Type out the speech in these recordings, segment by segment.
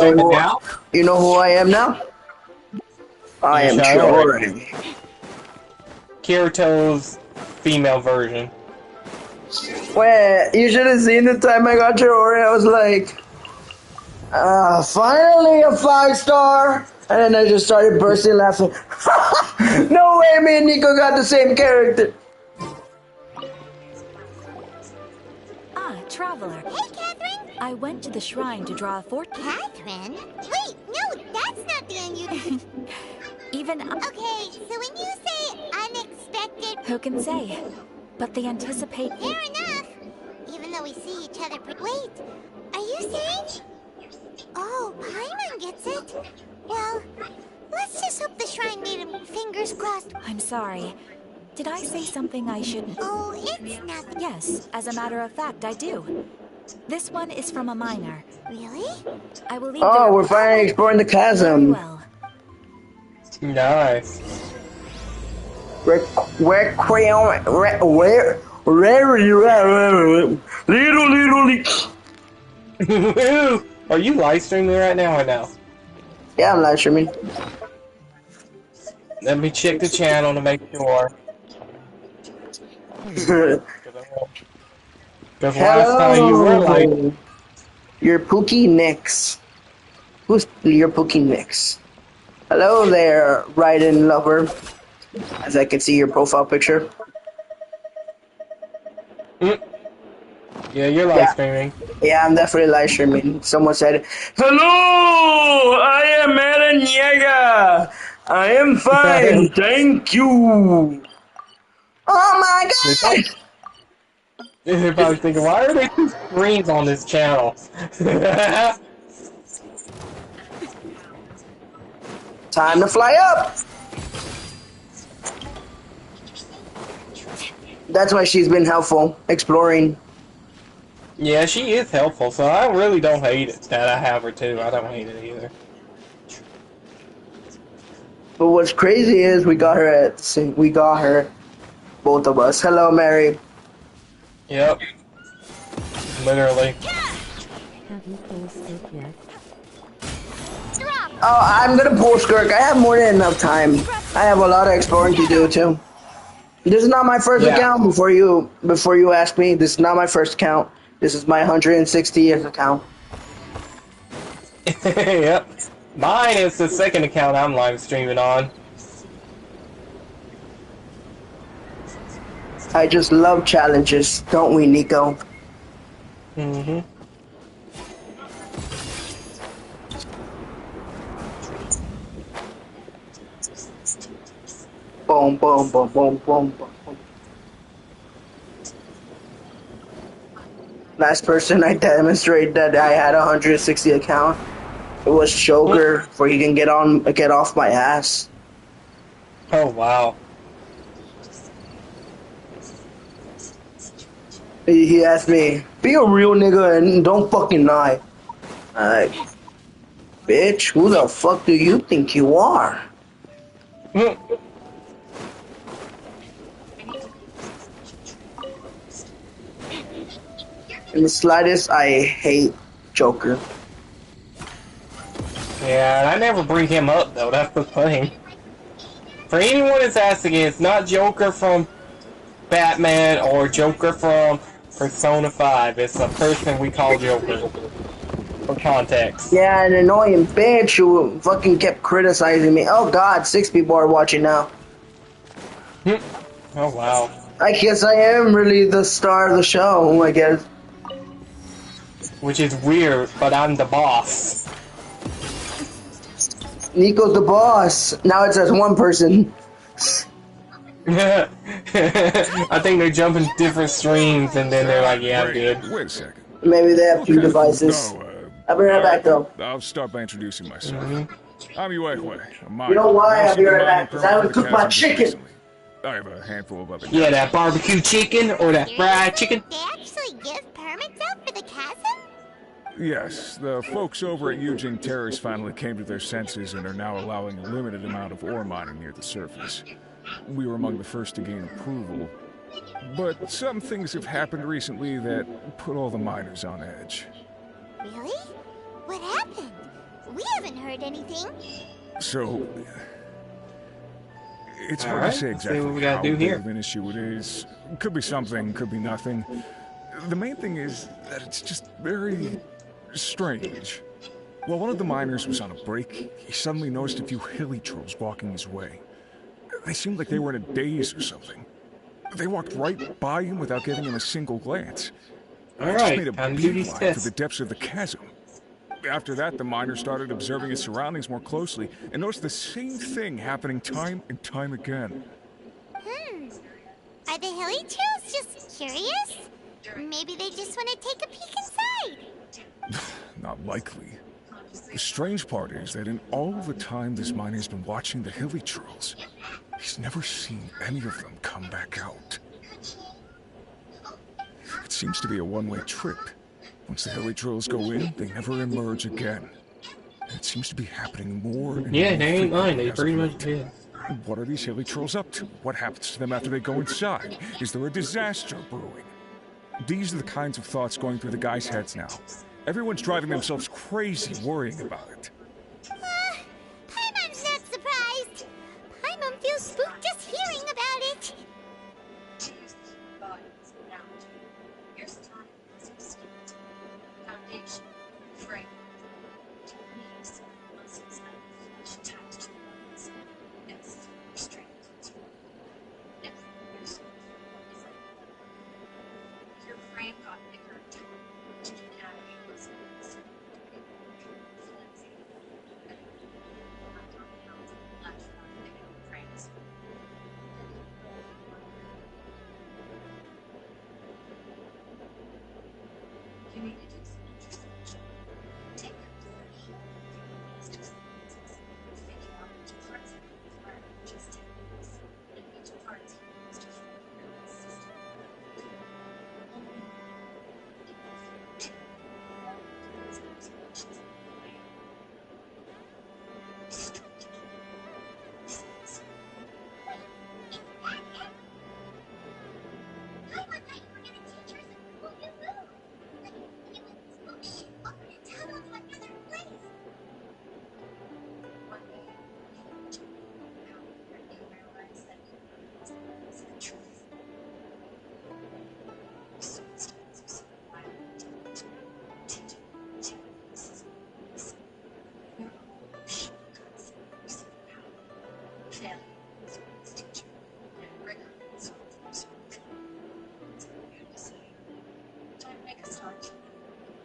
know And who, now? you know who I am now? I You am shall Chorin. Kirito's female version. Well, you should have seen the time I got Chorin. I was like, finally a 5-star. And then I just started bursting laughing. No way, me and Nico got the same character. Ah, traveler. Hey, Catherine! I went to the shrine to draw a fort. Catherine? Wait, no, that's not the end you... Even Okay, so when you say unexpected... who can say? But they anticipate. Fair enough! Even though we see each other Wait, are you saying... Oh, Paimon gets it? Well, let's just hope the shrine made him fingers crossed. I'm sorry. Did I say something I shouldn't? Oh, it's nothing. Yes, as a matter of fact, I do. This one is from a miner. Really? I will leave Oh, the we're finally exploring the very chasm. well. Nice. Where crayon? Little. Are you live streaming right now or no? Yeah, I'm live streaming. Let me check the channel to make sure. Because last time you were like... Your Pookie Nix. Who's your Pookie Nix? Hello there, Raiden lover. As I can see your profile picture. Yeah, you're live streaming. Yeah, I'm definitely live streaming. Someone said, "Hello, I am Eren Yeager. I am fine, thank you." Oh my god! They're probably thinking, why are there two screens on this channel? Time to fly up. That's why she's been helpful, exploring. Yeah, she is helpful, so I really don't hate it that I have her too. I don't hate it either. But what's crazy is we got her, both of us. Hello, Mary. Yep. Literally. Oh, I'm gonna post Skirk. I have more than enough time. I have a lot of exploring to do too. This is not my first account. Before you ask me, this is not my first account. This is my 160th account. Yep. Mine is the second account I'm live streaming on. I just love challenges, don't we, Nico? Mm-hmm. Boom, boom, boom, boom, boom, boom. Last person I demonstrated that I had a 160 account. It was Choker, where he can get off my ass. Oh wow. He asked me, "Be a real nigga and don't fucking lie." Like, bitch, who the fuck do you think you are? In the slightest, I hate Joker. Yeah, and I never bring him up though, that's the thing. For anyone that's asking, it's not Joker from Batman or Joker from Persona 5. It's a person we call Joker. For context. Yeah, an annoying bitch who fucking kept criticizing me. Oh god, 6 people are watching now. Oh wow. I guess I am really the star of the show, I guess. Which is weird, but I'm the boss. Nico's the boss. Now it says one person. I think they're jumping different streams and then they're like, yeah, I'm good. Wait a second. Maybe they have 2 devices. I'll be right back though. I'll start by introducing myself. I'm Yuehue, a miner. You know why? I'll be right Mining back, because I haven't cooked my chicken. I have a handful of other Yeah, that barbecue chicken or that fried chicken. They actually give permits out for the chasm? Yes, the folks over at Eugene Terrace finally came to their senses and are now allowing a limited amount of ore mining near the surface. We were among the first to gain approval. But some things have happened recently that put all the miners on edge. Really? What happened? heard anything. So, it's hard to Alright, say let's see what exactly we gotta how do big here. of an issue it is. Could be something, could be nothing. The main thing is that it's just very strange. While one of the miners was on a break, he suddenly noticed a few hilly trolls walking his way. They seemed like they were in a daze or something. They walked right by him without giving him a single glance. They just made a Alright, time to do these beeline for the tests. depths of the chasm. After that, the miner started observing his surroundings more closely and noticed the same thing happening time and time again. Are the hilly trolls just curious? Maybe they just want to take a peek inside. Not likely. The strange part is that in all the time this miner's been watching the hilly trolls, he's never seen any of them come back out. It seems to be a one-way trip. Once the hilly trolls go in, they never emerge again. And it seems to be happening more and Yeah, more they ain't lying, frequently they as pretty of much late. did. What are these hilly trolls up to? What happens to them after they go inside? Is there a disaster brewing? These are the kinds of thoughts going through the guys' heads now. Everyone's driving themselves crazy worrying about it. Paimon's not surprised. Paimon feels spooked just hearing about it. Foundation, frame, techniques, muscles, attached to bones, next, restraint, next, your frame got bigger, you can add muscles, frames. You need to do some introspection. Take control. Figure out which parts of you are just techniques, and which parts you use to form your own system. Only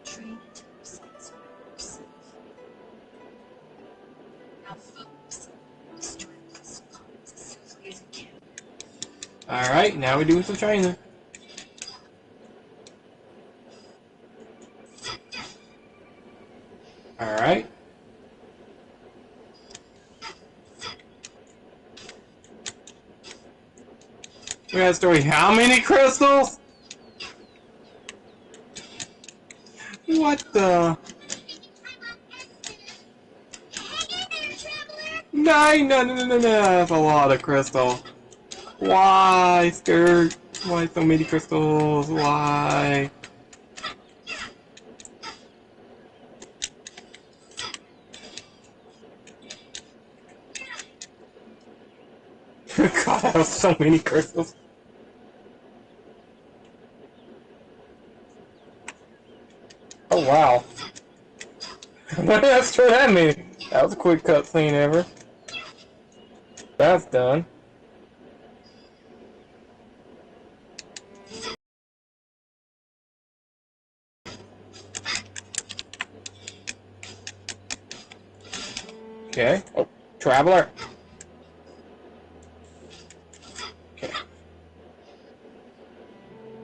train until your sense of yourself. Now focus. Destroy this components as safely as you can. Alright, now we're doing some training. Alright. We got a story. How many crystals? What the? No, that's a lot of crystal. Why, Skirt? Why so many crystals? Why? God, that was so many crystals. Oh wow. That's for that many. That was a quick cutscene ever. That's done. Okay. Oh, Traveler. Okay.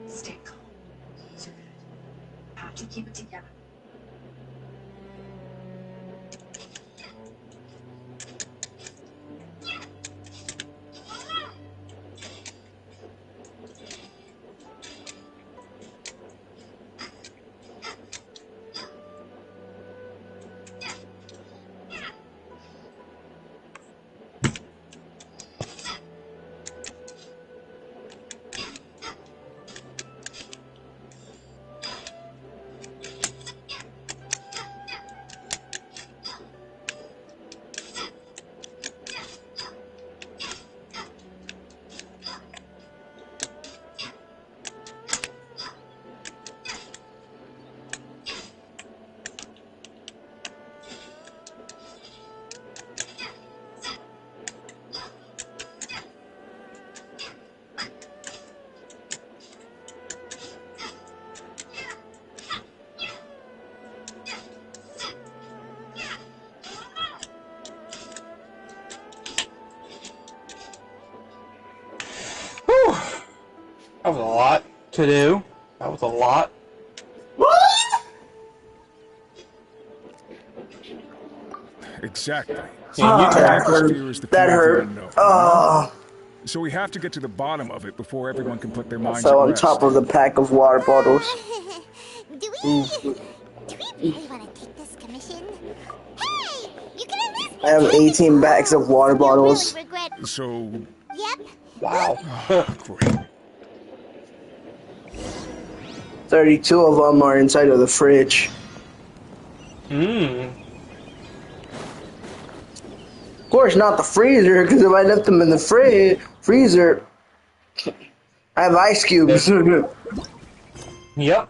Stay calm. You're good. Have to keep it together. That was a lot to do. That was a lot. Exactly. Yeah, you The That talk. hurt. atmosphere is the That fear of the hurt. unknown, you know? Oh, So we have to get to the bottom of it before everyone can put their I minds fell at on top rest. of the pack of water bottles. Do we really want to take this commission? Hey, you can at least I have pretend it's 18 bags of water You really bottles. regret. So, Yep. Wow. great. 32 of them are inside of the fridge. Mmm. Of course, not the freezer, because if I left them in the freezer, I have ice cubes. Yep.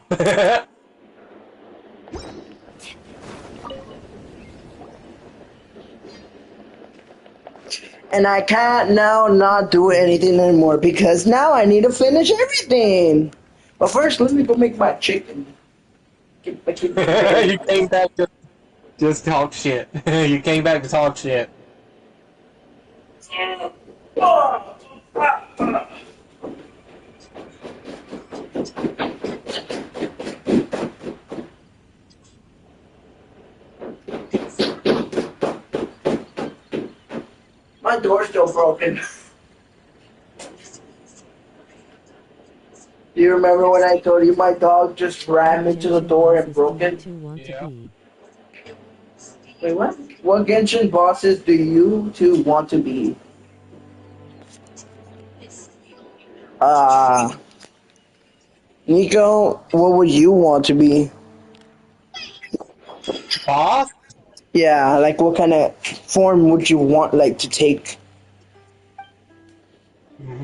And I can't now not do anything anymore because now I need to finish everything. But first, let me go make my chicken. Get my chicken. You came back to just talk shit. You came back to talk shit. My door's still broken. Do you remember when I told you my dog just ran into the door and broke it? Yeah. Wait, what? What Genshin bosses do you two want to be? Uh, Nico, what would you want to be? Boss? Yeah, like what kind of form would you want like to take?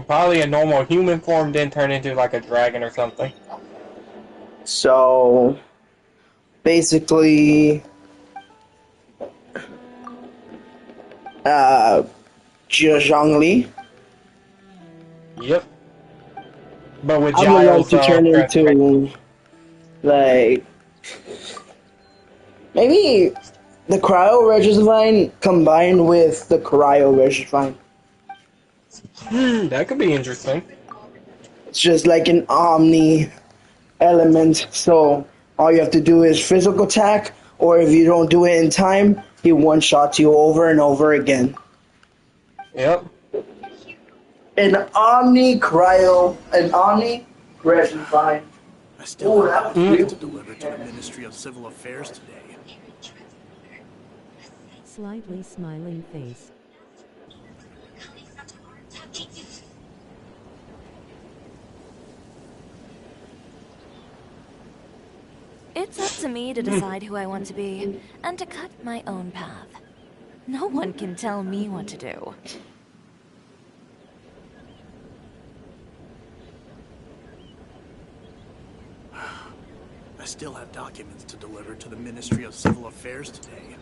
Probably a normal human form, then turn into like a dragon or something. So basically, uh, Zhongli. Yep. But with I would like Giles, to turn into like maybe the Cryo Regivine combined with the Cryo Regivine. that could be interesting. It's just like an Omni element. So all you have to do is physical attack, or if you don't do it in time, he one shots you over and over again. Yep. An Omni Regivine. I still have that was documents to beautiful. deliver to the Ministry of Civil Affairs today. Slightly smiling face. It's up to me to decide who I want to be, and to cut my own path. No one can tell me what to do. I still have documents to deliver to the Ministry of Civil Affairs today.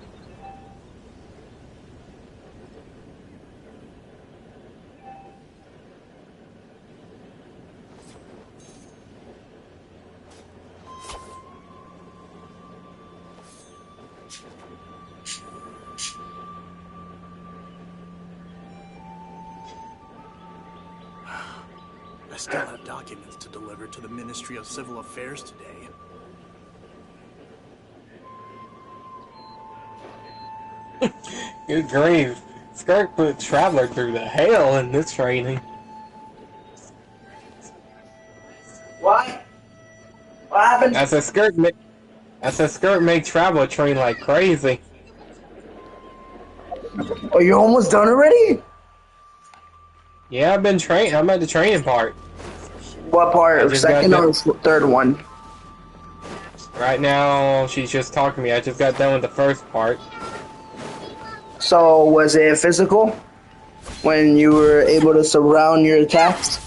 I still have documents to deliver to the Ministry of Civil Affairs today. Good grief. Skirk put Traveler through the hell in this training. What? What happened? As a Skirk made Traveler train like crazy. Are you almost done already? Yeah, I'm at the training part. What I part? just Second got or third one? Right now, she's just talking to me. I just got done with the first part. So was it physical? When you were able to surround your attacks?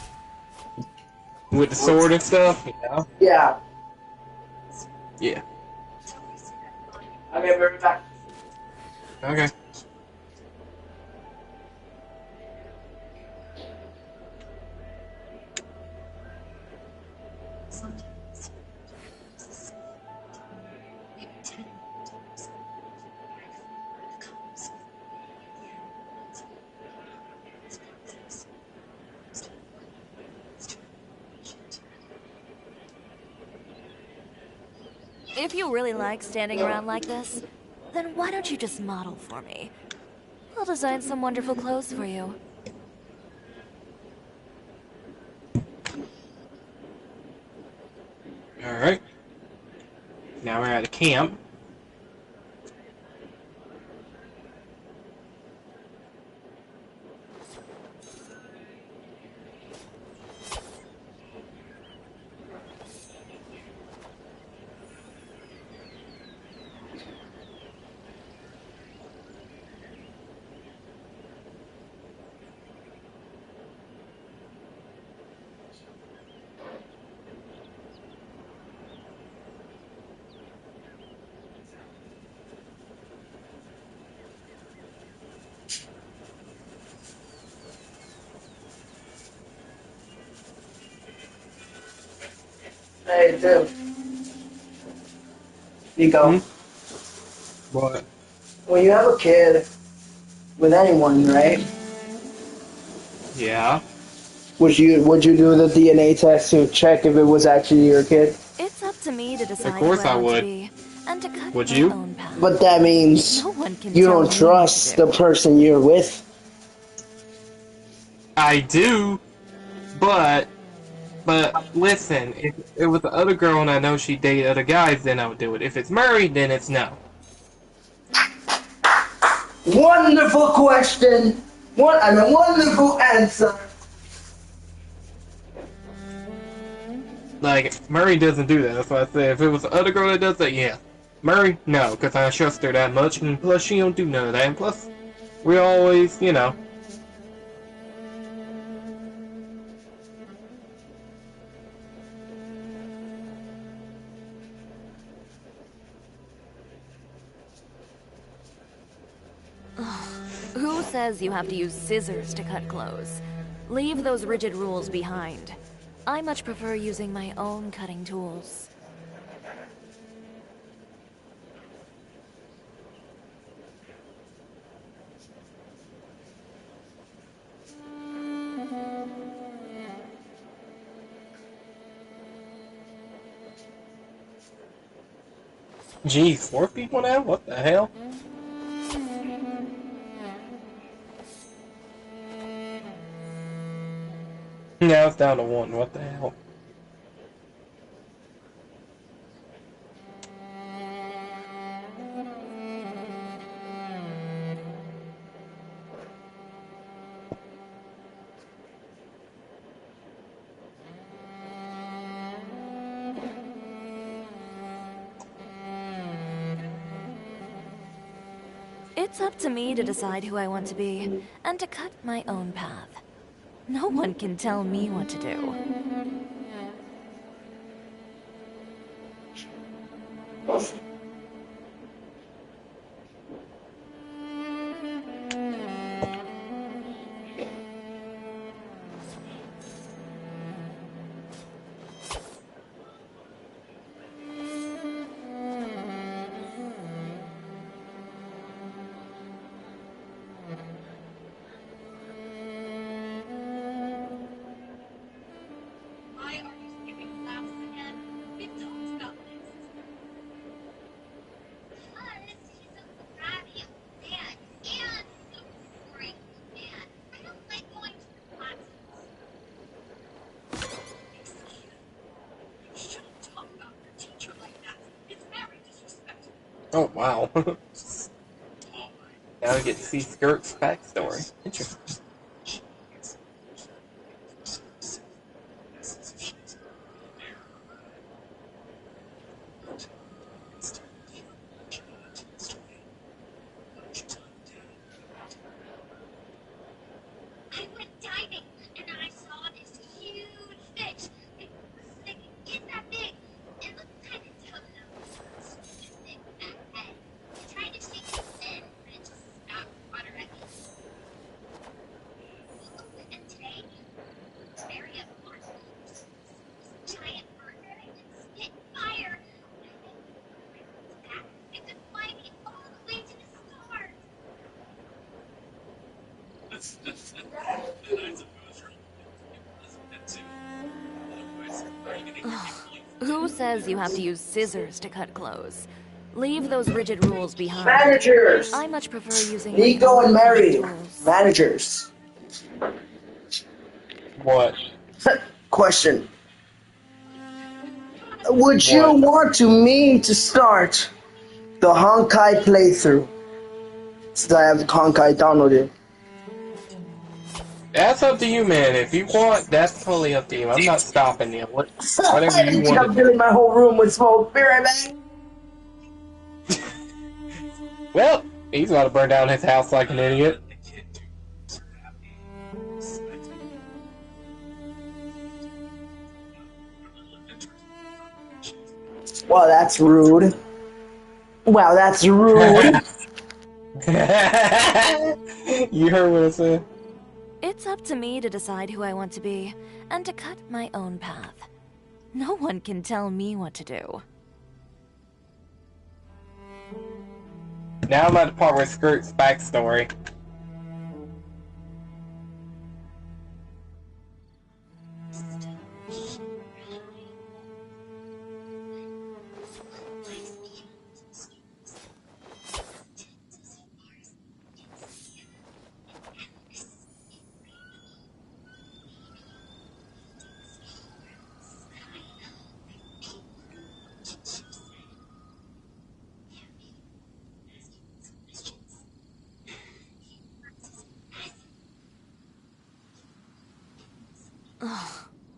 With the sword and stuff, yeah. Yeah. Yeah. I'll be right back. Okay. If you really like standing around like this, then why don't you just model for me? I'll design some wonderful clothes for you. Alright. Now we're at a camp. Hey, dude. Nico, What? when you have a kid with anyone, right? Yeah. Would you do the DNA test to check if it was actually your kid? It's up to me to Of decide who course I I want to would. be, and to cut Would my you? own path. But that means No one can you tell don't me what to trust do. the person you're with. I do, but listen, if it was the other girl and I know she dated other guys, then I would do it. If it's Murray, then it's no. Wonderful question. And a wonderful answer. Like, Murray doesn't do that. That's why I say if it was the other girl that does that, yeah. Murray, no, because I trust her that much, and plus she don't do none of that, and plus, we always, you know. Who says you have to use scissors to cut clothes? Leave those rigid rules behind. I much prefer using my own cutting tools. Geez, 4 people now? What the hell? Now it's down to 1. What the hell? It's up to me to decide who I want to be, and to cut my own path. No one can tell me what to do. Why are you skipping classes again? We've talked about this. Because he's a crabby old man, and he's a boring old man. I don't like going to the classes. Excuse me. You shouldn't talk about your teacher like that. It's very disrespectful. Oh, wow. Now we get to see Skirt's backstory. Interesting. I went diving and I saw this huge fish. It was like, it's that big. It looked kind of tough though. Such a big fat head. I tried to shake its fin, but it just spat water at me. Oh, and today, it's very important. This giant burger and spit fire. That it could fly me all the way to the stars. Who says you have to use scissors to cut clothes? Leave those rigid rules behind. Managers! I much prefer using my Nico own and cutting Mary. tools. Managers. What? Question. Would you What? want me to start the Honkai playthrough? Since I have Honkai downloaded. That's up to you, man. If you want, that's totally up to you. I'm not stopping you. Whatever I you think want I'm to do. filling my whole room with smoke. Be right back. Well, he's about to burn down his house like an idiot. Well, that's rude. Wow, that's rude. You heard what I said? It's up to me to decide who I want to be, and to cut my own path. No one can tell me what to do. Now I'm at the part where Skirt's backstory.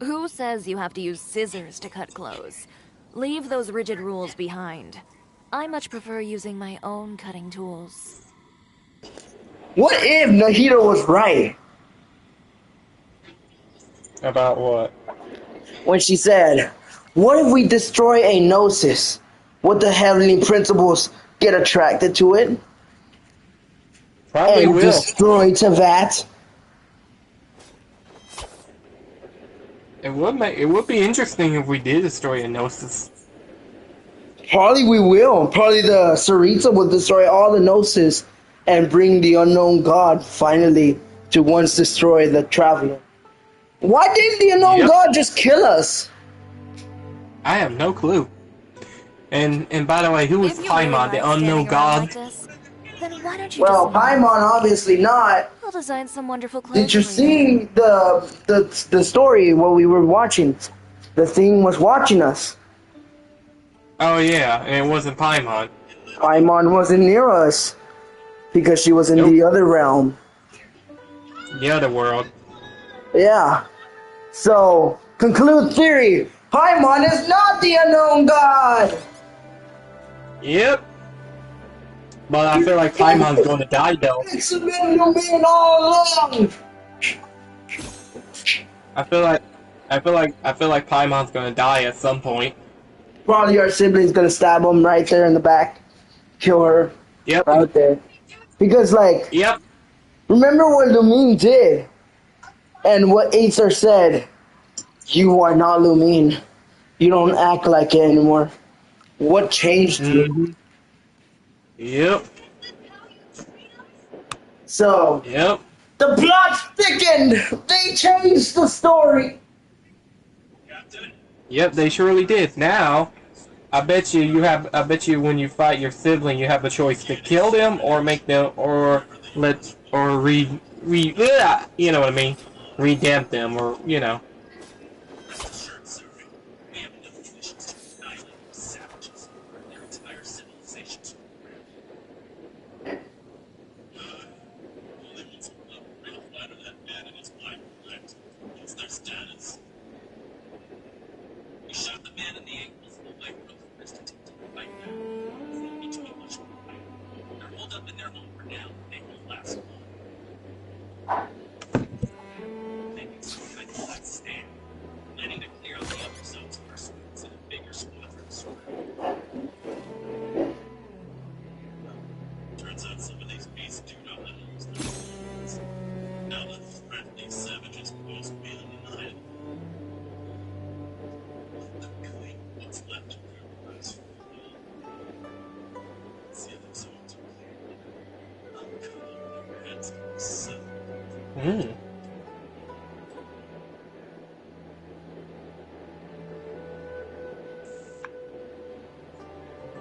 Who says you have to use scissors to cut clothes? Leave those rigid rules behind. I much prefer using my own cutting tools. What if Nahida was right About what? when she said, what if we destroy a gnosis? Would the heavenly principles get attracted to it Probably and will. destroy Tavat? It would be interesting if we did destroy a Gnosis. Probably we will. Probably the Sarita will destroy all the gnosis and bring the unknown god finally to once destroy the traveler. Why didn't the unknown god just kill us? I have no clue. And by the way, who is If you really Paimon, like the unknown standing around god? like this, then why don't you Well, just move? Paimon obviously not. I'll design some wonderful clothes Did you for see the story what we were watching? The thing was watching us. Oh yeah, and it wasn't Paimon. Paimon wasn't near us because she was in the other realm. The other world. Yeah. So, conclude theory. Paimon is not the unknown god. Yep. But I feel like Paimon's going to die though. It's been Lumin all along. I feel like Paimon's going to die at some point. Probably our sibling's gonna stab him right there in the back, kill her. Yep. Right there. Because Yep. remember what Lumin did, and what Aether said. You are not Lumin. You don't act like it anymore. What changed you? Yep. So, Yep. the plot thickened. They changed the story. Yep, they surely did. Now, I bet you when you fight your sibling, you have the choice to kill them or make them you know what I mean, redemp them or you know.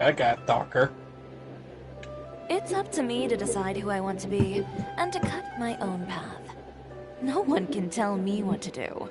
I got darker. It's up to me to decide who I want to be, and to cut my own path. No one can tell me what to do.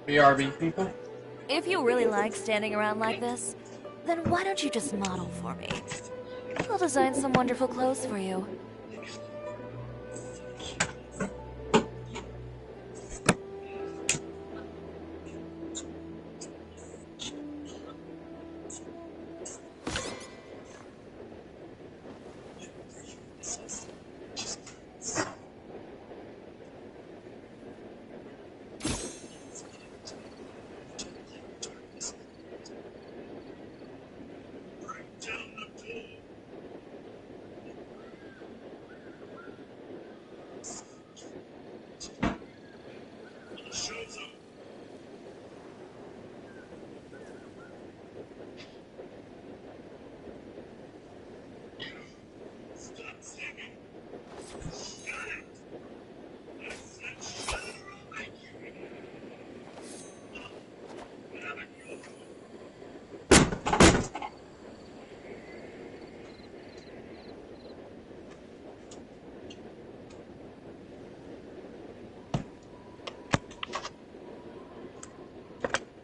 BRB people? If you really like standing around like this, then why don't you just model for me? I'll design some wonderful clothes for you.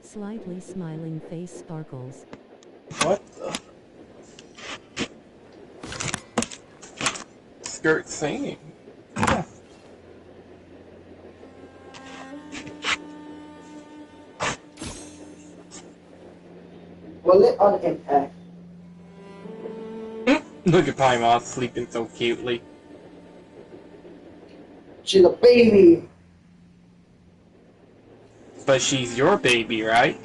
Slightly smiling face sparkles. What the? Skirt singing. Will it on impact? Look at Paimon sleeping so cutely. She's a baby. But she's your baby, right?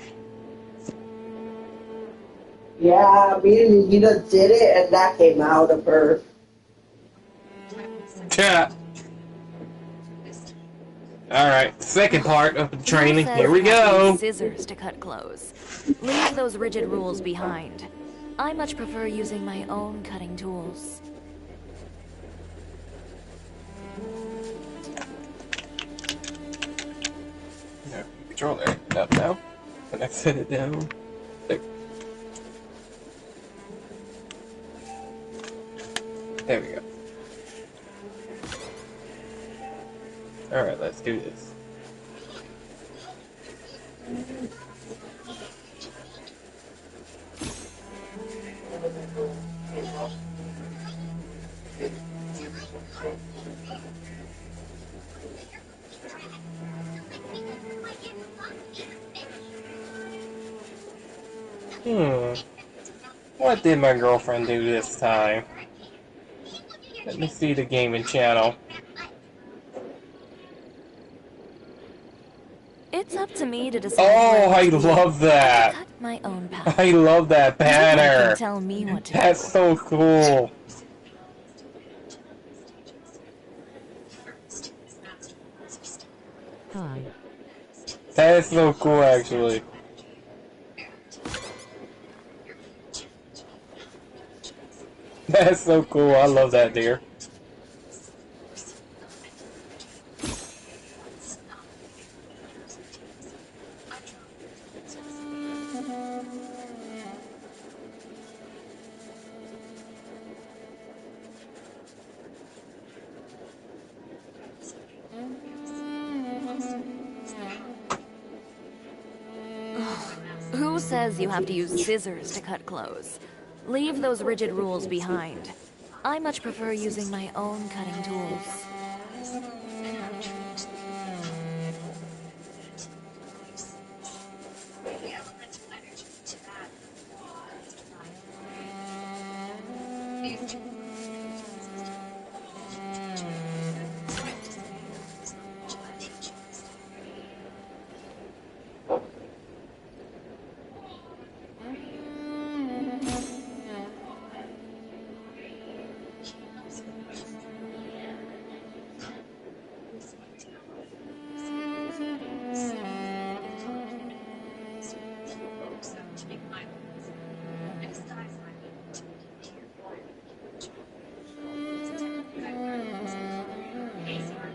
Yeah, me and Nina did it, and that came out of her. Chat. Alright, second part of the Who training. says Here we you have to go. use scissors to cut clothes. Leave those rigid rules behind. I much prefer using my own cutting tools. No, controller up now. And I set it down. There. There we go. Alright, let's do this. What did my girlfriend do this time? Let me see the gaming channel. It's up to me to decide. Oh, I love that. Cut my own path. I love that No one can banner. tell me what to That's do. so cool. Hi. That is so cool, actually. That's so cool. I love that deer. Who says you have to use scissors to cut clothes? Leave those rigid rules behind. I much prefer using my own cutting tools.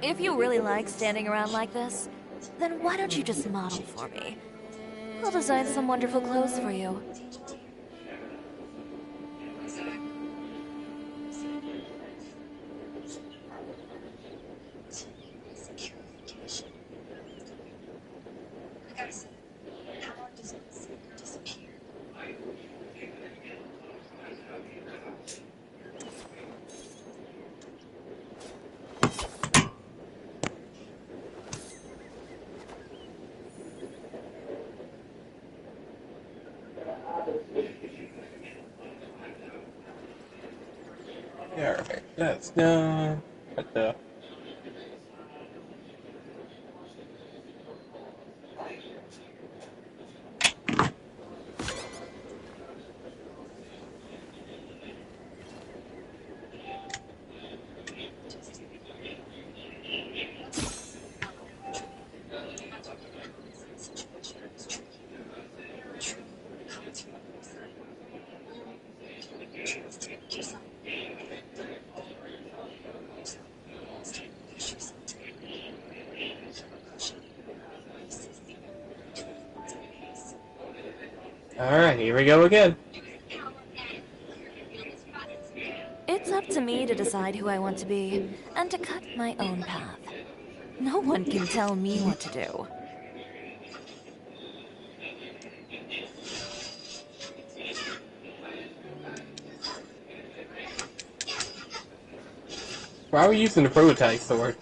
If you really like standing around like this, then why don't you just model for me? I'll design some wonderful clothes for you. Alright, that's done. What the? Alright, here we go again. It's up to me to decide who I want to be, and to cut my own path. No one can tell me what to do. Why are we using the prototype sword?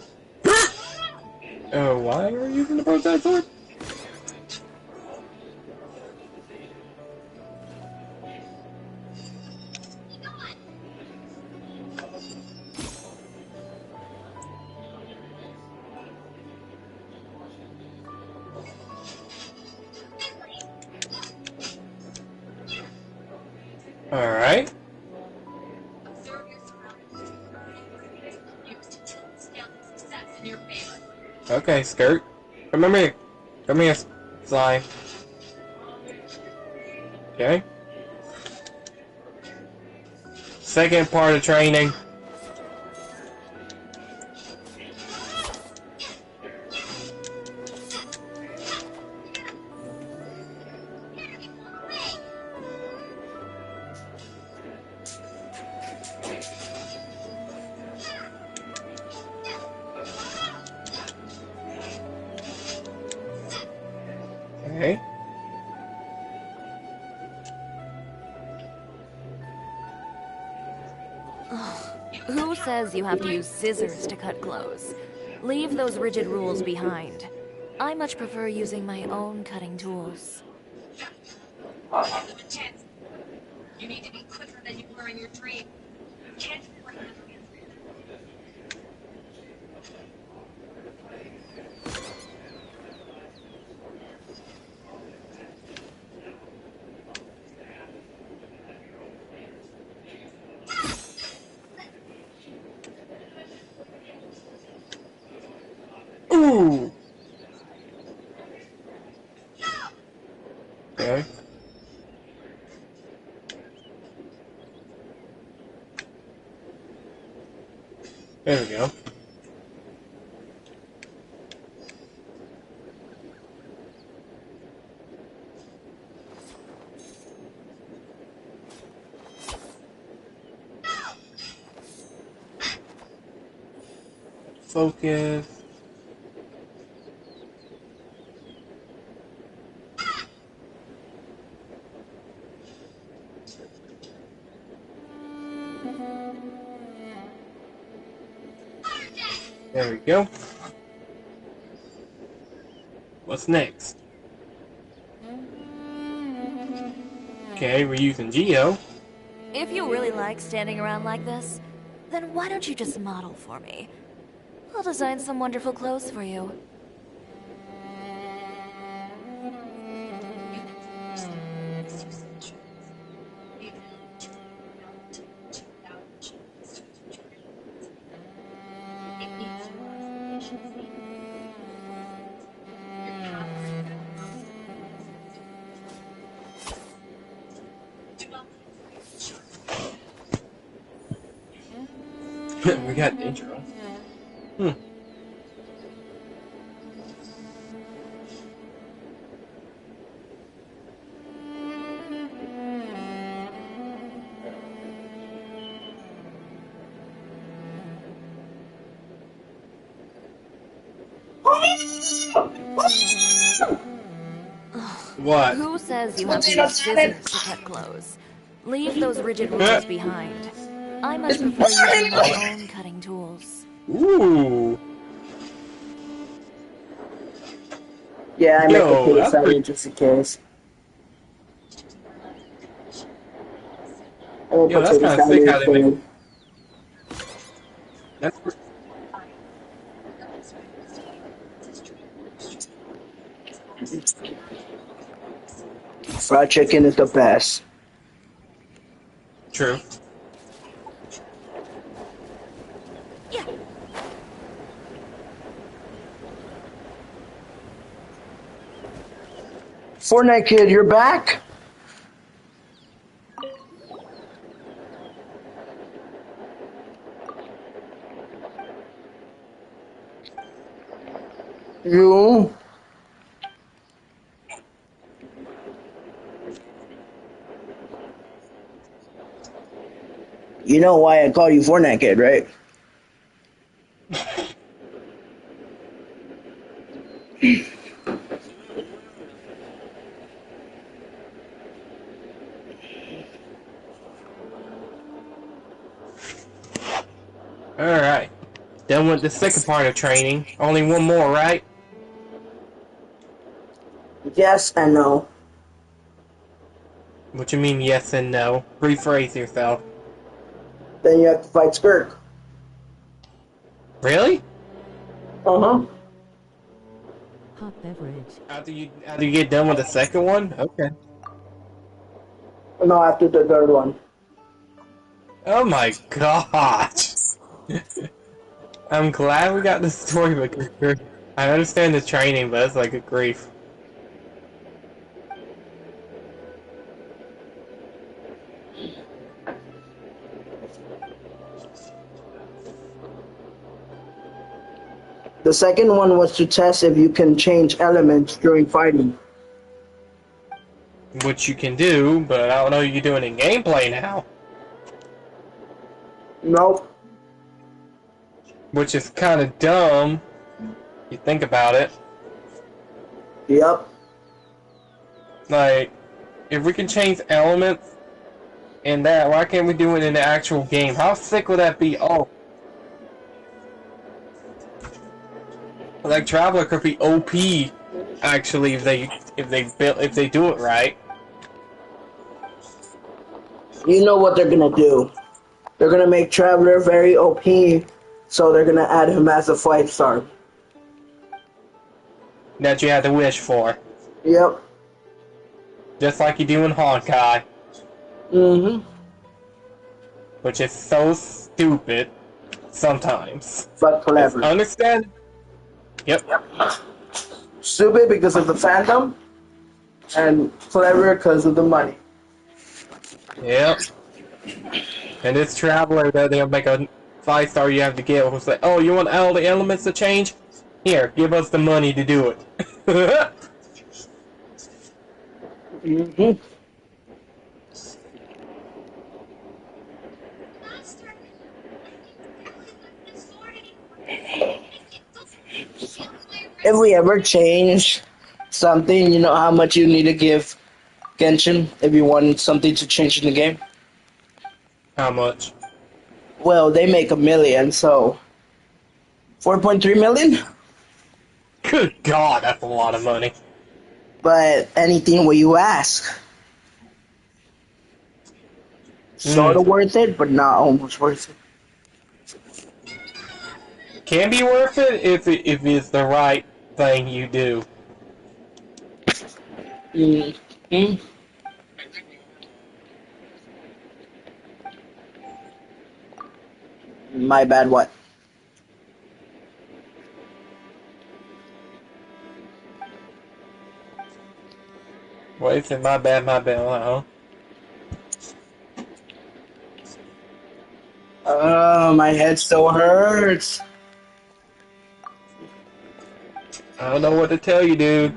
Oh, why are we using the prototype sword? Alright. Okay, skirt. Come here. Come here, Sly. Okay. Second part of training. Okay. Who says you have to use scissors to cut clothes? Leave those rigid rules behind. I much prefer using my own cutting tools. You need to be quicker than you were in your dream. You can't work with me. Ooh. Okay. There we go. Focus. There we go. What's next? Okay, we're using Geo. If you really like standing around like this, then why don't you just model for me? I'll design some wonderful clothes for you. We got the intro. What? Who says you have to use scissors to cut clothes? Leave those rigid rules behind. I much prefer using my own cutting tools. Ooh. Yeah, I make a Yo, case that's pretty. study just in case. I will Yo, put that's potato kind of sick salad how they make. instead. That's. Fried chicken is the best. True. Fortnite kid, you're back? You? You know why I call you Fortnite kid, right? Alright. Done with the second part of training. Only one more, right? Yes and no. What you mean yes and no? Rephrase yourself. Then you have to fight Skirk. Really? Uh-huh. Hot beverage. After you get done with the second one? Okay. No, after the third one. Oh my gosh. I'm glad we got the story, but I understand the training, but it's like a grief. The second one was to test if you can change elements during fighting. Which you can do, but I don't know you're doing in gameplay now. Nope. Which is kind of dumb. You think about it. Yep. Like, if we can change elements in that, why can't we do it in the actual game? How sick would that be? Oh, like Traveler could be OP. Actually, if they do it right. You know what they're gonna do. They're gonna make Traveler very OP, so they're gonna add him as a 5-star. That you had to wish for. Yep. Just like you do in Honkai. Mm-hmm. Which is so stupid sometimes. But clever. Understand? Yep. Stupid because of the fandom, and clever because of the money. Yep. And this Traveler that they'll make a 5-star you have to get who's like, oh, you want all the elements to change? Here, give us the money to do it. Mm-hmm. If we ever change something, you know how much you need to give Genshin if you want something to change in the game? How much? Well, they make 1 million, so 4.3 million? Good God, that's a lot of money. But anything what you ask. Sort of worth it, but not almost worth it. Can be worth it if it's the right thing you do. Mm-hmm. My bad, what? Wait, is it my bad, huh? My head still hurts. I don't know what to tell you, dude.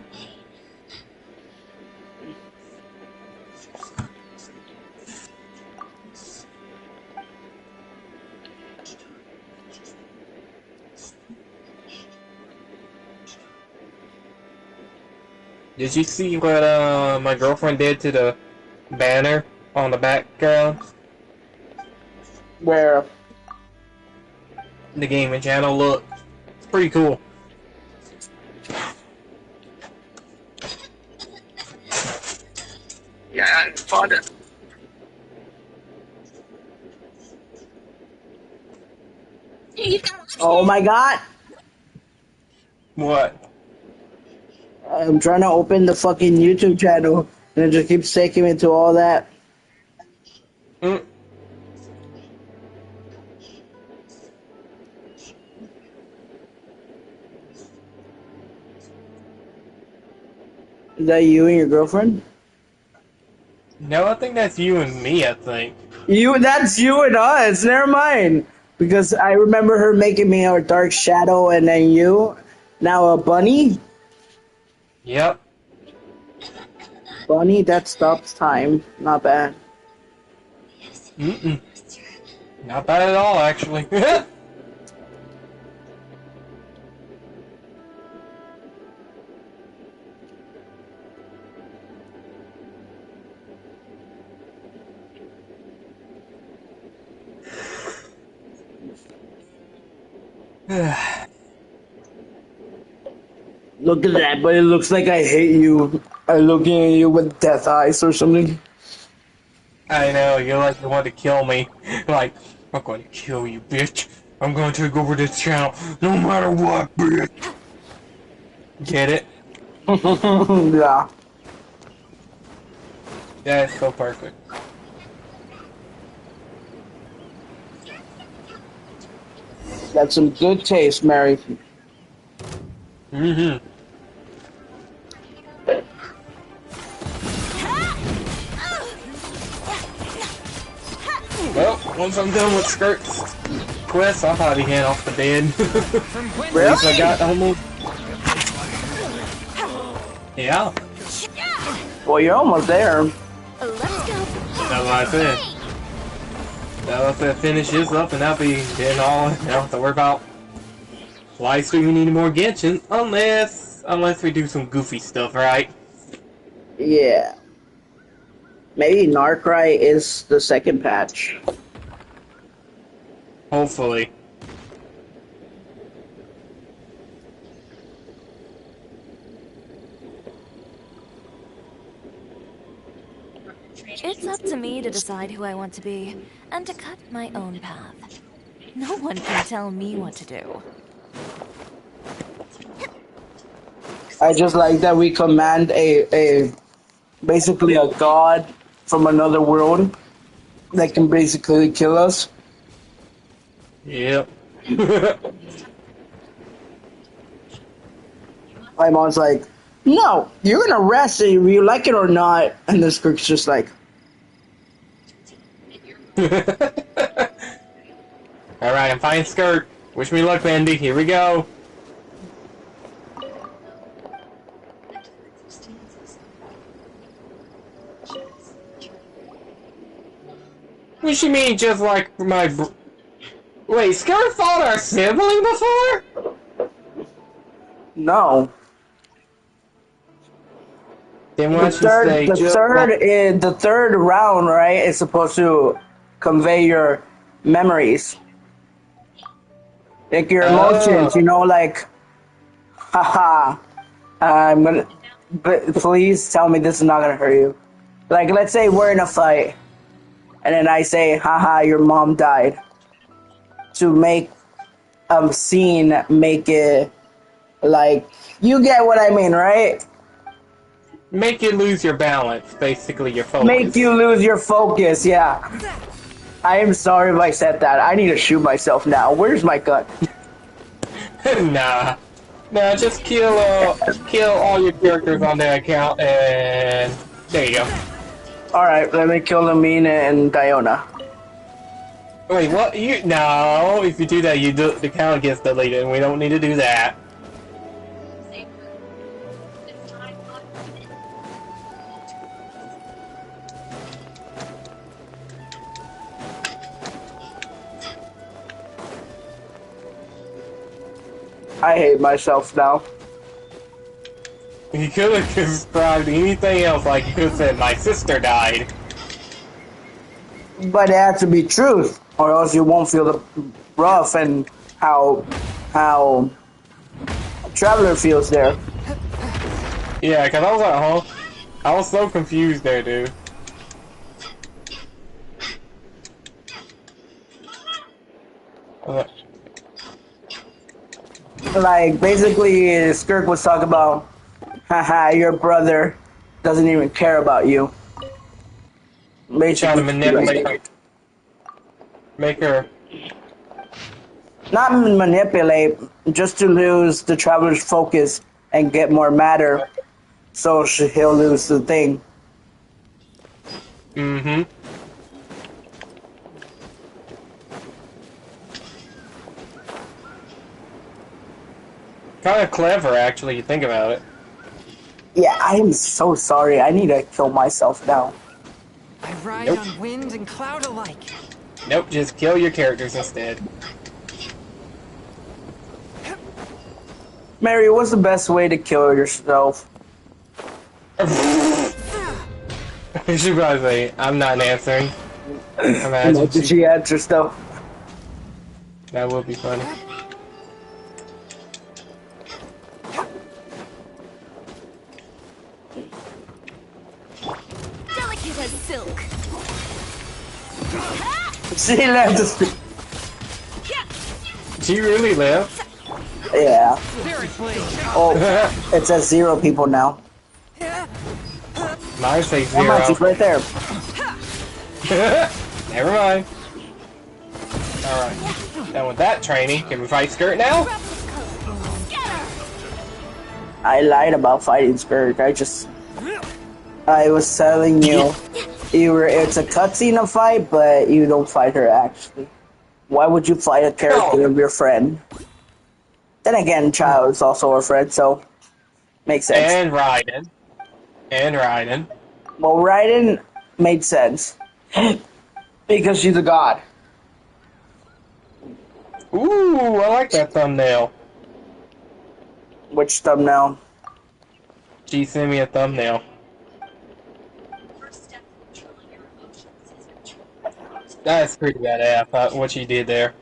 Did you see what my girlfriend did to the banner on the background? Where? The gaming channel. Look, it's pretty cool. Yeah, fun. Oh my god! What? I'm trying to open the fucking YouTube channel and it just keeps taking me to all that. Mm. Is that you and your girlfriend? No, I think that's you and me. I think. That's you and us. Never mind. Because I remember her making me a dark shadow and then you. Now a bunny? Yep. Bunny that stops time. Not bad. Mm-mm. Not bad at all, actually. Look at that, but it looks like I hate you. I'm looking at you with death eyes or something. I know, you're like the one to kill me. Like, I'm going to kill you, bitch. I'm going to take over this channel, no matter what, bitch. Get it? Yeah. That is so perfect. That's some good taste, Mary. Mm-hmm. Well, once I'm done with Skirt's quest, I'll probably head off to bed. At least I got almost. Yeah. Well, you're almost there. Let's go. That's what I said. Now if I finish this up, and that'll be then all. I don't have to worry about live streaming any more Genshin, unless we do some goofy stuff, right? Yeah. Maybe Narcry is the second patch. Hopefully. It's up to me to decide who I want to be, and to cut my own path. No one can tell me what to do. I just like that we command a basically a god from another world that can basically kill us. Yep. My mom's like, no, you're gonna rest it, you like it or not. And this Kirk's just like, Alright, I'm fine, Skirt. Wish me luck, Mandy. Here we go. What you mean, just like my Wait, Skirt fought our sibling before? no. Then why don't you say The third round, right, is supposed to convey your memories. Like your emotions, you know, like, haha, I'm gonna, but please tell me this is not gonna hurt you. Like, let's say we're in a fight, and then I say, haha, your mom died. To make a scene, make it, like, you get what I mean, right? Make you lose your balance, basically your focus. Make you lose your focus, yeah. I am sorry if I said that. I need to shoot myself now. Where's my gun? Nah, just kill all your characters on their account, and there you go. Alright, let me kill Amina and Diona. Wait, what? No, if you do that, the account gets deleted, and we don't need to do that. I hate myself now. He could have described anything else, like he could have said, my sister died. But it has to be truth, or else you won't feel the rough and how Traveler feels there. Yeah, because I was like, huh? I was so confused there, dude. Like, basically, Skirk was talking about, haha, your brother doesn't even care about you. Trying to Basically, manipulate her. Make her... not manipulate, just to lose the Traveler's focus and get more matter, so he'll lose the thing. Mm-hmm. Kind of clever, actually, you think about it. Yeah, I am so sorry. I need to kill myself now. I ride on wind and cloud alike. Nope, just kill your characters instead. Mary, what's the best way to kill yourself? You should probably say, I'm not answering. Imagine Did she answer stuff? That would be funny. Delicate as silk. She left the street. She really left? Yeah. Seriously. Oh, it says 0 people now. Mine say Oh my, 0. she's right there. Never mind. Alright. Done with that training. Can we fight Skirt now? I lied about fighting Skirk. I was telling you, it's a cutscene of fight, but you don't fight her actually. Why would you fight a character of your friend? Then again, Child is also a friend, so makes sense. And Raiden. And Raiden. Well, Raiden made sense because she's a god. Ooh, I like that thumbnail. Which thumbnail? She sent me a thumbnail. That's pretty badass, what she did there.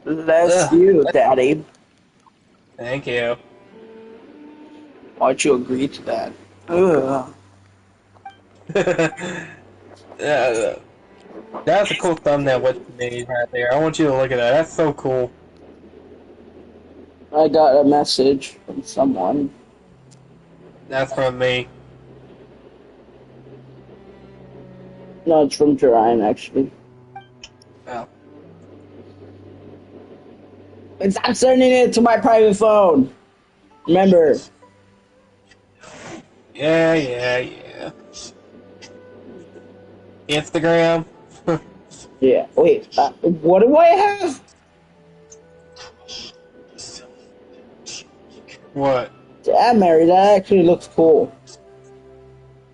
That's you, Daddy. Thank you. Why'd you agree to that? Ugh. Yeah, that's a cool thumbnail what you made right there. I want you to look at that. That's so cool. I got a message from someone. That's from me. No, it's from Jerian, actually. Oh. I'm sending it to my private phone. Remember. Yeah. Instagram. Yeah. Wait. What do I have? What? Yeah, Mary. That actually looks cool.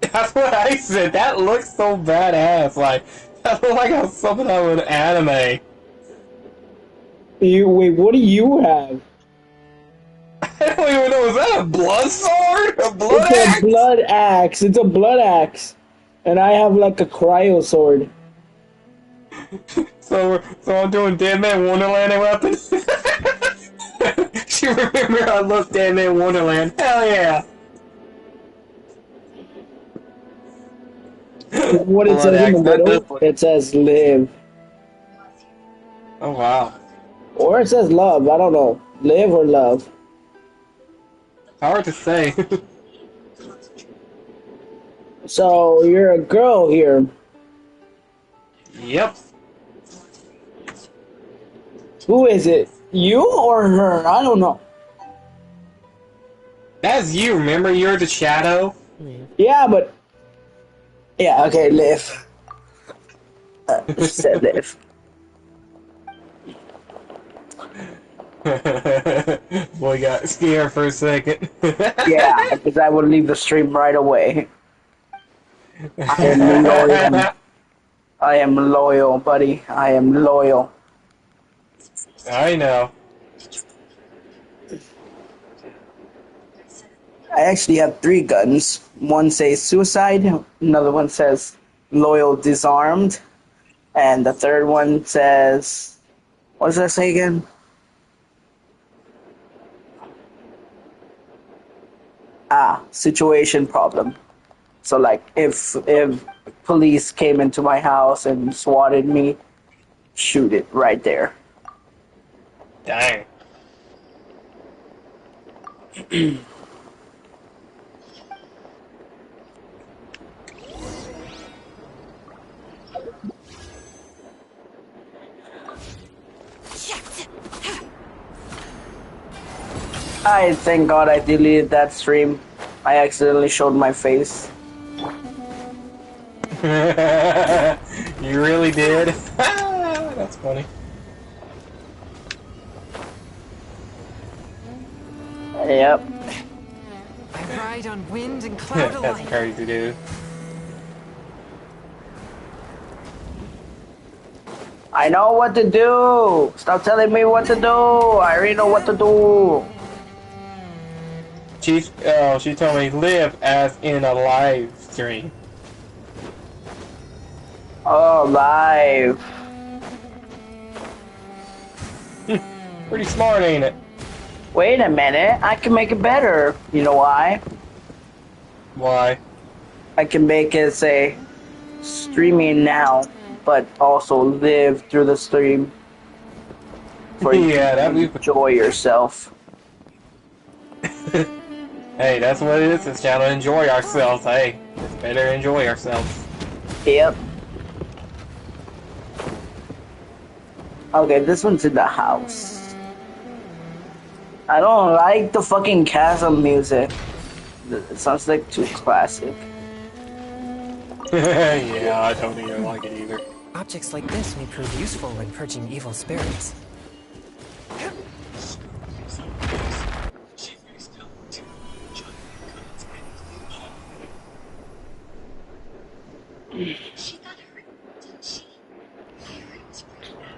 That's what I said. That looks so badass. Like that looks like something out of an anime. Wait. What do you have? I don't even know. Is that a blood sword? A blood It's axe? a blood axe. It's a blood axe, and I have like a cryo sword. So I'm doing Dead Man Wonderland and weapon. She remember I love Dead Man Wonderland. Hell yeah. What it Blood says in the axe, that middle? does look- It says live, Oh wow. or it says love. I don't know. Live or love. Hard to say. So you're a girl here. Yep. Who is it? You or her? I don't know. That's you, remember? You're the shadow? Yeah, but yeah, okay, live. She said live. Boy got scared for a second. Yeah, because I would leave the stream right away. I am loyal. I am loyal, buddy. I am loyal. I know. I actually have 3 guns. One says suicide, another one says loyal disarmed, and the third one says, what does that say again? Situation problem. So like if police came into my house and swatted me, shoot it right there. Dang. I thank God I deleted that stream. I accidentally showed my face. You really did? That's funny. Yep. I ride on wind and cloud That's alike. crazy, dude. I know what to do. Stop telling me what to do. I already know what to do. She told me live as in a live stream. Oh, live. Pretty smart, ain't it? Wait a minute. I can make it better. You know why? Why? I can make it say streaming now, but also live through the stream for you Yeah, to that'd be... enjoy yourself. Hey, that's what it is. It's trying to enjoy ourselves. Hey, it's better to enjoy ourselves. Yep. Okay, this one's in the house. I don't like the fucking chasm music. It sounds like too classic. Yeah, I don't even like it either. Objects like this may prove useful when purging evil spirits.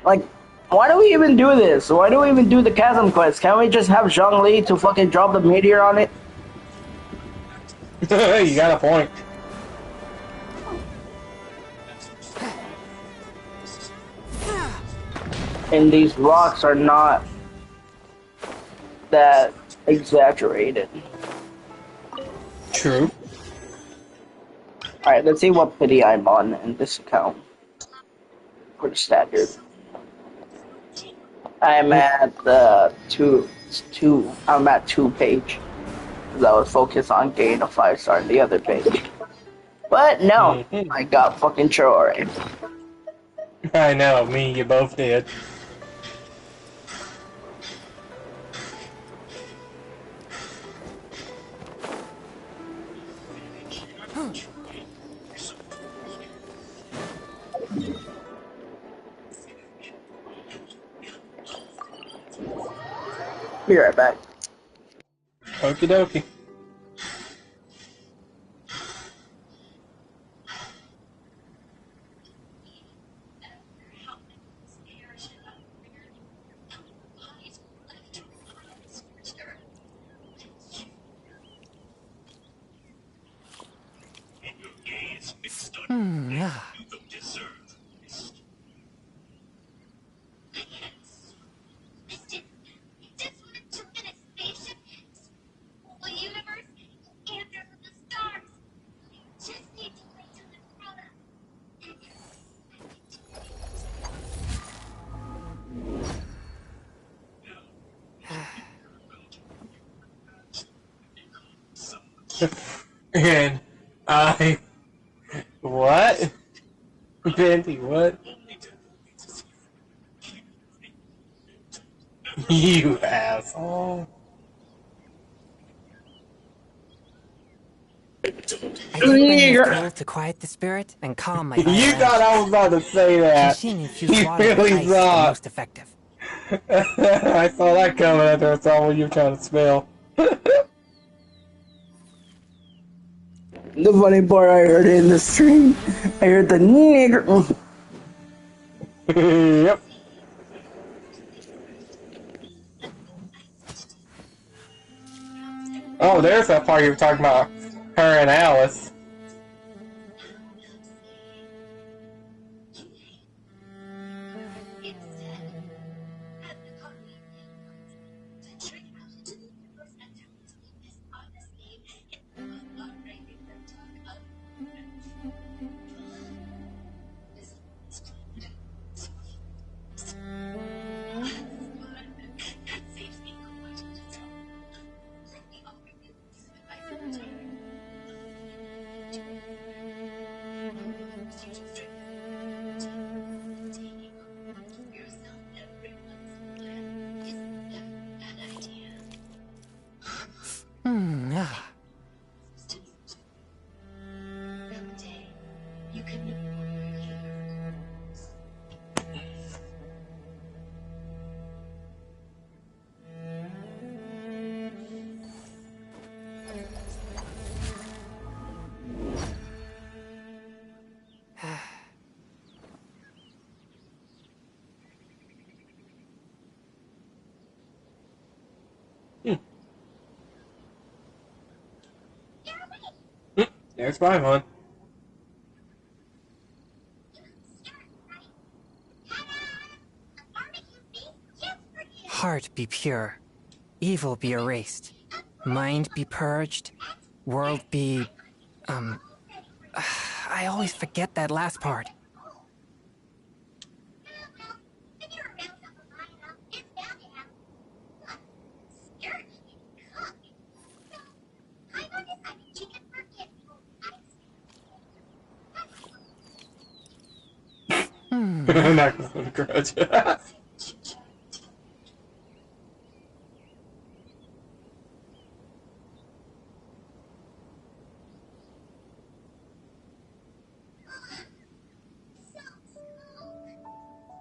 Like, why do we even do this? Why do we even do the chasm quest? Can't we just have Zhongli to fucking drop the meteor on it? You got a point. And these rocks are not that exaggerated. True. Alright, let's see what pity I'm on in this account. Pretty standard. I'm at the I'm at 2 page. Because I was focused on getting a 5-star on the other page. But no, I got fucking Chore. I know, me and you both did. Be right back. Okie dokie. Yeah. And I... What? Venti, what? You asshole. I did bring this tool to quiet the spirit and calm my You thought I was about to say that. Genshin infused You water and really ice are thought. most effective. I saw that coming after I saw what you were trying to spell. The funny part, I heard it in the stream. I heard the nigger. Yep. Oh, there's that part you were talking about. Her and Alice. There's my one. Heart be pure, evil be erased, mind be purged, world be... I always forget that last part. I'm not gonna hold a grudge.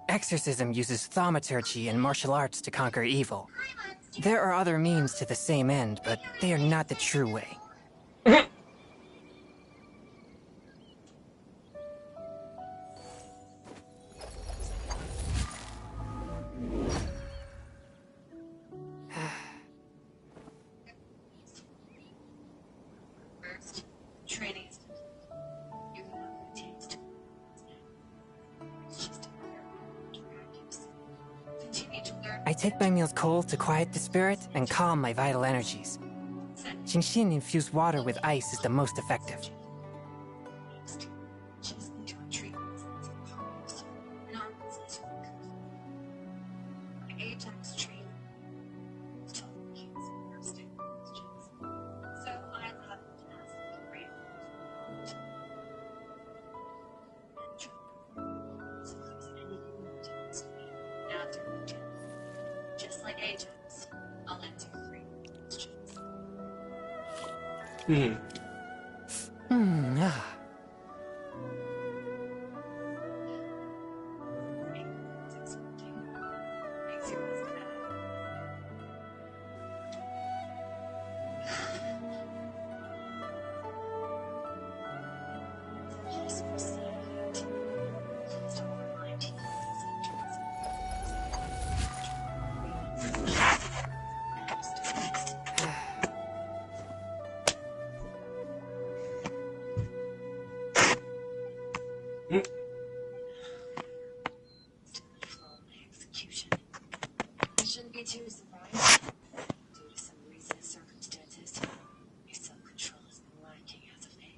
Exorcism uses thaumaturgy and martial arts to conquer evil. There are other means to the same end, but they are not the true way. I take my meals cold to quiet the spirit and calm my vital energies. Genshin infused water with ice is the most effective.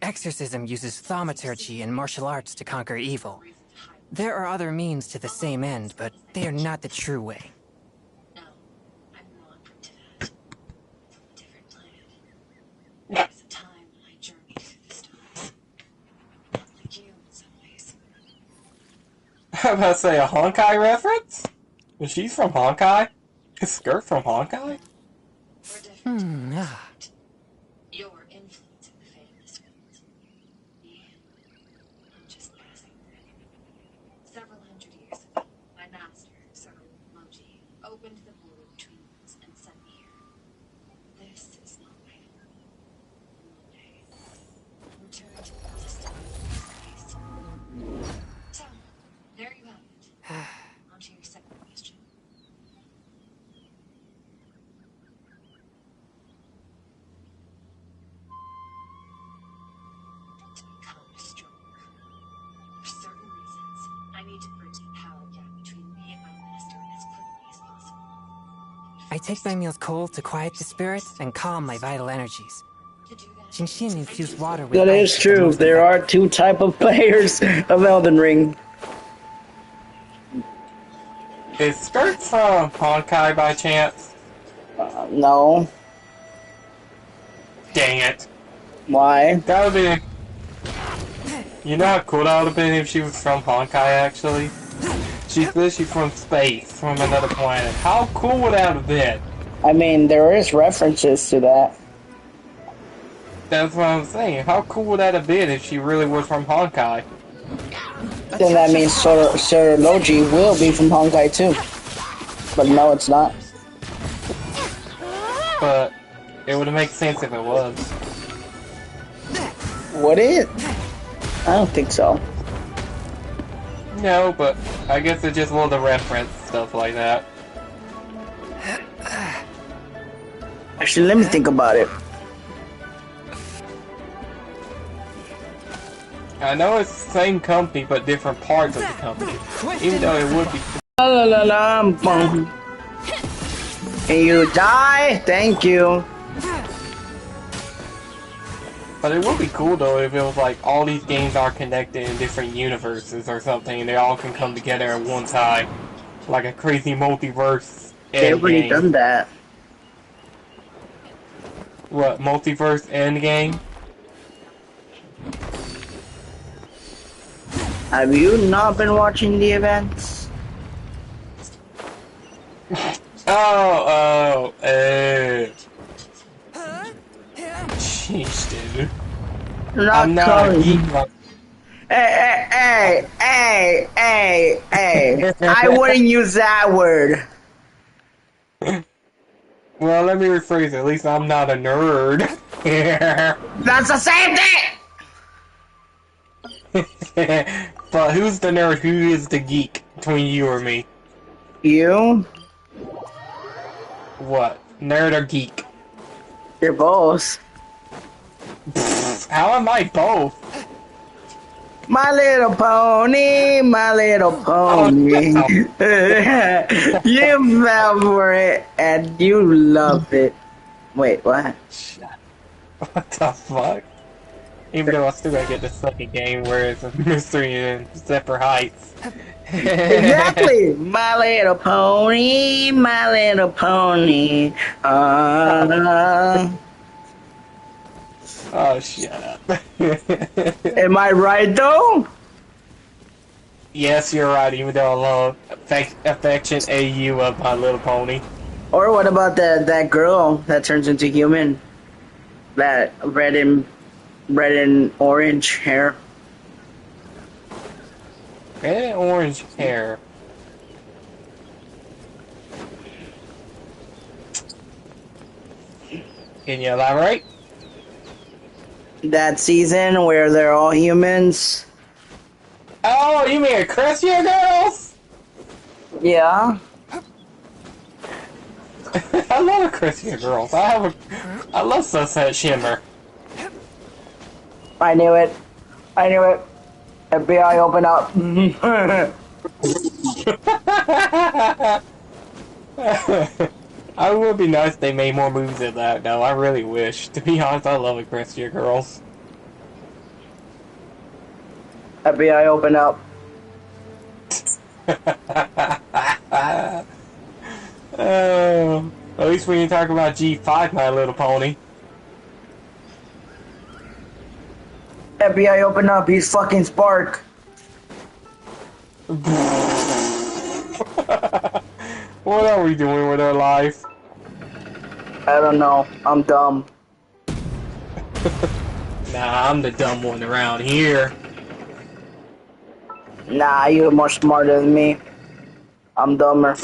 Exorcism uses thaumaturgy and martial arts to conquer evil. There are other means to the same end, but they are not the true way. I'm about to say a Honkai reference? Is she from Honkai? Is Skirt from Honkai? Your influence in the fate of this world. I'm just passing. Several hundred years ago, my master, Sir Moji, I take my meals cold to quiet the spirit and calm my vital energies. Genshin infused water with That ice is is the true. most There are effective. two type of players of Elden Ring. Is Skirt from Honkai by chance? No. Dang it. Why? That would be... You know how cool that would have been if she was from Honkai, actually? She's literally from space, from another planet. How cool would that have been? I mean, there is references to that. That's what I'm saying. How cool would that have been if she really was from Honkai? Then that means Sir Logi will be from Honkai too. But no, it's not. But it would make sense if it was. Would it? I don't think so. No, but I guess it just was a reference, stuff like that. Actually, let me think about it. I know it's the same company, but different parts of the company. Even though it would be... La la la la, boom. And you die? Thank you. But it would be cool though if it was like all these games are connected in different universes or something and they all can come together at one time. Like a crazy multiverse They've already endgame. done that. What, multiverse endgame? Have you not been watching the events? Jeez, dude. Not I'm not a calling geek you. like... Hey. I wouldn't use that word. Well, let me rephrase it. At least I'm not a nerd. That's the same thing! But who's the nerd? Who is the geek between you or me? You? What? Nerd or geek? You're both. How am I both? My little pony, my little pony. You fell for it and you love it. Wait, what? What the fuck? Even though I still gotta get the second game where it's a mystery in separate heights. Exactly! My little pony, my little pony. Oh, shut up. Am I right though? Yes, you're right, even though I love Affection AU of My Little Pony. Or what about that girl that turns into human? That red and orange hair. Red and orange hair. Can you elaborate? That season where they're all humans. Oh, you mean Crescia Girls? Yeah. I love Crescia Girls. I love Sunset Shimmer. I knew it. FBI, open up. I would be nice if they made more movies of that, though. I really wish. To be honest, I love Crescia Girls. FBI, open up. Oh, at least when you talk about G5, My Little Pony. FBI, open up. He's fucking Spark. What are we doing with our life? I don't know. I'm dumb. Nah, I'm the dumb one around here. Nah, you're more smarter than me. I'm dumber.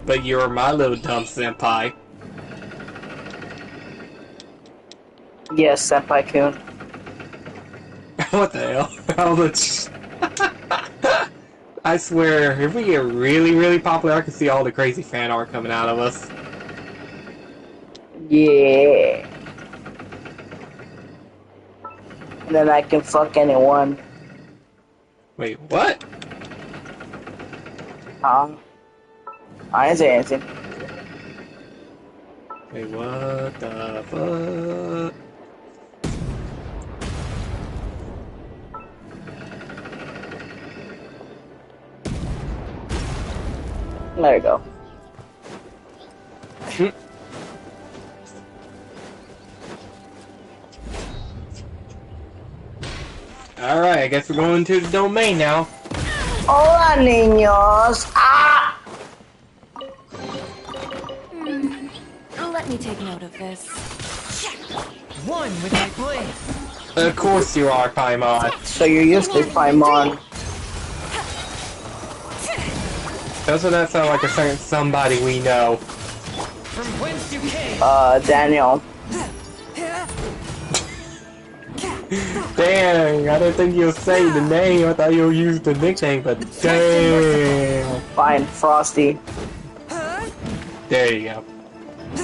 But you're my little dumb senpai. Yes, Senpai-kun. What the hell? I swear, if we get really, really popular, I can see all the crazy fan art coming out of us. Yeah. And then I can fuck anyone. Wait, what? Huh? I ain't say anything. Wait, what the fuck? There you go. Alright, I guess we're going to the domain now. Hola, niños. Ah! Let me take note of this. One with my blade. Of course you are, Paimon. So you're used to Paimon. Doesn't that sound like a certain somebody we know? From whence you came. Daniel. Dang, I didn't think you'd say the name. I thought you'd use the nickname, but damn. Fine, Frosty. There you go.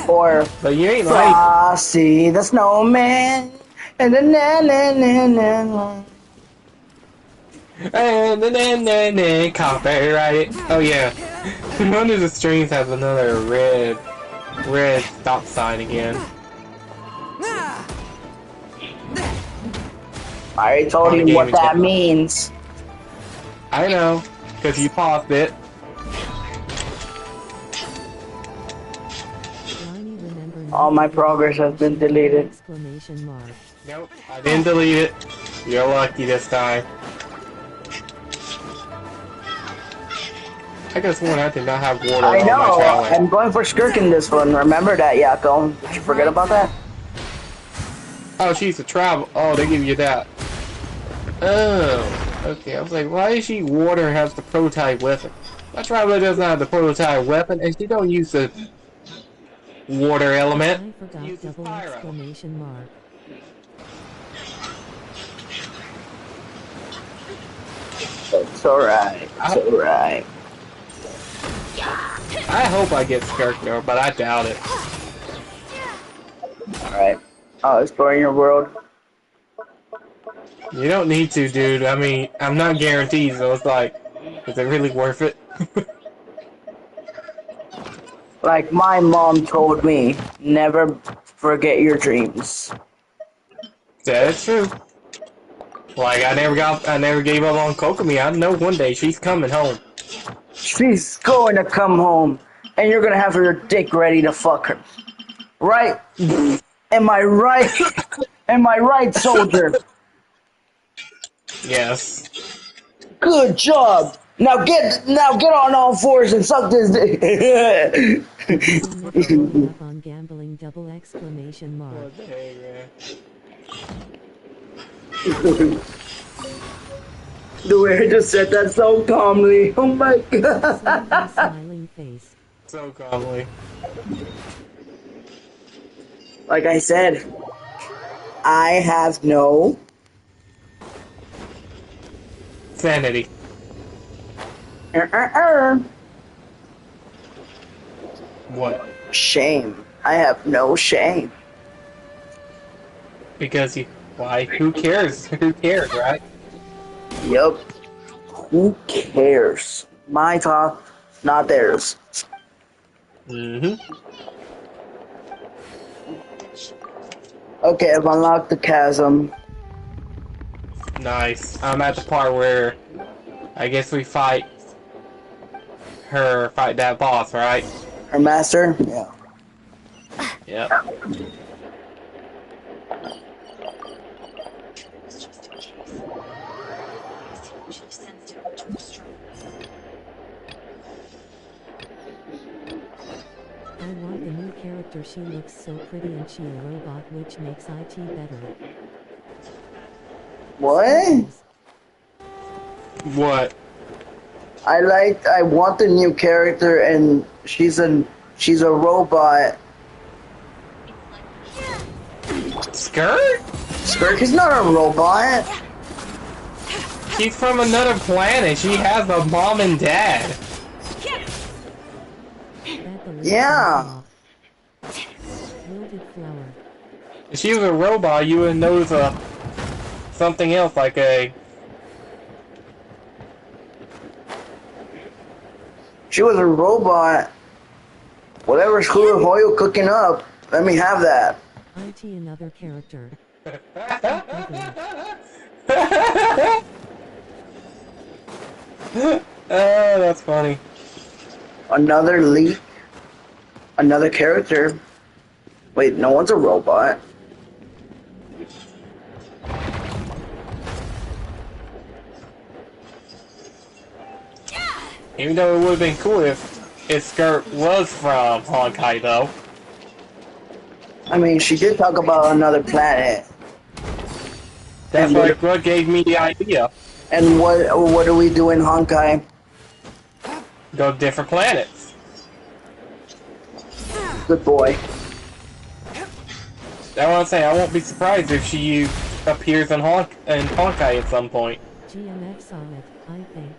Or But you ain't like. Frosty the Snowman. And then Copyright. Oh yeah. One of the streams has another red stop sign again. I already told you what that means. I know, because you paused it. All my progress has been deleted. Nope, I didn't delete it. You're lucky this time. I guess one I did not have water I on know. my challenge. I'm going for Skirk in this one. Remember that, Yako. Did you forget about that? Oh, she's a travel. Oh, they give you that. Oh, okay. I was like, why is she water has the prototype weapon? My traveler doesn't have the prototype weapon, and she don't use the water element. I forgot double exclamation mark. It's alright. It's alright. I hope I get Skirk though, but I doubt it. Alright. Oh, exploring your world. You don't need to, dude. I mean, I'm not guaranteed, so it's like, is it really worth it? Like my mom told me, never forget your dreams. That's true. Like, I never gave up on Kokomi. I know one day she's coming home. She's going to come home, and you're gonna have your dick ready to fuck her. Right? Am I right? Am I right, soldier? Yes. Good job. Now get on all fours and suck this dick. Up on gambling double exclamation mark. What the heck, man? The way I just said that so calmly. Oh my god. Smiling face. So calmly. Like I said, I have no Sanity. What? Shame. I have no shame. Because you... Why? Who cares? Who cares, right? Yup. Who cares? My talk, not theirs. Mm-hmm. Okay, I've unlocked the chasm. Nice. I'm at the part where I guess we fight that boss, right? Her master? Yeah. Yep. I want the new character. She looks so pretty and she a robot, which makes IT better. What? What? I want the new character, and she's a robot. Skirt? Skirk is not a robot. She's from another planet. She has a mom and dad. Yeah. Wilted flower. If she was a robot, you would know it's something else, like a... She was a robot. Whatever's Hoyo cooking up, let me have that. IT another character. Oh, that's funny. Another leak. Another character. Wait, no one's a robot. Even though it would have been cool if Skirt was from Honkai, though. I mean, she did talk about another planet. That's like what gave me the idea. And what do we do in Honkai? Go to different planets. Good boy. That's what I'm saying. I won't be surprised if she appears in Honkai at some point. GMF saw it, I think.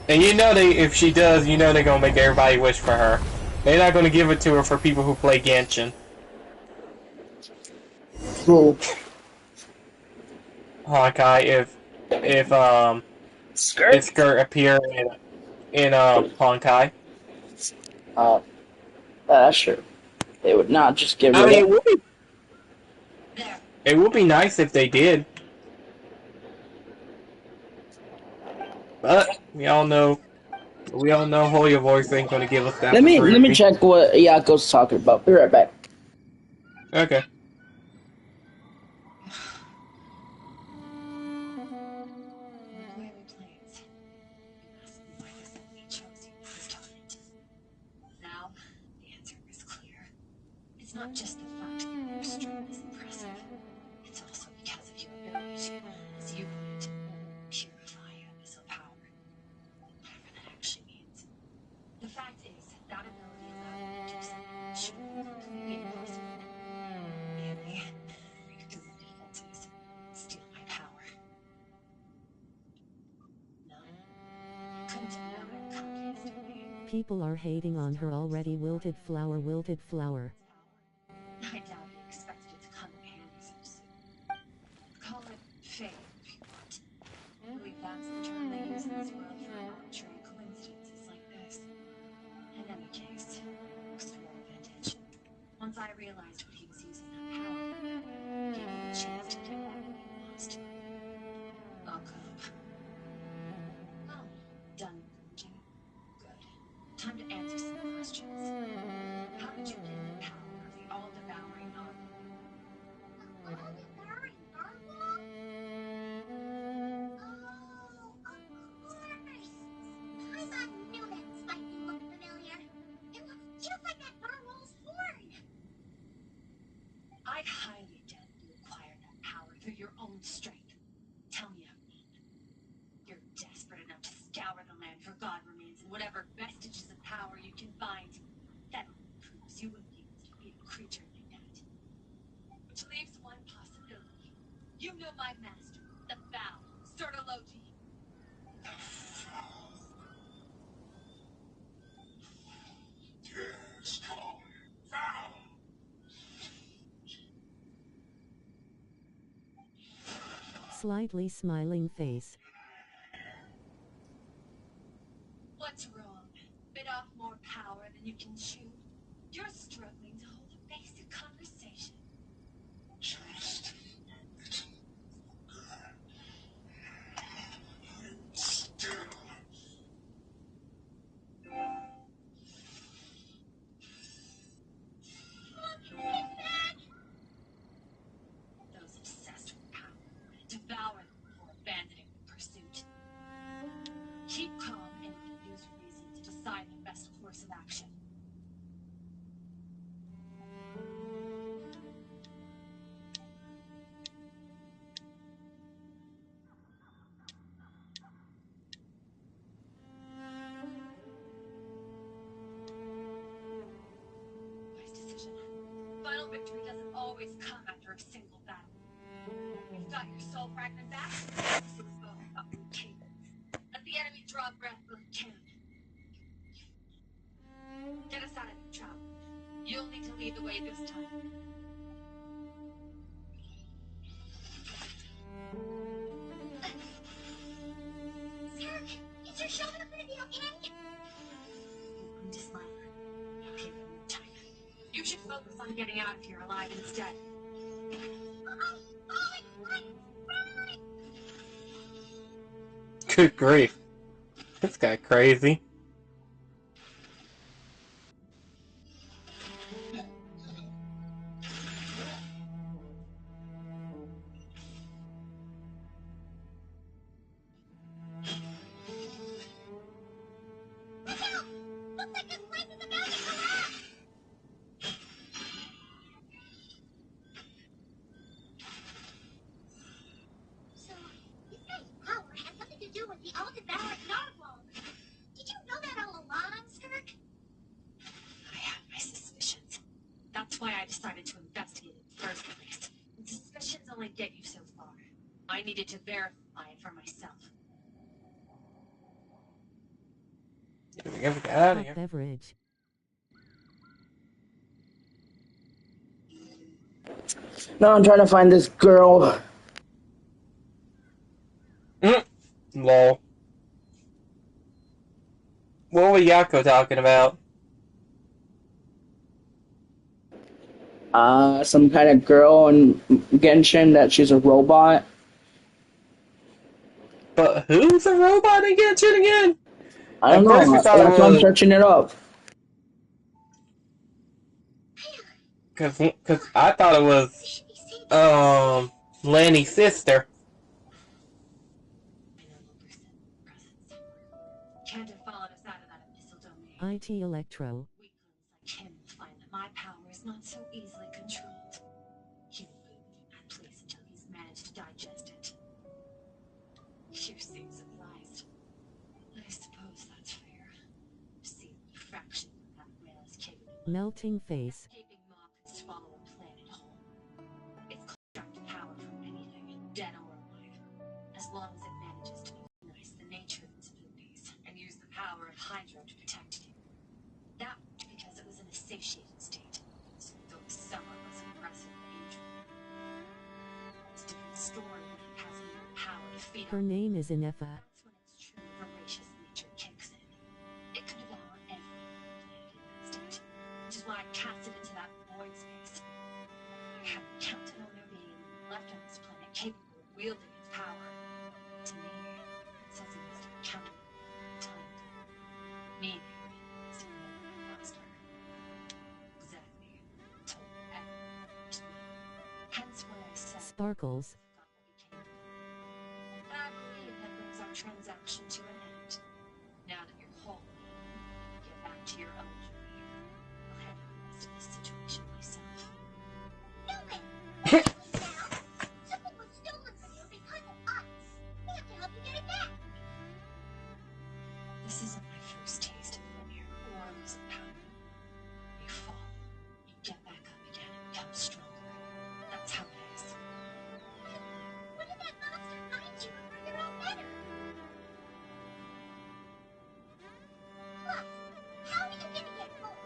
And you know if she does, you know they're gonna make everybody wish for her. They're not gonna give it to her for people who play Genshin. Cool. Honkai, if Skirt appear in Honkai. That's true. They would not just give I it. mean, it would be nice if they did. But we all know Hoya Voice ain't gonna give us that. Let me check what Yako's talking about. Be right back. Okay. Now, the answer is clear. It's not just the fact that your strength is impressive. It's also because of your ability to, as you put it, purify your abyssal power. Whatever that actually means. The fact is, that ability allowed you to do something that should be completely impossible. Namely, break through the defenses, steal my power. No. Couldn't have known it come yesterday. People are hating on her already. Wilted flower, wilted flower. I doubt he expected it to come in handy so soon. Call it fate if you want. I believe that's the term they use in this world for arbitrary coincidences like this. In any case, looks to our advantage. Once I realized what he was using that power, it gave me a chance to get back what he lost. I'll cope. Oh, done forging. Good. Time to answer some questions. How did you get the power of the all-devouring narwhal? All-devouring narwhal? Oh, of course! I knew that spiky looked familiar. It looks just like that narwhal's horn! I highly doubt you acquired that power through your own strength. Tell me I'm wrong. You're desperate enough to scour the land for god remains and whatever vestiges of power you can find. That only proves you wouldn't be able to be a creature like that. Which leaves one possibility. You know my master, the Foul, Cernology. Slightly smiling face. What's wrong? Bit off more power than you can chew? You're struggling to hold a basic conversation. Just still. Those obsessed with power devour them before abandoning the pursuit. Keep calm and you can use reason to decide the best course of action. Wise decision. Final victory doesn't always come after a single battle. You've got your soul fragment back. This is going up your table. Let the enemy draw breath while he can. Get us out of here, Trout. You'll need to lead the way this time. Sir, is your shoulder gonna be okay? You should focus on getting out of here alive instead. Good grief. This guy crazy. So, this guy's power has something to do with the ultimate power narwhal. Did you know that all along, Skirk? I had my suspicions. That's why I decided to investigate it in the first place. Suspicions only get you so far. I needed to verify it for myself. We gotta get out of Hot here. beverage. Now I'm trying to find this girl. Lol. What was Yako talking about? Some kind of girl in Genshin that she's a robot. But who's a robot in Genshin again? I don't At first we know. thought That's it why I'm was... searching it up. Cause I thought it was, Lenny's sister. Can't have followed us out of that abyssal domain. IT Electro. Weaklings like him find that my power is not so easily controlled. Human food at place until he's managed to digest it. You seem surprised. I suppose that's fair. See the fraction of that whale is capable of. Melting face. Escaping mob can swallow a planet whole. It's extracted power from anything, dead or alive. As long as it manages to recognize the nature of its abilities and use the power of Hydra to protect you. That because it was in a satiated state. So though the summer was impressively usual. It's a different story when it has enough power to feed Her on. name is Inefa. That's when its true voracious nature kicks in. It can devour every planet in that state. Which is why I cast it into that void space. I hadn't counted on there being anyone left on this planet capable of wielding its power. To me, it says it needs to be counted on time. Meaning, it's a monster. Exactly. Told everyone but me. Hence why I said Sparkles. got what we came for. I believe that brings our transaction to an end. Now that you're whole, get back to your own journey. I'll handle the rest of this situation myself. No way! Now, something was stolen from you because of us. We have to help you get it back. This isn't my first taste of failure or losing power. You fall, you get back up again and become stronger. That's how it is. What did that monster find you for your own better? Plus, how are you gonna get home?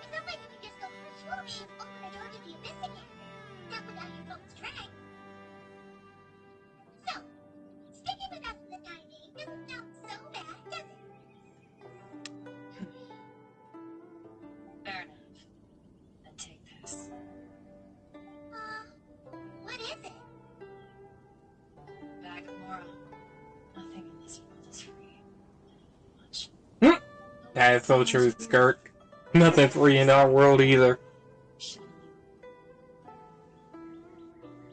It's not like you can just go swooping open the door to the abyss again. Not without your phone's track. So, sticking with us for the time being doesn't sound so bad, does it? Fair enough. Then take this. What is it? Bag of Mora. Nothing in this world is free. Much. That is so true, Skirk. Nothing free in our world either.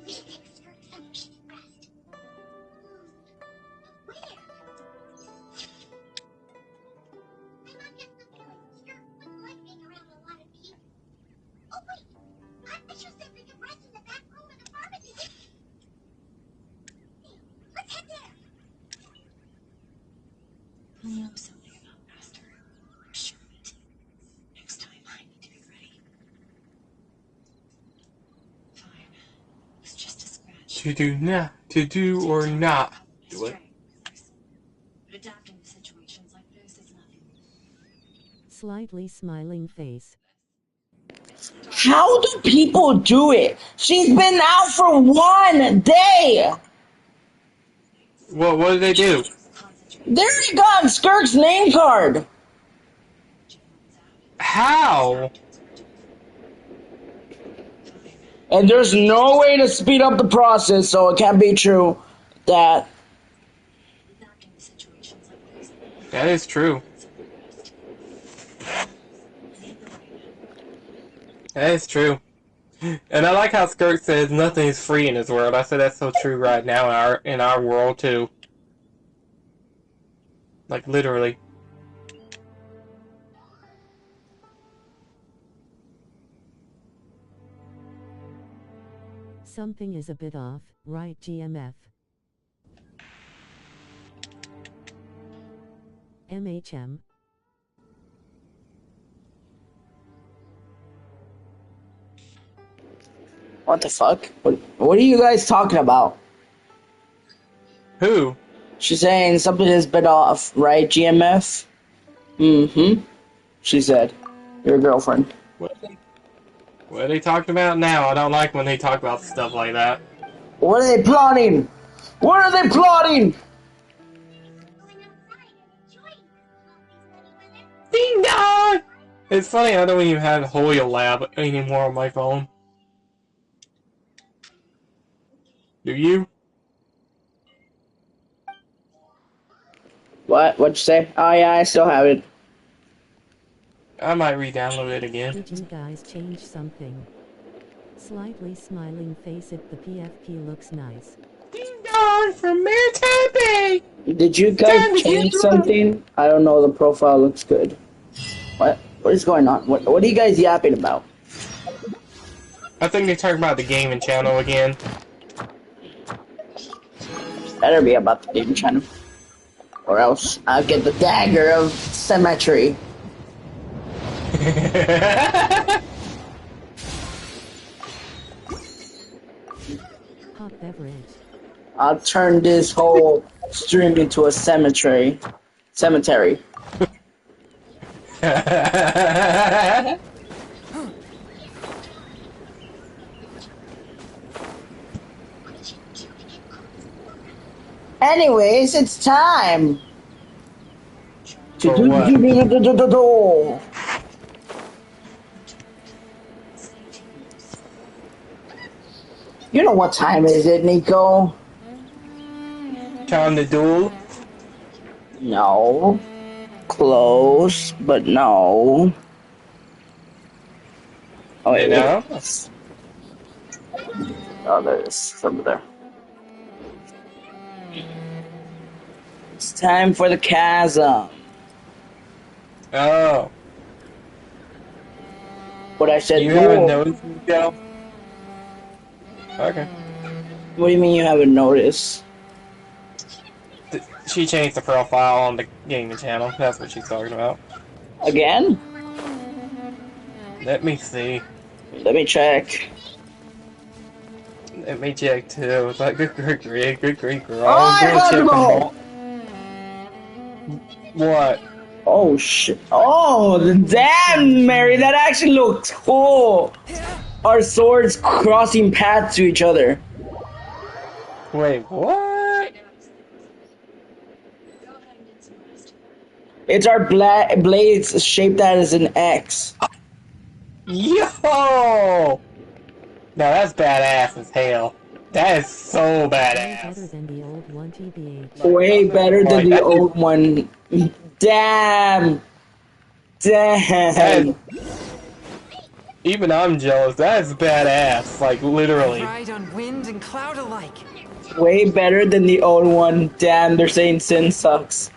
We think Skirk somewhere should rest. But where? I'm not getting the feeling Skirk wouldn't like being around a lot of people. Oh wait, I thought you said we could rest in the back room of the pharmacy. Hey, let's head there. I know something about Master. I'm sure of it. Next time I need to be ready. Fine. It was just a scratch. To do or not do it. But adapting to situations like this is nothing new. Slightly smiling face. How do people do it? She's been out for 1 day. What did they do? They already got Skirk's name card. How? And there's no way to speed up the process, so it can't be true that... That is true. That is true. And I like how Skirt says nothing is free in this world. I said that's so true right now in our world too. Like literally. Something is a bit off, right, GMF? MHM. What the fuck? What are you guys talking about? Who? She's saying something is a bit off, right, GMF? Mm-hmm. She said. Your girlfriend. What are they talking about now? I don't like when they talk about stuff like that. What are they plotting? What are they plotting? Ding dong! It's funny, I don't even have Hoya Lab anymore on my phone. Do you? What? What'd you say? Oh yeah, I still have it. I might re-download it again. Did you guys change something? Slightly smiling face if the PFP looks nice. Ding dong from Maritime Bay! Did you guys change something? I don't know, the profile looks good. What? What is going on? What are you guys yapping about? I think they're talking about the gaming channel again. Better be about the gaming channel. Or else I'll get the dagger of symmetry. Hot beverage. I'll turn this whole stream into a cemetery. Cemetery. Anyways, it's time to For what? do. You know what time is it, Nico? Time to duel? No. Close, but no. Oh, wait, No? oh, there's some there. It's time for the chasm. Oh. What I said. You haven't noticed, Miguel? Okay. What do you mean you haven't noticed? She changed the profile on the gaming channel. That's what she's talking about. Again? Let me see. Let me check. Let me check too. It's like good grief, girl. Oh, I got the ball! What? Oh shit! Oh, damn, Mary, that actually looks cool. Our swords crossing paths to each other. Wait, what? It's our blades shaped as an X. Yo! Now that's badass as hell. That is so badass. Better than the old one, TBH. Way better than the old one. Damn. Damn. Even I'm jealous. That is badass. Like literally. Ride on wind and cloud alike. Way better than the old one. Damn, they're saying Sin sucks.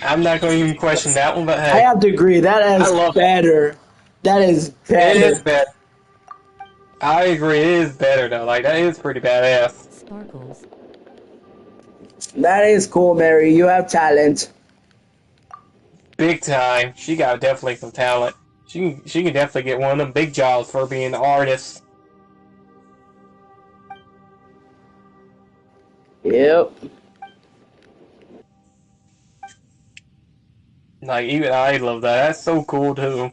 I'm not going to even question that one, but hey. I have to agree. That is better. That is better. It is better. I agree. It is better though. Like that is pretty badass. Sparkles. That is cool, Mary. You have talent. Big time. She got definitely some talent. She can definitely get one of them big jobs for being an artist. Yep. Like even I love that. That's so cool too.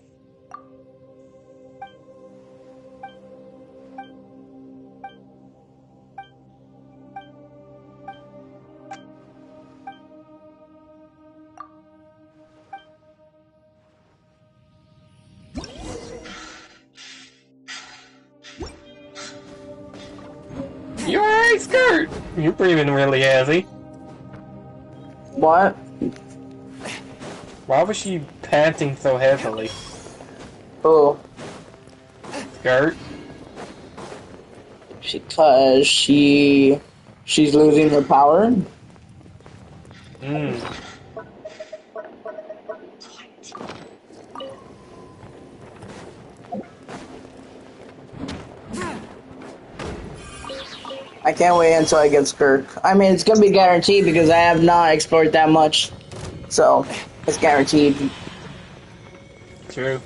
Skirt! You're breathing really heavy. What? Why was she panting so heavily? Oh, Skirt? because she's losing her power. Mmm. I can't wait until I get Skirk. I mean, it's gonna be guaranteed because I have not explored that much, so it's guaranteed. True.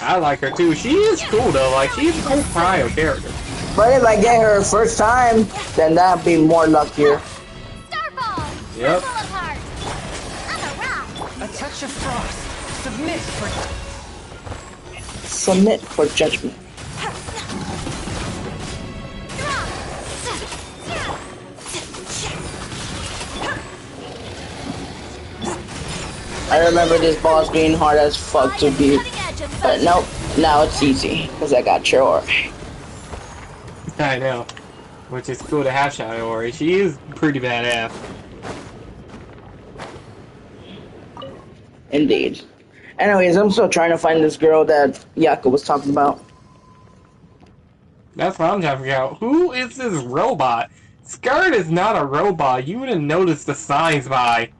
I like her too. She is cool though, like she's a cool prior character. But if I get her first time, then that'd be more luckier. Starfall! Yep. Pull apart! I'm a rock! A touch of frost. Submit for... Submit for judgment. I remember this boss being hard as fuck to beat, but nope, now it's easy, because I got your I know. Which is cool to have Shadow Ori. She is pretty badass. Indeed. Anyways, I'm still trying to find this girl that Yaka was talking about. That's what I'm trying to figure out. Who is this robot? Skirt is not a robot. You wouldn't notice the signs by.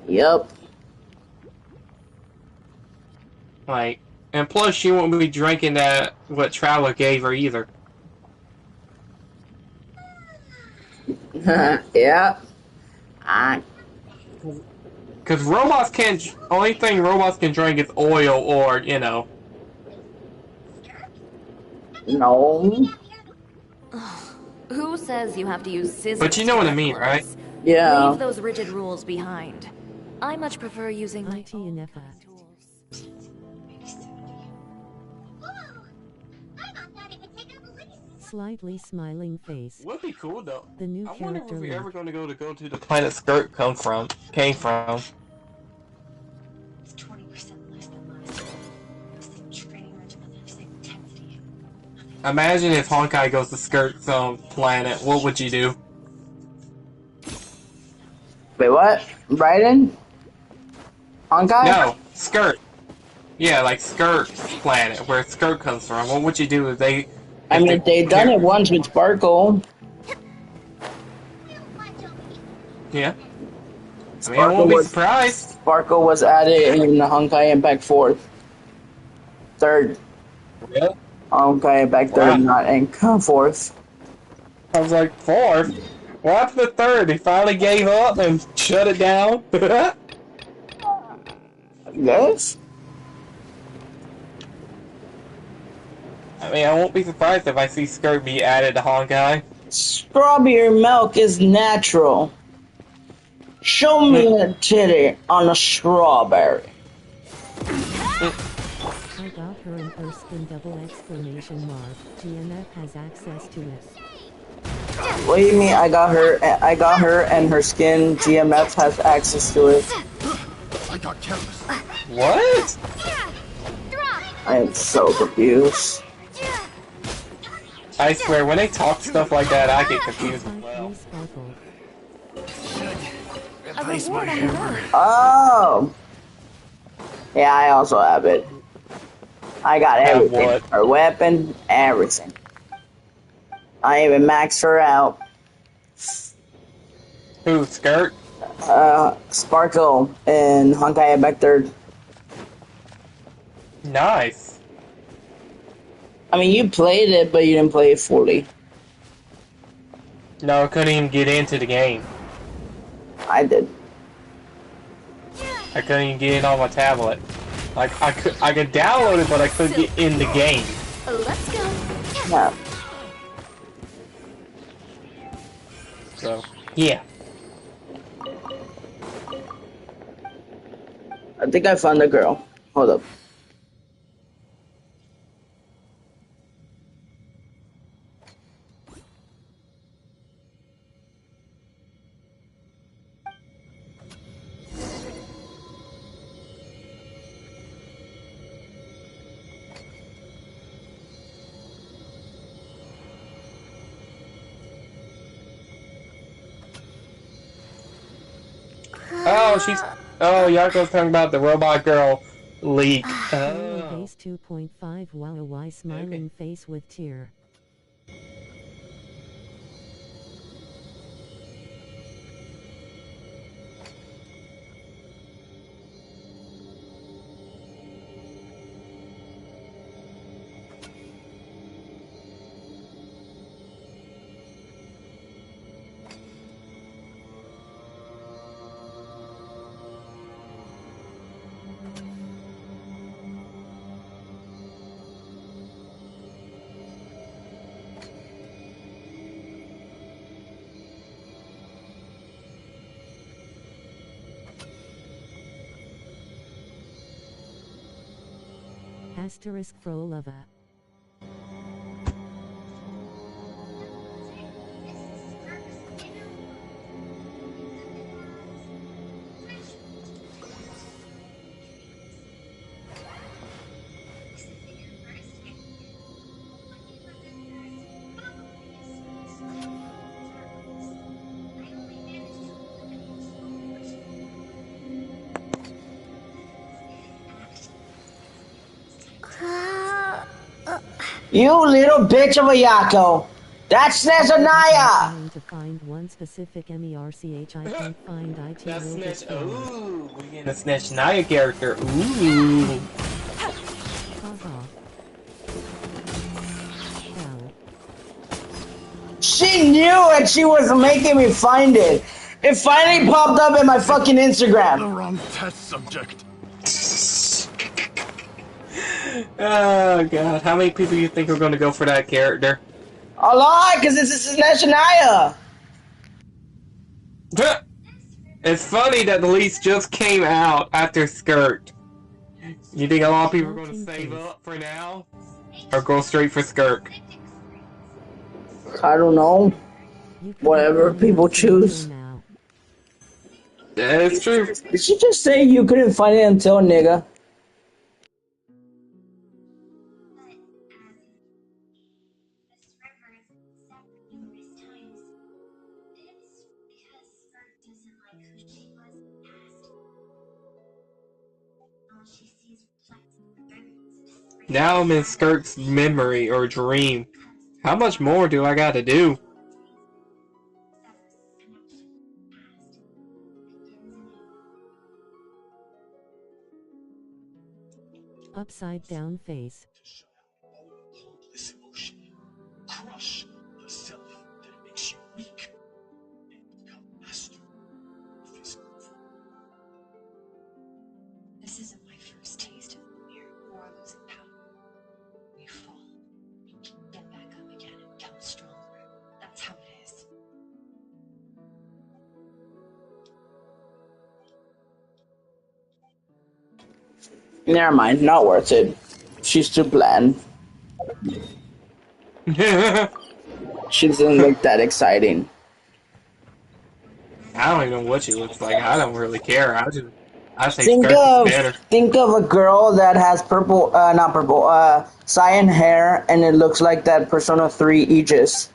Yep. Like, and plus she won't be drinking that what Traveler gave her either. Yeah. Because robots can't. Only thing robots can drink is oil or, you know. No. Who says you have to use scissors? But you know what to I mean, cut right? clothes? Yeah. Leave those rigid rules behind. I much prefer using my IT and FA. tools. Slightly smiling face. Would be cool though. The new I wonder if character we're link. ever going to go to the planet Skirt came from. It's 20% less than last year. Same training regimen, same intensity. Imagine if Honkai goes to Skirt's planet. What would you do? Wait, what? Raiden? Honkai? No, Skirt. Yeah, like Skirt's planet, where Skirt comes from. What would you do if they? I if mean, the they done char- it once with Sparkle. Yeah. I mean, I won't be surprised. Sparkle was added in the Honkai Impact 4th. Third. Really? Honkai Impact 3rd, Wow. not in 4th. I was like, fourth? What happened to third? He finally gave up and shut it down? Yes? I mean, I won't be surprised if I see Skirt be added to Honkai. Strawberry milk is natural. Show me a titty on a strawberry. I got her in her skin double exclamation mark. GMF has access to it. What do you mean I got her and her skin GMF has access to it? I got careless. What? I am so confused. I swear, when they talk stuff like that, I get confused as well. Sparkle. Replace my hammer. Oh! Yeah, I also have it. I got Have everything. what? Her weapon, everything. I even maxed her out. Who, Skirt? Sparkle and Honkai back third. Nice. I mean, you played it, but you didn't play it fully. No, I couldn't even get into the game. I did. I couldn't even get it on my tablet. Like, I could download it, but I couldn't get in the game. Let's go. Yeah. So, yeah. I think I found the girl. Hold up. Oh, she's. Oh, Yako's talking about the robot girl leak. Final Oh. base 2.5 wow why smiling face with tear. Asterisk Frolova. You little bitch of a Yako. That's I'm Snezanaya! trying to find one specific MERCH I can't find IT That's will Snitch. destroy. Ooh, we getting a Snitch Naya character. Ooh. Haha. Ow. She knew and she was making me find it. It finally popped up in my fucking Instagram. The wrong test subject. Oh god, how many people do you think are going to go for that character? A lot, because this is Snezanaya. It's funny that the lease just came out after Skirt. You think a lot of people are going to save up for now? Or go straight for Skirt? I don't know. Whatever people choose. Yeah, it's true. Did she just say you couldn't find it until, nigga? Now I'm in Skirt's memory or dream. How much more do I gotta do? Upside down face. This emotion. Crush the self that makes you weak. And become master of physical form. This isn't my first taste of the mirror or losing power. We fall. We get back up again and become stronger. That's how it is. Never mind, not worth it. She's too bland. She doesn't look that exciting. I don't even know what she looks like. I don't really care. I say Skirt is better. Think of a girl that has purple, not purple, cyan hair, and it looks like that Persona 3 Aegis.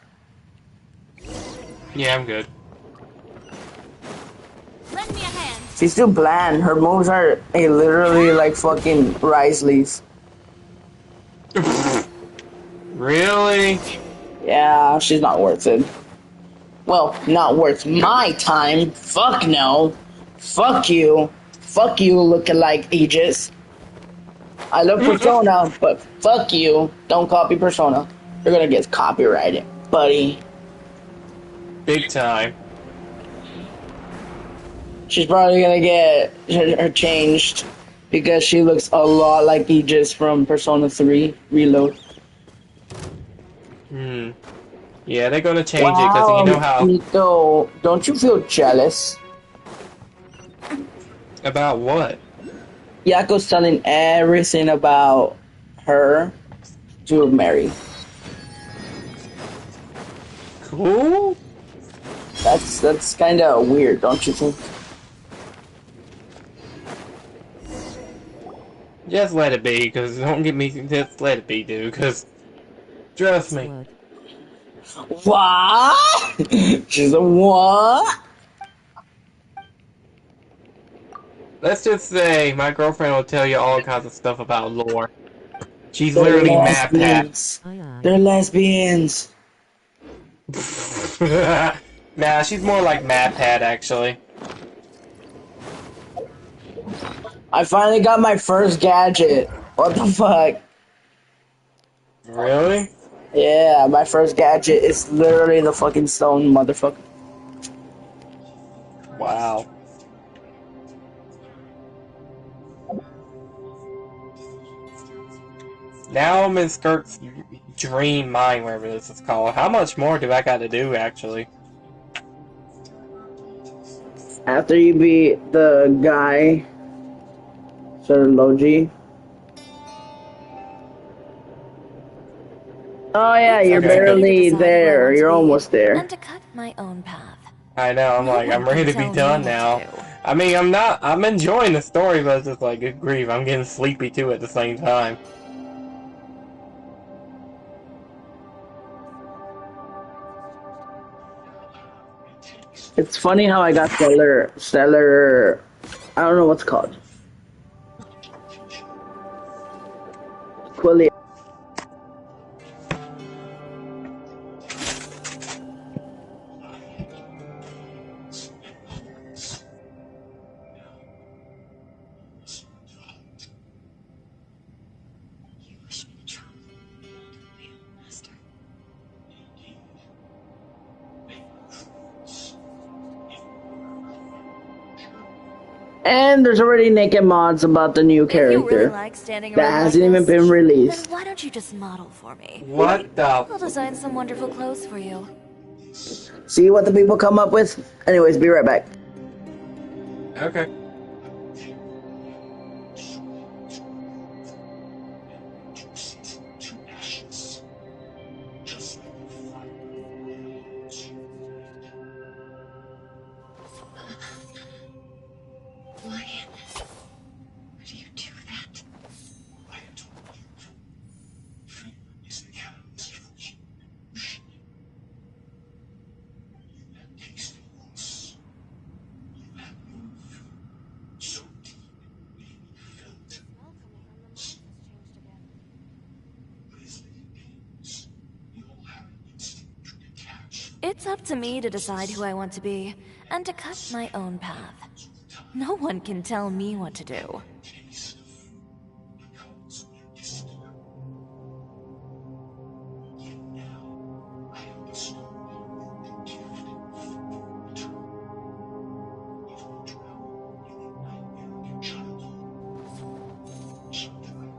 Yeah, I'm good. Lend me a hand. She's too bland. Her moves are literally like fucking Risley's. Really? Yeah, she's not worth it. Well, not worth my time. Fuck no. Fuck you. Fuck you, looking like Aegis. I love Persona, but fuck you. Don't copy Persona. You're gonna get copyrighted, buddy. Big time. She's probably gonna get her changed because she looks a lot like Aegis from Persona 3 Reload. Yeah, they're gonna change it because you know how. Nico, don't you feel jealous? About what? Yako's telling everything about her to Mary. Cool? That's kind of weird, don't you think? Just let it be, because don't get me. Just let it be, dude, because. Trust me. What? She's a what? Let's just say my girlfriend will tell you all kinds of stuff about lore. She's They're literally mad Pat. lesbians. Aye aye. They're lesbians. Nah, she's more like Mad Pat, actually. I finally got my first gadget. What the fuck? Really? Yeah, my first gadget is literally the fucking stone, motherfucker. Wow. Now I'm in Skirt's dream mine, wherever this is called. How much more do I got to do, actually? After you beat the guy, Sir Logi. Oh yeah, It's you're up to me to barely decide who I there. want to You're be, almost there. and to cut my own path. I know, I'm No like, one I'm can ready to be tell me done what to now. do. I mean, I'm enjoying the story, but it's just like, good grief, I'm getting sleepy too at the same time. It's funny how I got stellar. I don't know what's it called. Quilly. You wish me to travel my own master. And there's already naked mods about the new If you really character like standing that around like hasn't even this, been then released. why don't you just model for me? What the? I'll design some wonderful clothes for you. See what the people come up with? Anyways, be right back. Okay. Why would you do that? I have told you. Freedom is the catalyst for human evolution. You have tasted loss. You have moved so deep that you felt. But as living beings, we all have an instinct to detach. It's up to me to decide who I want to be, and to cut my own path. No one can tell me what to do. Taste of food becomes distant. Yet now, I have bestowed the gift of food. If we dwell in the nightmare of childhood, children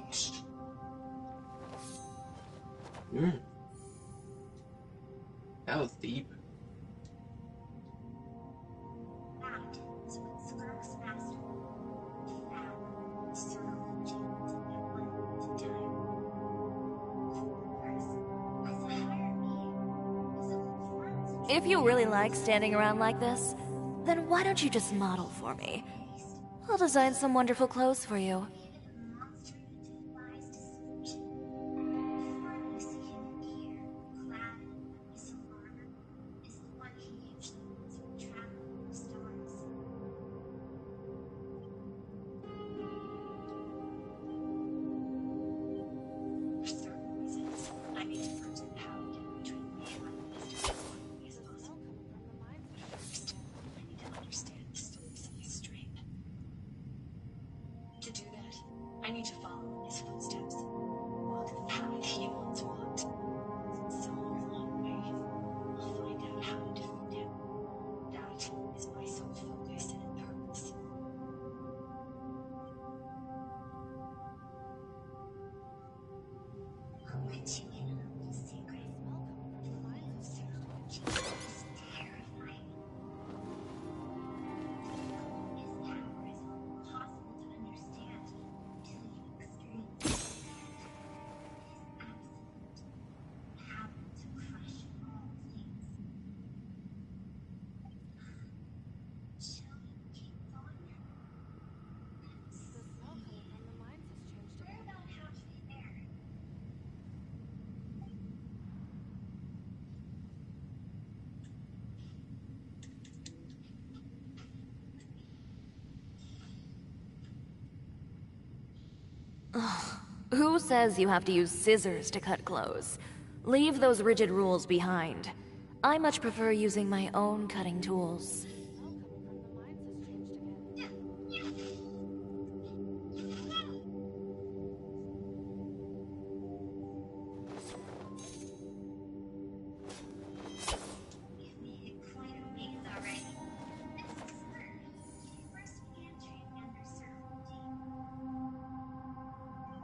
lost. That was deep. That is what Sparks master. That circle chance at one point in time. Of course, as a higher being, physical forms. If you really like standing around like this, then why don't you just model for me? I'll design some wonderful clothes for you. The monster that defies deception. Before you see him appear, clad in abyssal armor, is the one he usually meets when traveling in the stars. For certain reasons, I need to bridge the power gap between me and my master as quickly as possible. First, I need to understand the source of his strength. To do that, I need to follow in his footsteps. Walk the path he once walked. So along the way, I'll find out how to defeat him. That is my sole focus and purpose. But you can know the secret. It's terrifying. His power is impossible to understand until you experience it. His absolute power to crush all things. Shall we keep going? We're about halfway there. Who says you have to use scissors to cut clothes? Leave those rigid rules behind. I much prefer using my own cutting tools. You've made it quite a ways already. This is where you first began training under Sir Dean.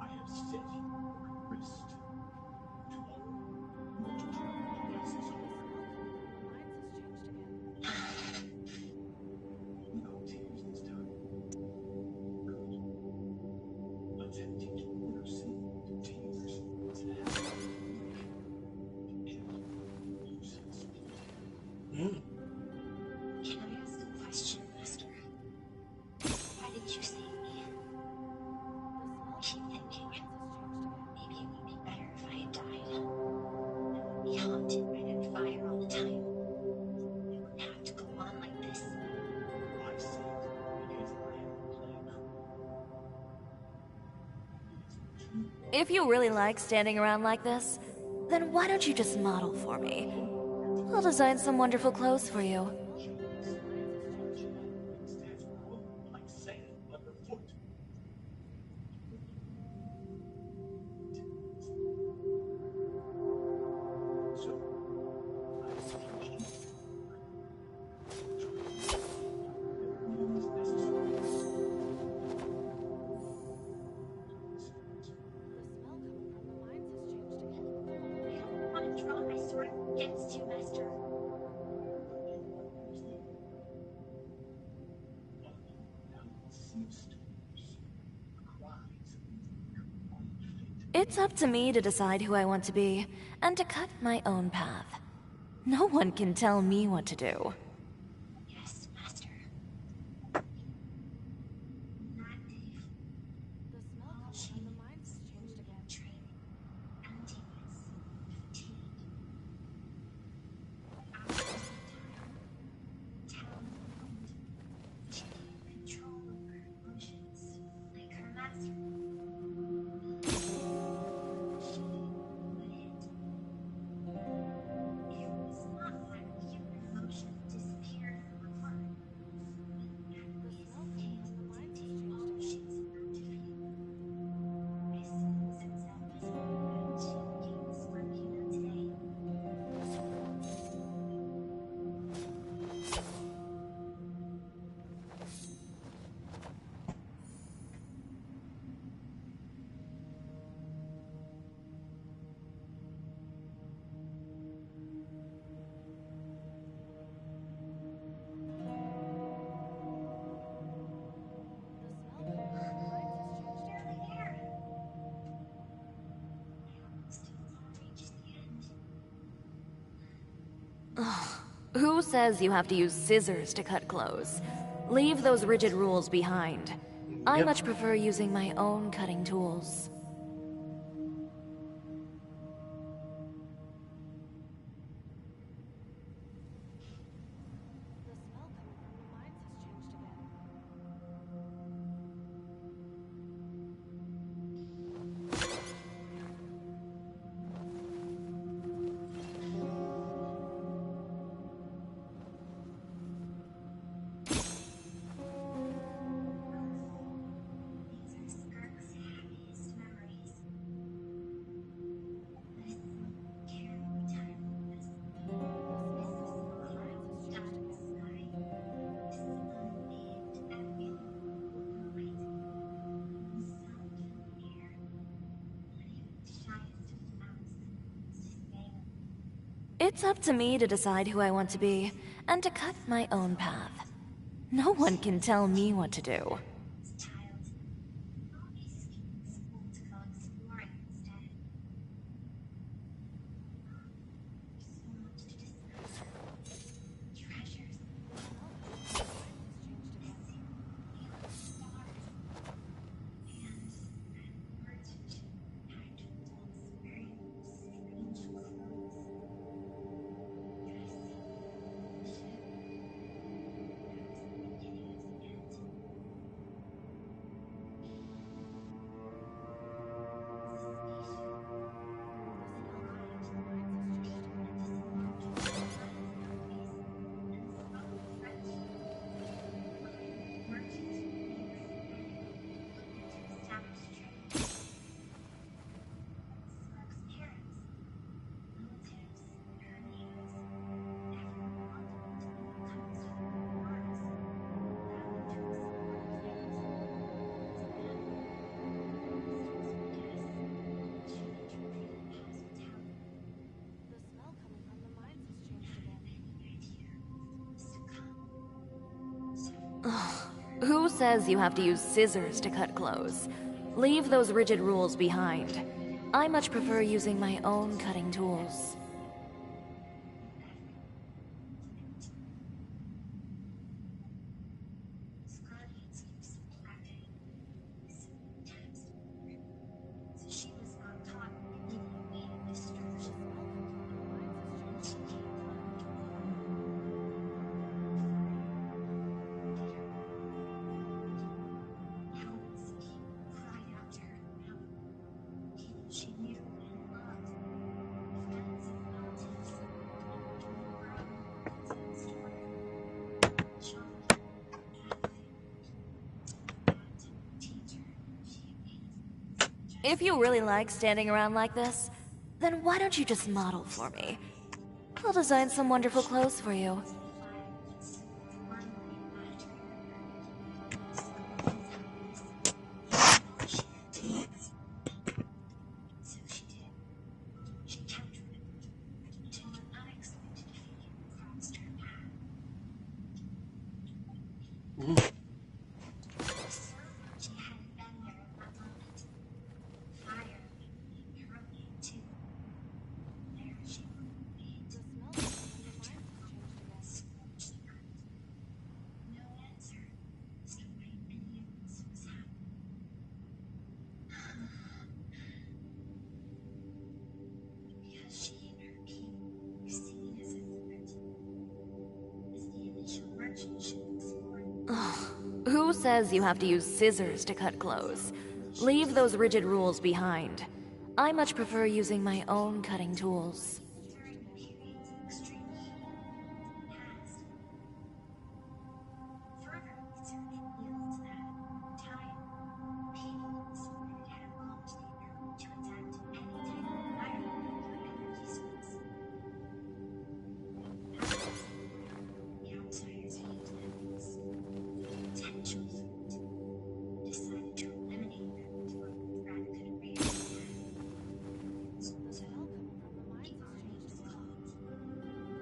I have set your wrist. Tomorrow, you are to turn the glasses on. No tears this time. Good. Let's empty your sin into tears. And useless. Can I ask a question, Master? Why did you save me? Keep thinking. Maybe it would be better if I had died. I would be haunted by that fire all the time. We wouldn't have to go on like this. I see it because I am playing for you. If you really like standing around like this, then why don't you just model for me? I'll design some wonderful clothes for you. Stands firm like sand underfoot. So, I teach you. Everything is necessary. I don't want to draw my sword against you, Master. It's up to me to decide who I want to be, and to cut my own path. No one can tell me what to do. Yes, Master. That day, all chains, training, emptiness, fatigue. Hours of time, town alone. She gained control over her emotions, like her master. She would hit. It was not that human emotion disappeared from her heart. It hesitated to take emotions not to feel. I suppose it's that physical attitude King's working on today. Nearly there. I almost reached the end. Who says you have to use scissors to cut clothes? Leave those rigid rules behind. I Yep. much prefer using my own cutting tools. These are Skirk's happiest memories. This carefree time with us. This cloud dotted sky. This unpaved avenue with open light. Sound filled air. Not even the shyest of mouse wants to stay. It's up to me to decide who I want to be, and to cut my own path. No one can tell me what to do. Child. Always skipping school to go exploring instead. So much to discover. Treasures. Missing alien stars. And that merchant packed with dolls wearing strange clothes. Yes. The ship. That was the beginning of the end. says you have to use scissors to cut clothes? Leave those rigid rules behind. I much prefer using my own cutting tools. She was not taught immediately destruction. Helmets cried out to her now. People she knew and loved. Defensive relatives. Her own story. Shock. Teacher. She hated. If you really like standing around like this, then why don't you just model for me? I'll design some wonderful clothes for you. So she did. She kept running until an unexpected figure crossed her path. She hadn't been there at that moment. Fire hurling too. There she remained. Scorched earth. No answer as to why any of this was happening. Because she and her king were seen as a threat. As the initial merchant ship explored. Who says you have to use scissors to cut clothes? Leave those rigid rules behind. I much prefer using my own cutting tools. During periods of extreme heat in the past. Further research reveals that in time, people on this planet had evolved the ability to adapt to any type of environment or energy source. The outsiders viewed them as potential threat and decided to eliminate them before the threat could erase them. So the army was called.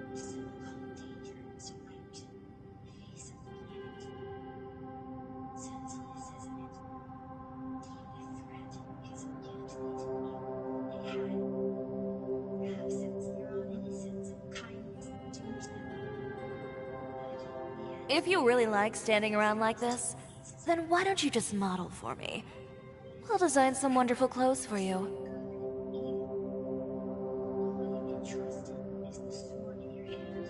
The so-called danger was wiped from the face of the planet. Senseless, isn't it? The only threat is immediately to believe they had it. Perhaps it was their own innocence and kindness that doomed them. But in the end, If you really like standing around like this, then why don't you just model for me? I'll design some wonderful clothes for you. all you can trust in is the sword in your hand.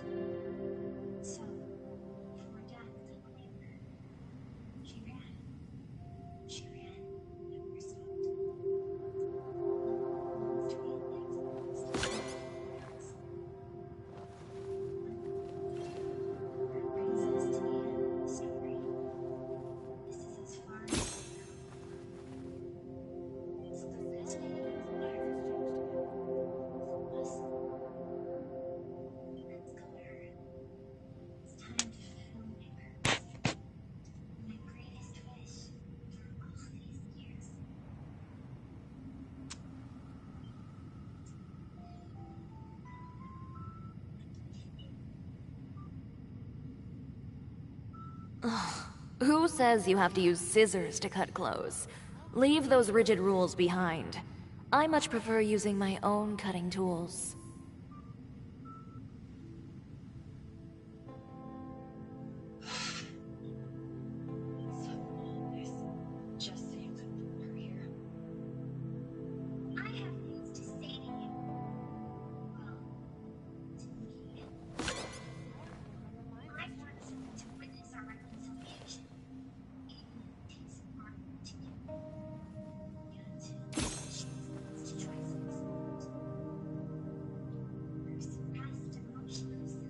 So, before death could claim her, she ran. She ran, never stopped. Almost realized that that brings us to the end of the story. This is as far as we go. It's the today us. Let's go to her. It's time to fulfill my purpose. My greatest wish for all these years. Who says you have to use scissors to cut clothes? Leave those rigid rules behind. I much prefer using my own cutting tools. So all this, just so you could bring her here. I have things to say to you. Well, to me. I want someone to witness our reconciliation. Even if it takes an army to do it. Until she makes choices. Her suppressed emotions.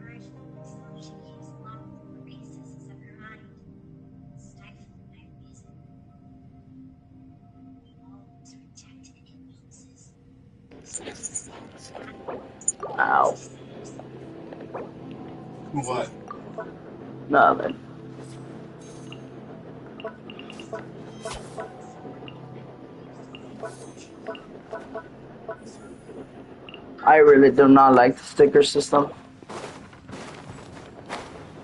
Urgent so she keeps locked in the recesses of her mind. Stifled by reason. All those rejected impulses. Ow. What? Nothing. I really do not like the sticker system.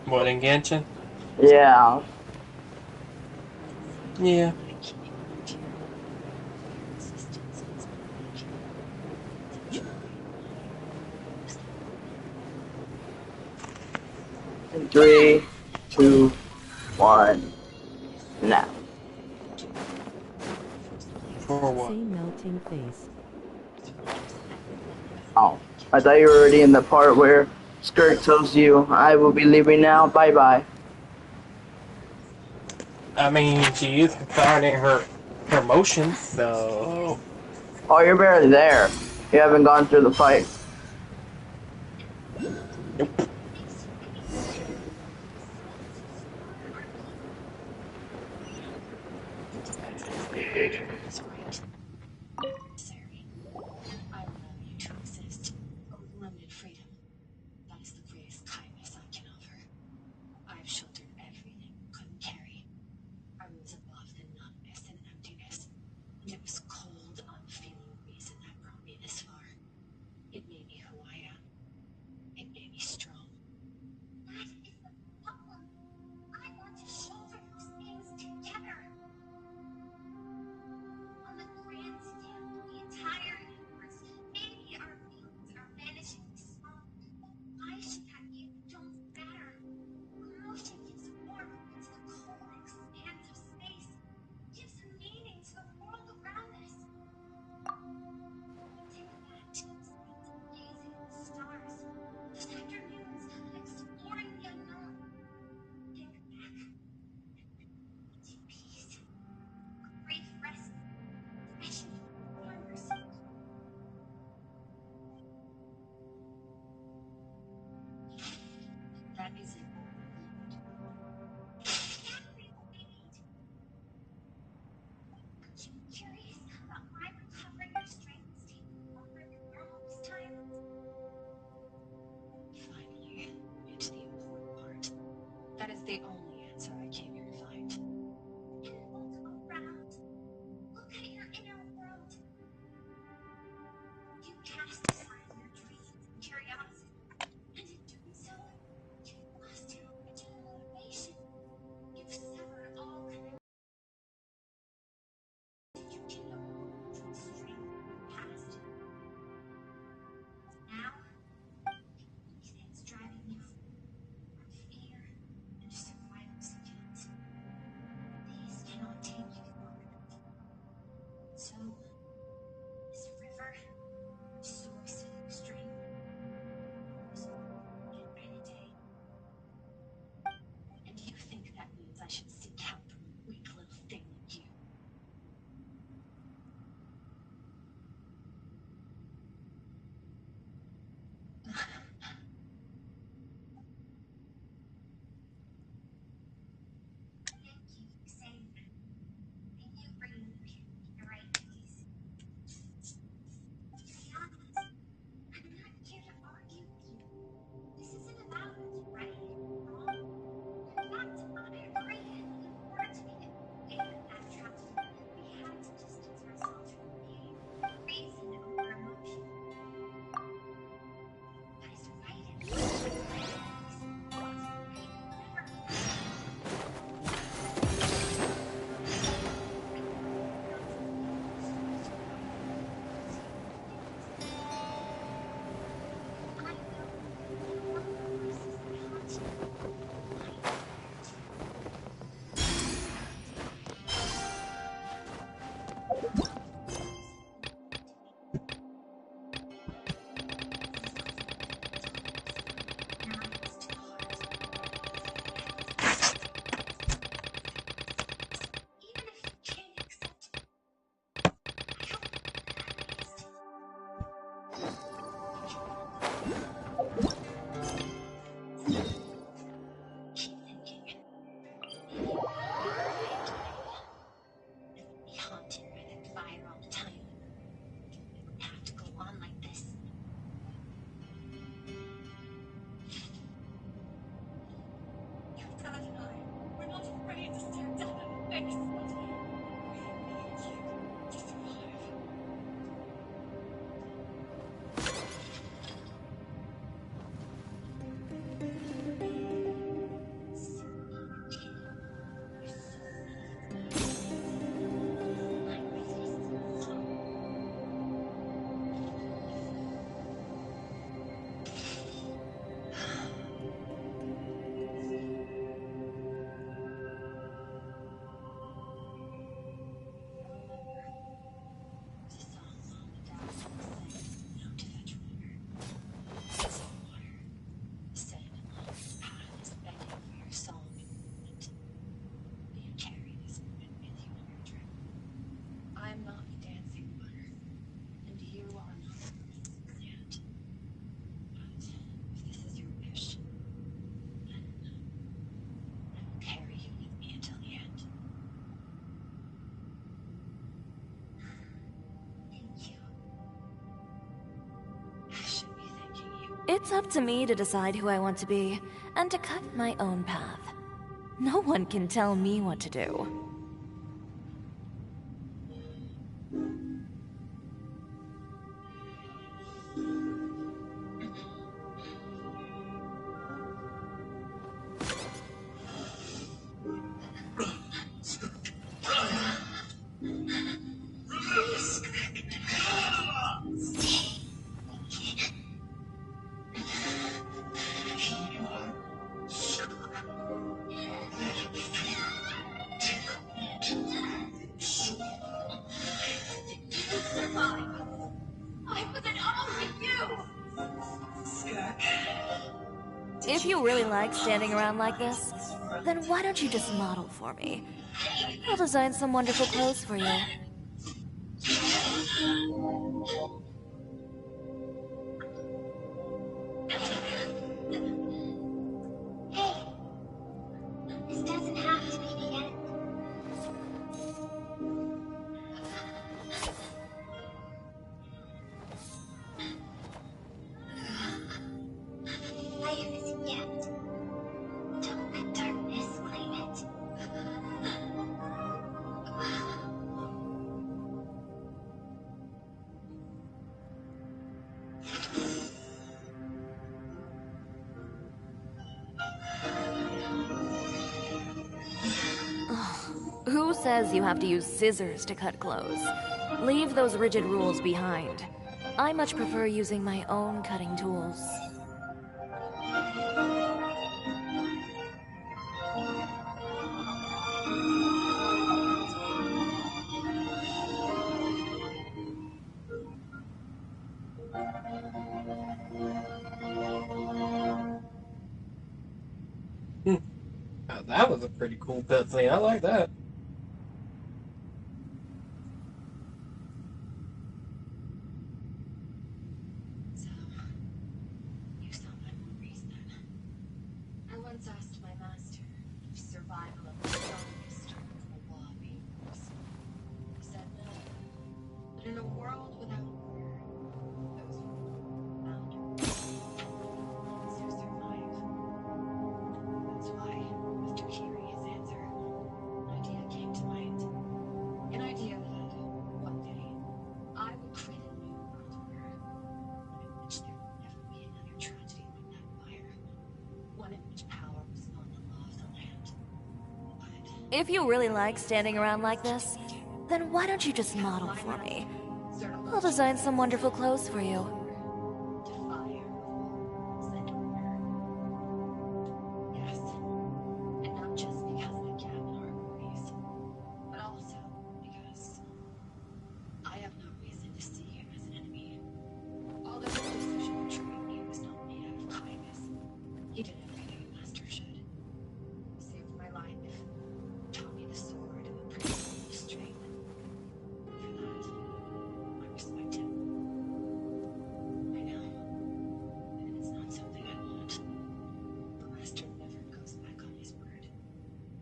What in Genshin? Yeah. Yeah. I can't guarantee your existence is unique. To try and use them. In 3, 2, 1, now. For what? Say melting face. Oh, I thought you were already in the part where Skirt tells you, I will be leaving now, bye bye. I mean, she is confining her emotions, so Oh, you're barely there. You haven't gone through the fight. nope. That's right. Necessary. I allow you to exist. Unlimited freedom. That is the greatest kindness I can offer. I've shouldered everything you couldn't carry. I rose above the numbness and emptiness. And it was cold, unfeeling reason that brought me this far. It made me who I am. It made me strong. That is the problem. I want to shoulder those things together. On the grand scale, the entire universe, maybe our feelings are vanishingly small. Why should that be if it don't matter? Emotion gives warmth to the cold expanse of space, gives a meaning to the world around us. Take that to those nights gazing at the stars, those afternoons exploring the unknown. Think back to peace, brief rest, passion, wonders. That isn't what we need. Exactly what we need. Aren't you curious about why recovering your strength is taking longer than normal this time? Finally, it's the important part. That is the only answer I came here to find. And look around. Look at your inner world. You cast aside your dreams and curiosity, and in doing so, you've lost your original motivation. You've severed all connection. You can no longer draw strength from the past. Now, the only things driving you forward are fear and survival skills. These cannot take you far enough. So, this river, source of strength, is only at rainy day. And you think that means I should seek help from a weak little thing like you? Thank you for saying that. And you bringing me here in the right place. To be honest, I'm not here to argue with you. This isn't about who's right or wrong. In fact, I agree. In order to make it through any of that travel, we had to distance ourselves from pain, reason over emotion. What is right and wrong? This world, right? Never I know that one of the voices that haunt you might be there too. Now it's to the heart. Even if you can't accept it, I hope at least Keep thinking. Maybe one day I wouldn't be haunted by that fire all the time. It wouldn't have to go on like this. your dad and I, we're not afraid to stare death in the face, but we need you to survive. Silly kid. You're so naive. It's up to me to decide who I want to be, and to cut my own path. No one can tell me what to do. I put it all with you! If you really like standing around like this, then why don't you just model for me? I'll design some wonderful clothes for you. Hey, this doesn't have to be the end. Life isn't yet. Don't let darkness claim it. Who says you have to use scissors to cut clothes? Leave those rigid rules behind. I much prefer using my own cutting tools. Now, that was a pretty cool cutscene. I like that. So, you saw my memories then. I once asked my master if survival of the strongest was the law of universe. He said no. But in a world without order, those who found ones who survive. That's why, after hearing his answer, an idea came to mind. An idea that one day I would create a new world order, one in which there would never be another tragedy like that fire, one in which power was not the law of the land. But If you really like standing around like this, then why don't you just model for me? I'll design some wonderful clothes for you. defier of all rules and order. Yes, and not just because of the gap in our movies, but also because I have no reason to see him as an enemy. Although his decision to treat me was not made out of kindness, he did everything a master should. He saved my life, taught me the sword and the principle of strength. For that, I respect him. I know, and it's not something I want. The master never goes back on his word.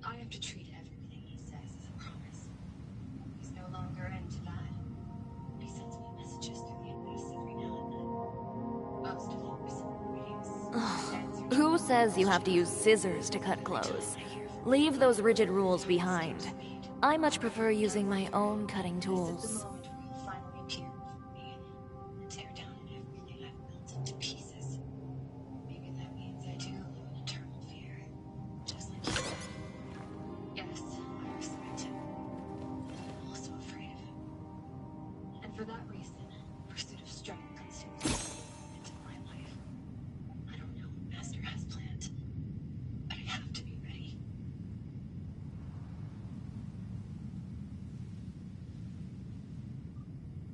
I have to treat everything he says as a promise. He's no longer into that. He sends me messages through the abyss every now and then. Most of them readings. Who says you have to use scissors to cut clothes? Leave those rigid rules behind. I much prefer using my own cutting The tools. moment where you'll finally appear before me and tear down everything I've built into pieces. Maybe that means I do live in eternal fear, just like you. Yes, I respect him, but I'm also afraid of him. And for that reason, pursuit of strength consumes me into my life. I don't know what Master has planned, but I have to be ready.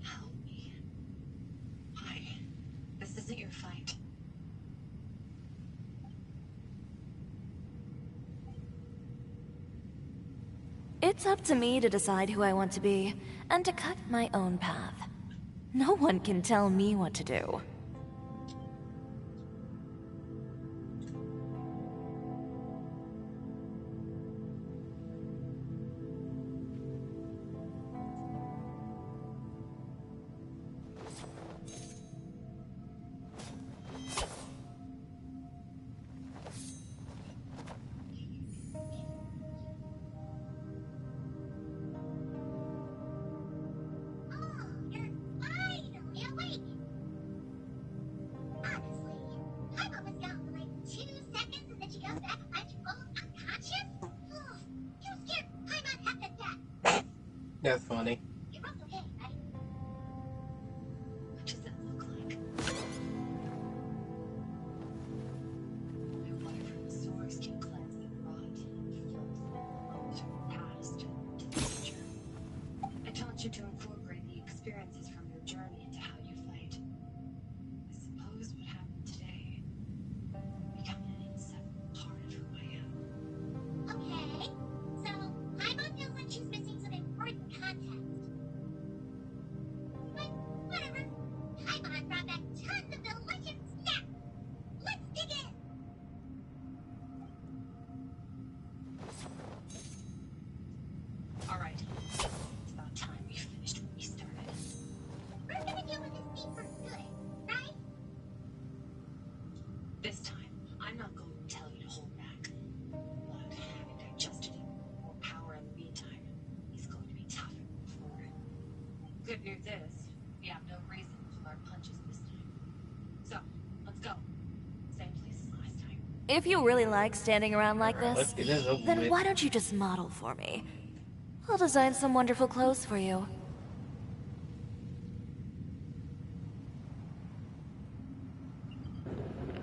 Help me. Why? This isn't your fight. It's up to me to decide who I want to be, and to cut my own path. No one can tell me what to do. That's funny. You're both okay, right? What does that look like? The water from the source can cleanse the rot and flows from the past to the future. I taught you to incorporate the experiences from your journey into how you fight. I suppose what happened today become an inseparable part of who I am. Okay. So, Paimon feels like she's missing some important context. But, whatever. Paimon brought back tons of delicious snacks. Let's dig in. All right. It's about time we finished what we started. We're gonna deal with this beat for good, right? This time, I'm not going to tell you to hold back. But having digested it, more power in the meantime, he's going to be tougher than before. Good news is, we have no reason to pull our punches this time. So, let's go. Same place as last time. If you really like standing around like Let's this, get this over then with. why don't you just model for me? I'll design some wonderful clothes for you.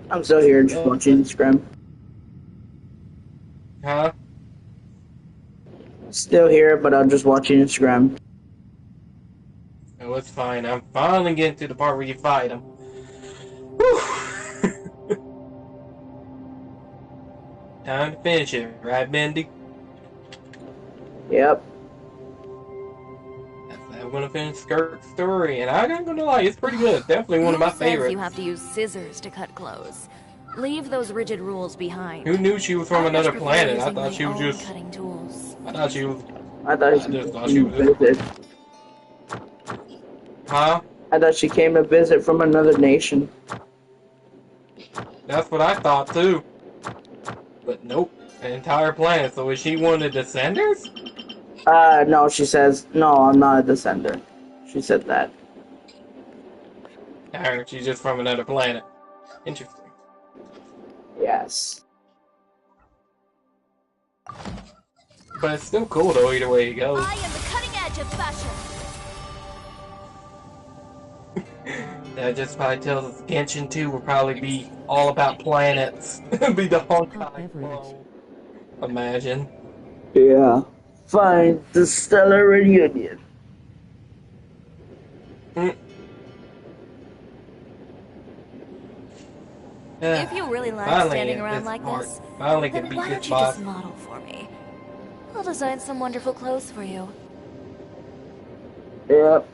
I'm still here just watching Instagram. Huh? Still here, but I'm just watching Instagram. Oh, it's fine. I'm finally getting to the part where you fight him. Whew. Time to finish it, right, Bendy? Yep. That's how I'm gonna finish Skirt's story, and I'm not gonna lie, it's pretty good. It's definitely one of my Who says favorites. you have to use scissors to cut clothes? Leave those rigid rules behind. Who knew she was from I much another prefer planet? I using thought my she was own just. cutting tools. I thought she was. I thought I just thought she was just. visit. Huh? I thought she came to visit from another nation. That's what I thought too. But nope, an entire planet. So is she one of the descendants? No, she says, no, I'm not a descender. She said that. Or she's just from another planet. Interesting. Yes. But it's still cool though, either way it goes. I am the cutting edge of fashion. That just probably tells us Genshin 2 will probably be all about planets. Be the Honkai clone. Imagine. Yeah. Find the stellar reunion. If you really like Finally standing at around this like part. this, Finally can then beat why this don't you boss. just model for me? I'll design some wonderful clothes for you. Yep.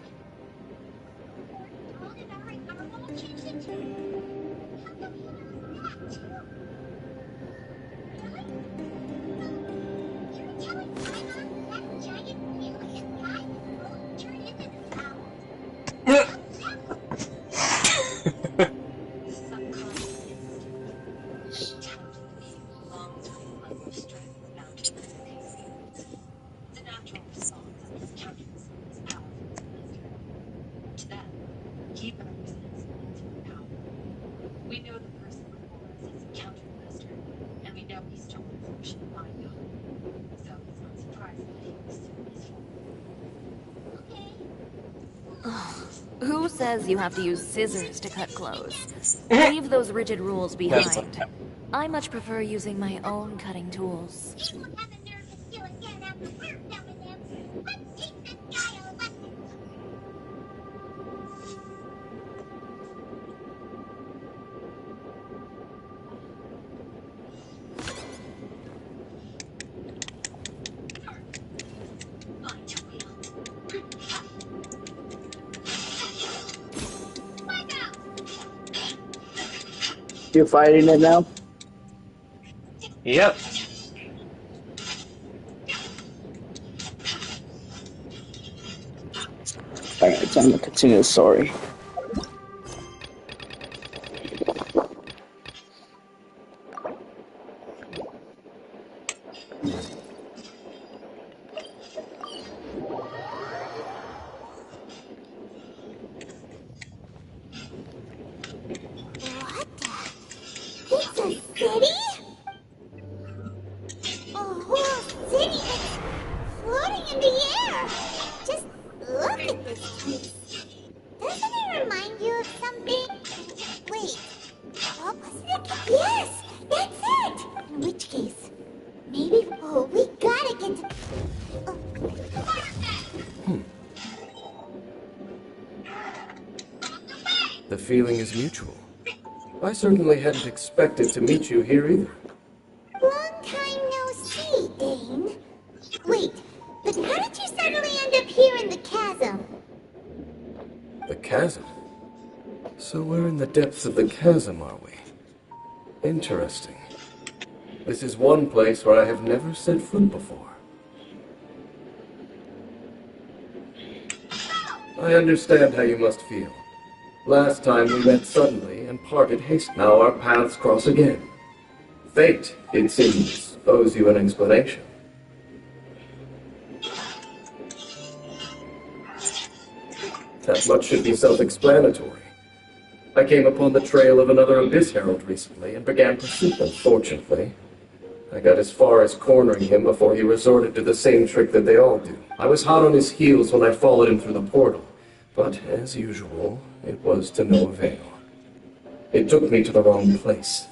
We know the person before us is a countermaster, and we know he stole a portion of my God. So it's not surprising that he was so useful. Who says you have to use scissors to cut clothes? Leave those rigid rules behind. I much prefer using my own cutting tools. People have the nerve to steal again after we're done with him. Let's teach this guy a lesson. You're fighting it now? Yep. Alright, time to continue the story. It's a city? A whole city that's floating in the air! at this place. Doesn't it remind you of something? Wait. Oh, wasn't it? Yes! That's it! In which case, maybe... Oh, we gotta get to... Oh. The feeling is mutual. I certainly hadn't expected to meet you here either. Long time no see, Dane. Wait, but how did you suddenly end up here in the chasm? The chasm? So we're in the depths of the chasm, are we? Interesting. This is one place where I have never set foot before. I understand how you must feel. Last time we met suddenly and parted hastily. Now our paths cross again. Fate, it seems, owes you an explanation. That much should be self-explanatory. I came upon the trail of another Abyss Herald recently and began pursuit. Unfortunately, I got as far as cornering him before he resorted to the same trick that they all do. I was hot on his heels when I followed him through the portal, but as usual, it was to no avail. It took me to the wrong place.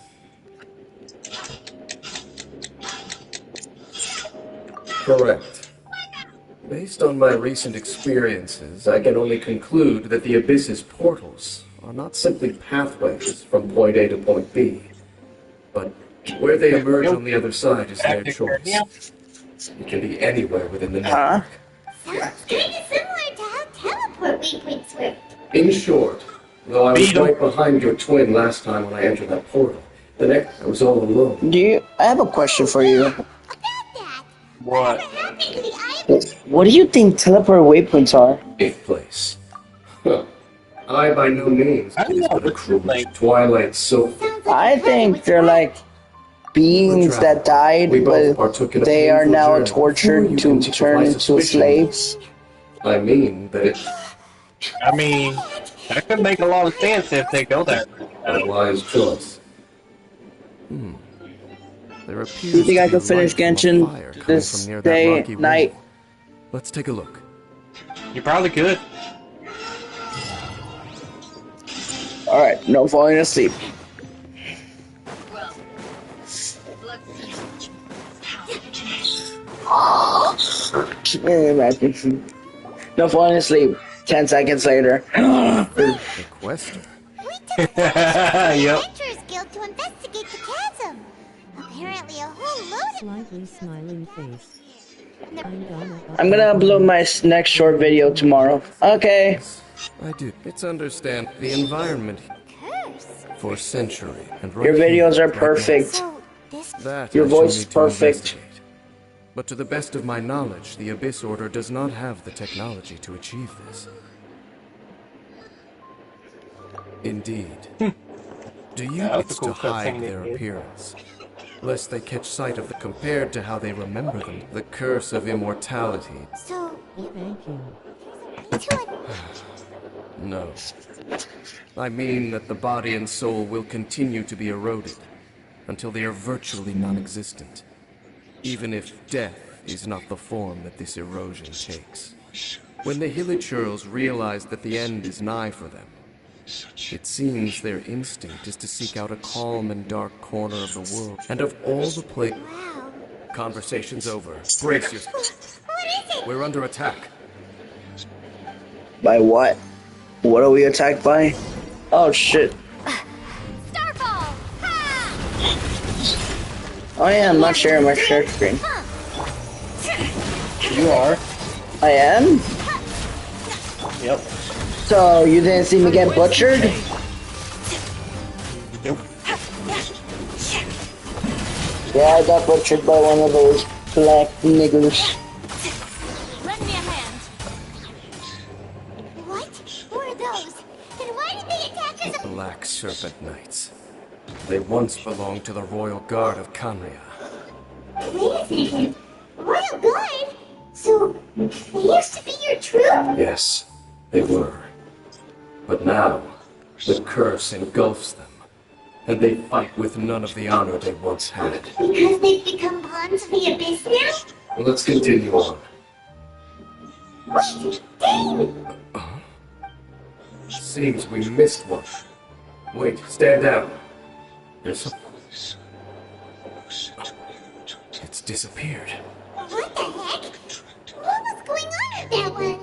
Correct. Based on my recent experiences, I can only conclude that the Abyss's portals are not simply pathways from point A to point B, but where they emerge on the other side is their choice. It can be anywhere within the network. Sounds kind of similar to how teleport waypoints work. In short, though I was right behind your twin last time when I entered that portal, the next I was all alone. I have a question for you. About that, What? whatever happened to the eye? What do you think teleport waypoints are? 8th place. Huh. I by no means is but a cruel twilight so. Sounds like I a think was they're like beings that died, We both but partook in a they are painful now journey tortured before you to can turn justify into suspicion. slaves. I mean that it I mean, that could make a lot of sense if they go there. a wise choice. There appears You think to I be could finish light from a Genshin fire coming this from near that day, rocky night? wall. Let's take a look. You probably could. Alright, no falling asleep. Well, let's see Can you imagine? No falling asleep. 10 seconds later. The Quester. We took the Yep. Adventurers Guild to investigate the chasm. Apparently a whole load Slightly smiling face. I'm gonna upload my next short video tomorrow. Okay. I do. It's understand the environment of curse. for a century and Your right videos here, are right now. perfect. So, this... That Your I shall voice need is to perfect. investigate. But to the best of my knowledge, the Abyss Order does not have the technology to achieve this. Indeed. Do you That was it's a cool to hide cutscene they their did. appearance, lest they catch sight of the compared to how they remember them, the curse of immortality? So, Thank you. into it. No. I mean that the body and soul will continue to be eroded until they are virtually non-existent, even if death is not the form that this erosion takes. When the Hilichurls realize that the end is nigh for them, it seems their instinct is to seek out a calm and dark corner of the world. And of all the Wow. Conversation's over. Brace yourself. What is it? We're under attack. By what? What are we attacked by? Oh shit. Starfall! Ha! Oh yeah, I'm not sharing my share screen. You are. I am? Yep. So you didn't see me get butchered? Nope. Yeah, I got butchered by one of those black niggers. Lend me a hand. What? Who are those? And why did they attack us? Black Serpent Knights. They once belonged to the Royal Guard of Canria. Wait a second. Royal Guard? So, they used to be your troop? Yes, they were. But now, the curse engulfs them, and they fight with none of the honor they once had. Because they've become pawns of the Abyss now? Let's continue on. Wait, Dane! Seems we missed one. Wait, stand down. There's some... It's disappeared. What the heck? What was going on with that one?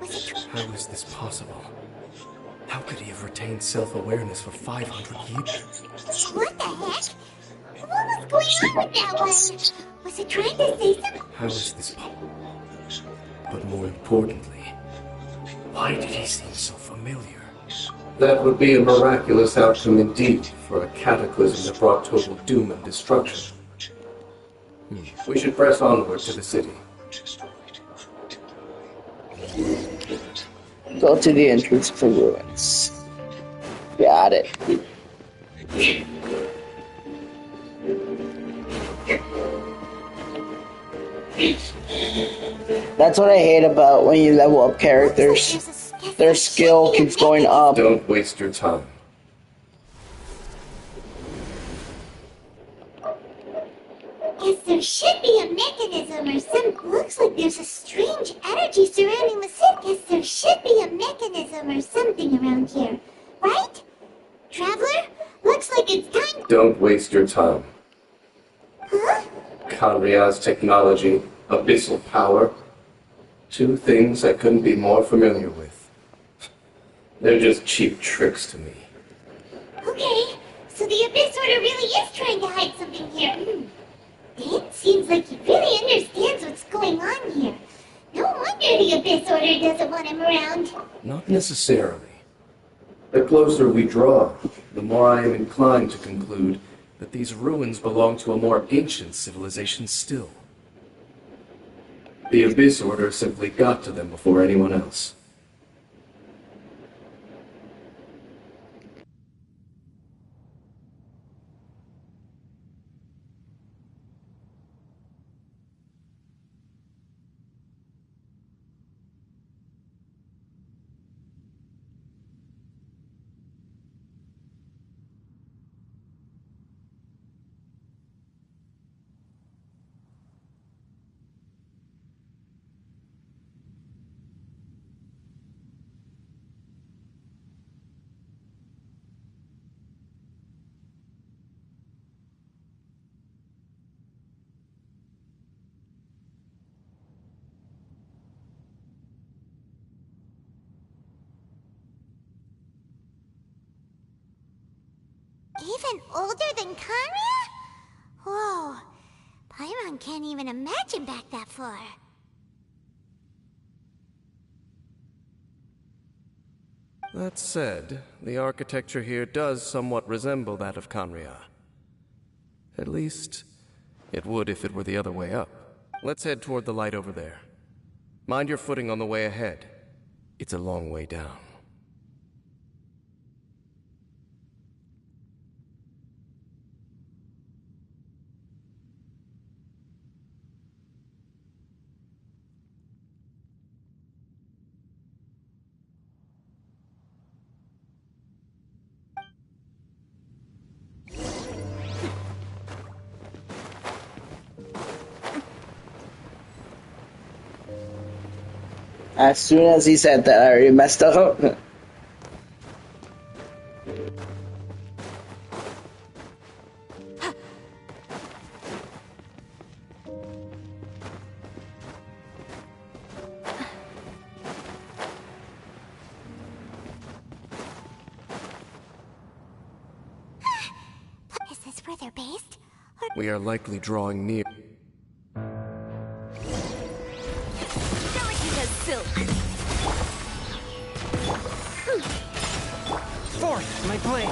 Was it... How is this possible? How could he have retained self-awareness for 500 years? What the heck? What was going on with that one? Was it trying to say something? How is this possible? But more importantly, why did he seem so familiar? That would be a miraculous outcome indeed for a cataclysm that brought total doom and destruction. We should press onward to the city. Go to the entrance for ruins. Got it. That's what I hate about when you level up characters. Their skill keeps going up. Don't waste your time. Guess there should be a mechanism or some... Looks like there's a strange energy surrounding the city. Guess there should be a mechanism or something around here. Right? Traveler? Looks like it's time... Don't waste your time. Huh? Kanria's technology, abyssal power. Two things I couldn't be more familiar with. They're just cheap tricks to me. Okay, so the Abyss Order really is trying to hide something here. Dan seems like he really understands what's going on here. No wonder the Abyss Order doesn't want him around. Not necessarily. The closer we draw, the more I am inclined to conclude that these ruins belong to a more ancient civilization still. The Abyss Order simply got to them before anyone else. Even older than Kanria? Whoa. Paimon can't even imagine back that far. That said, the architecture here does somewhat resemble that of Kanria. At least, it would if it were the other way up. Let's head toward the light over there. Mind your footing on the way ahead. It's a long way down. As soon as he said that, I already messed up. Is this where they're based? We are likely drawing near. Delicate as silk. Fourth, my blade.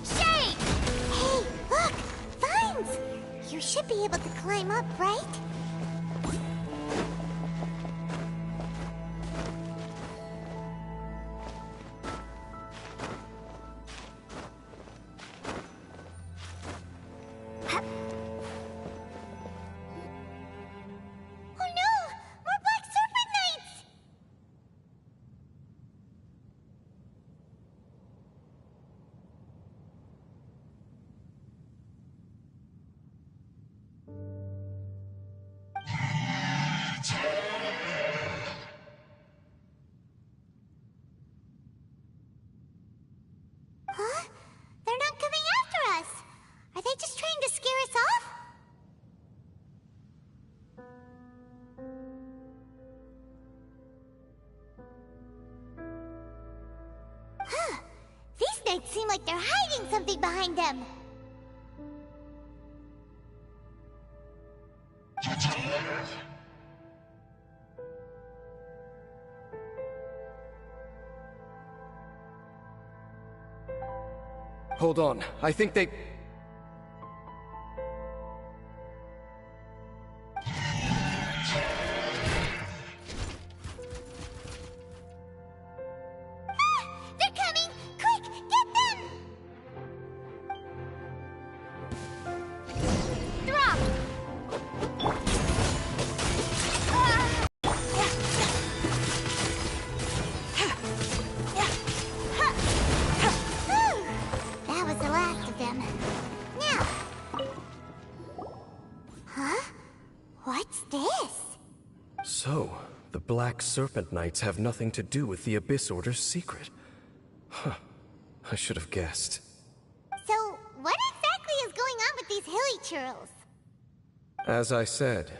Shade! Hey, look! Vines! You should be able to climb up, right? Oh no! More black serpent knights! like they're hiding something behind them. Hold on, I think they... They're coming! Quick, get them! Drop! That was the last of them. Now... Huh? What's this? So, the Black Serpent Knights have nothing to do with the Abyss Order's secret. Huh. I should have guessed. So, what exactly is going on with these hilly churls? As I said,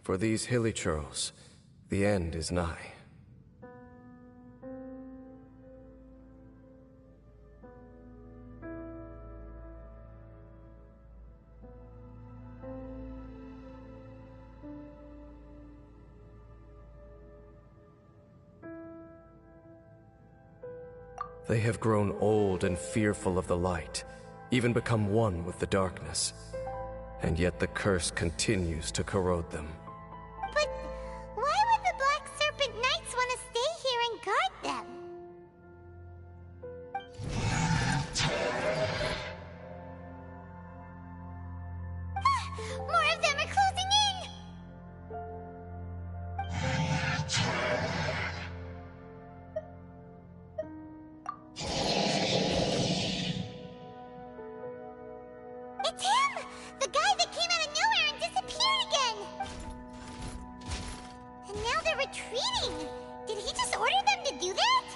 for these hilly churls, the end is nigh. They have grown old and fearful of the light, even become one with the darkness. And yet the curse continues to corrode them. But why would the Black Serpent Knights want to stay here and guard them? More of them are closing in! It's him! The guy that came out of nowhere and disappeared again! And now they're retreating! Did he just order them to do that?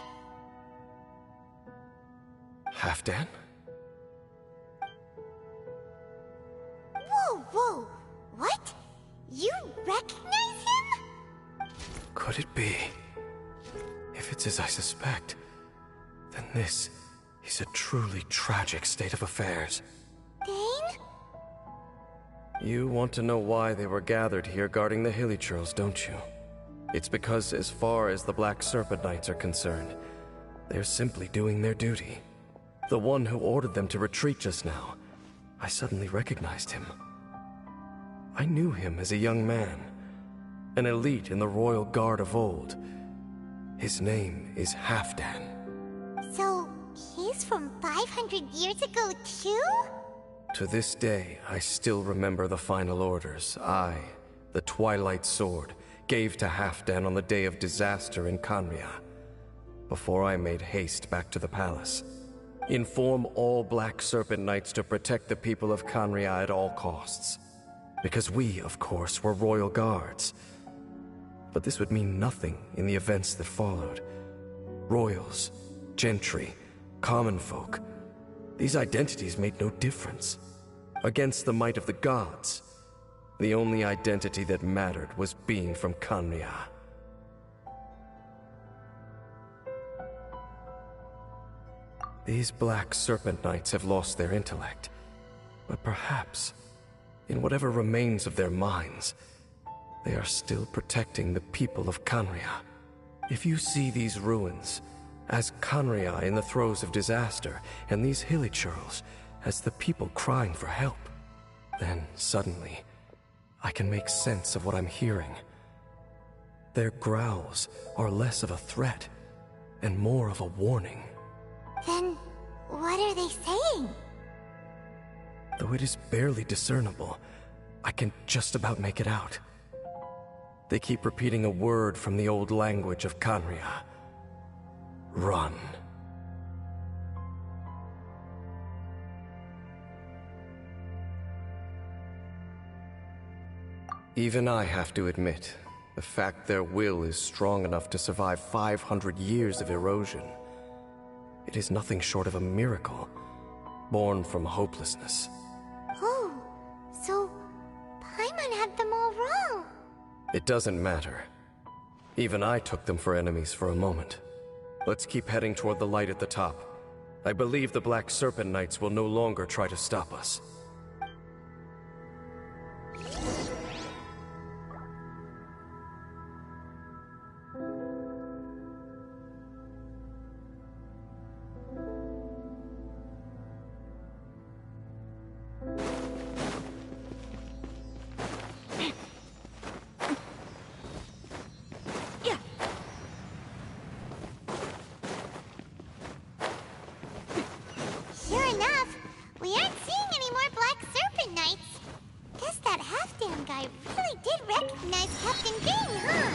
Halfdan? Whoa, whoa! What? You recognize him? Could it be? If it's as I suspect, then this is a truly tragic state of affairs. Dane? You want to know why they were gathered here guarding the hilly churls, don't you? It's because as far as the Black Serpent Knights are concerned, they're simply doing their duty. The one who ordered them to retreat just now, I suddenly recognized him. I knew him as a young man, an elite in the royal guard of old. His name is Halfdan. So, he's from 500 years ago too? To this day, I still remember the final orders I, the Twilight Sword, gave to Halfdan on the day of disaster in Khaenri'ah, before I made haste back to the palace. Inform all Black Serpent Knights to protect the people of Khaenri'ah at all costs. Because we, of course, were royal guards. But this would mean nothing in the events that followed. Royals, gentry, common folk, these identities made no difference. Against the might of the gods, the only identity that mattered was being from Khaenri'ah. These Black Serpent Knights have lost their intellect, but perhaps, in whatever remains of their minds, they are still protecting the people of Khaenri'ah. If you see these ruins as Khaenri'ah in the throes of disaster, and these hilly churls as the people crying for help, then suddenly I can make sense of what I'm hearing. Their growls are less of a threat and more of a warning. Then, what are they saying? Though it is barely discernible, I can just about make it out. They keep repeating a word from the old language of Khaenri'ah. Run. Even I have to admit, the fact their will is strong enough to survive 500 years of erosion. It is nothing short of a miracle, born from hopelessness. Oh, so Paimon had them all wrong. It doesn't matter. Even I took them for enemies for a moment. Let's keep heading toward the light at the top. I believe the Black Serpent Knights will no longer try to stop us. Sure enough, we aren't seeing any more Black Serpent Knights. Guess that half-damn guy really did recognize Captain King, huh?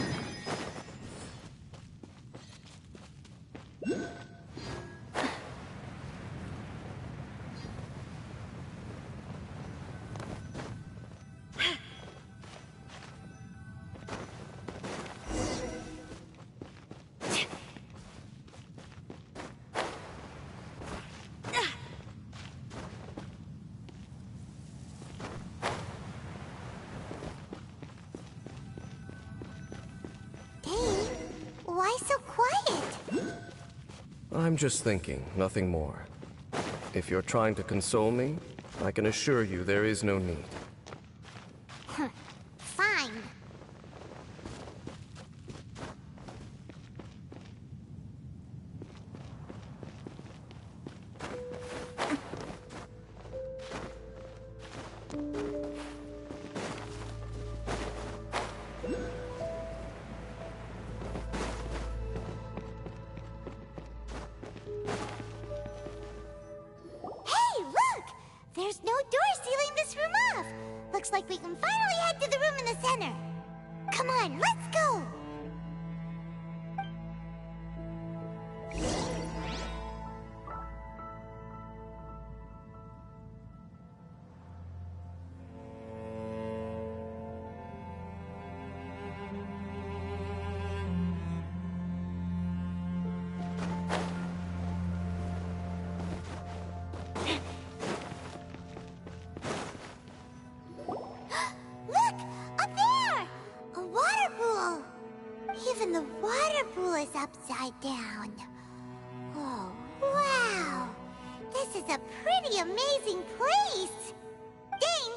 Why so quiet? I'm just thinking, nothing more. If you're trying to console me, I can assure you there is no need. Fine. Hey, look! There's no door sealing this room off. Looks like we can finally head to the room in the center. Come on, let's go! Look! Up there! A water pool! Even the water pool is upside down. Oh, wow! This is a pretty amazing place! Dane,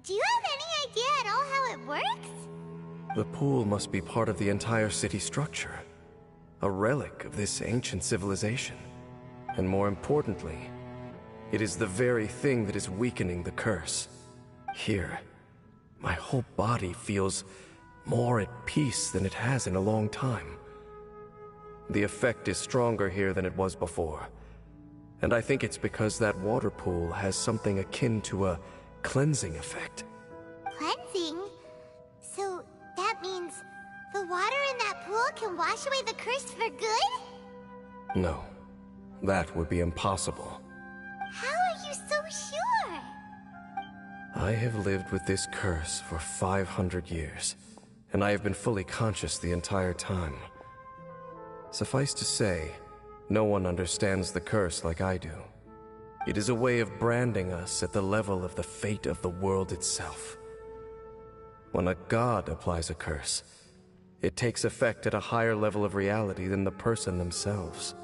do you have any idea at all how it works? The pool must be part of the entire city structure. A relic of this ancient civilization. And more importantly, it is the very thing that is weakening the curse. Here, my whole body feels more at peace than it has in a long time. The effect is stronger here than it was before. And I think it's because that water pool has something akin to a cleansing effect. Cleansing? So that means the water in that pool can wash away the curse for good? No, that would be impossible. How are you so sure? I have lived with this curse for 500 years, and I have been fully conscious the entire time. Suffice to say, no one understands the curse like I do. It is a way of branding us at the level of the fate of the world itself. When a god applies a curse, it takes effect at a higher level of reality than the person themselves.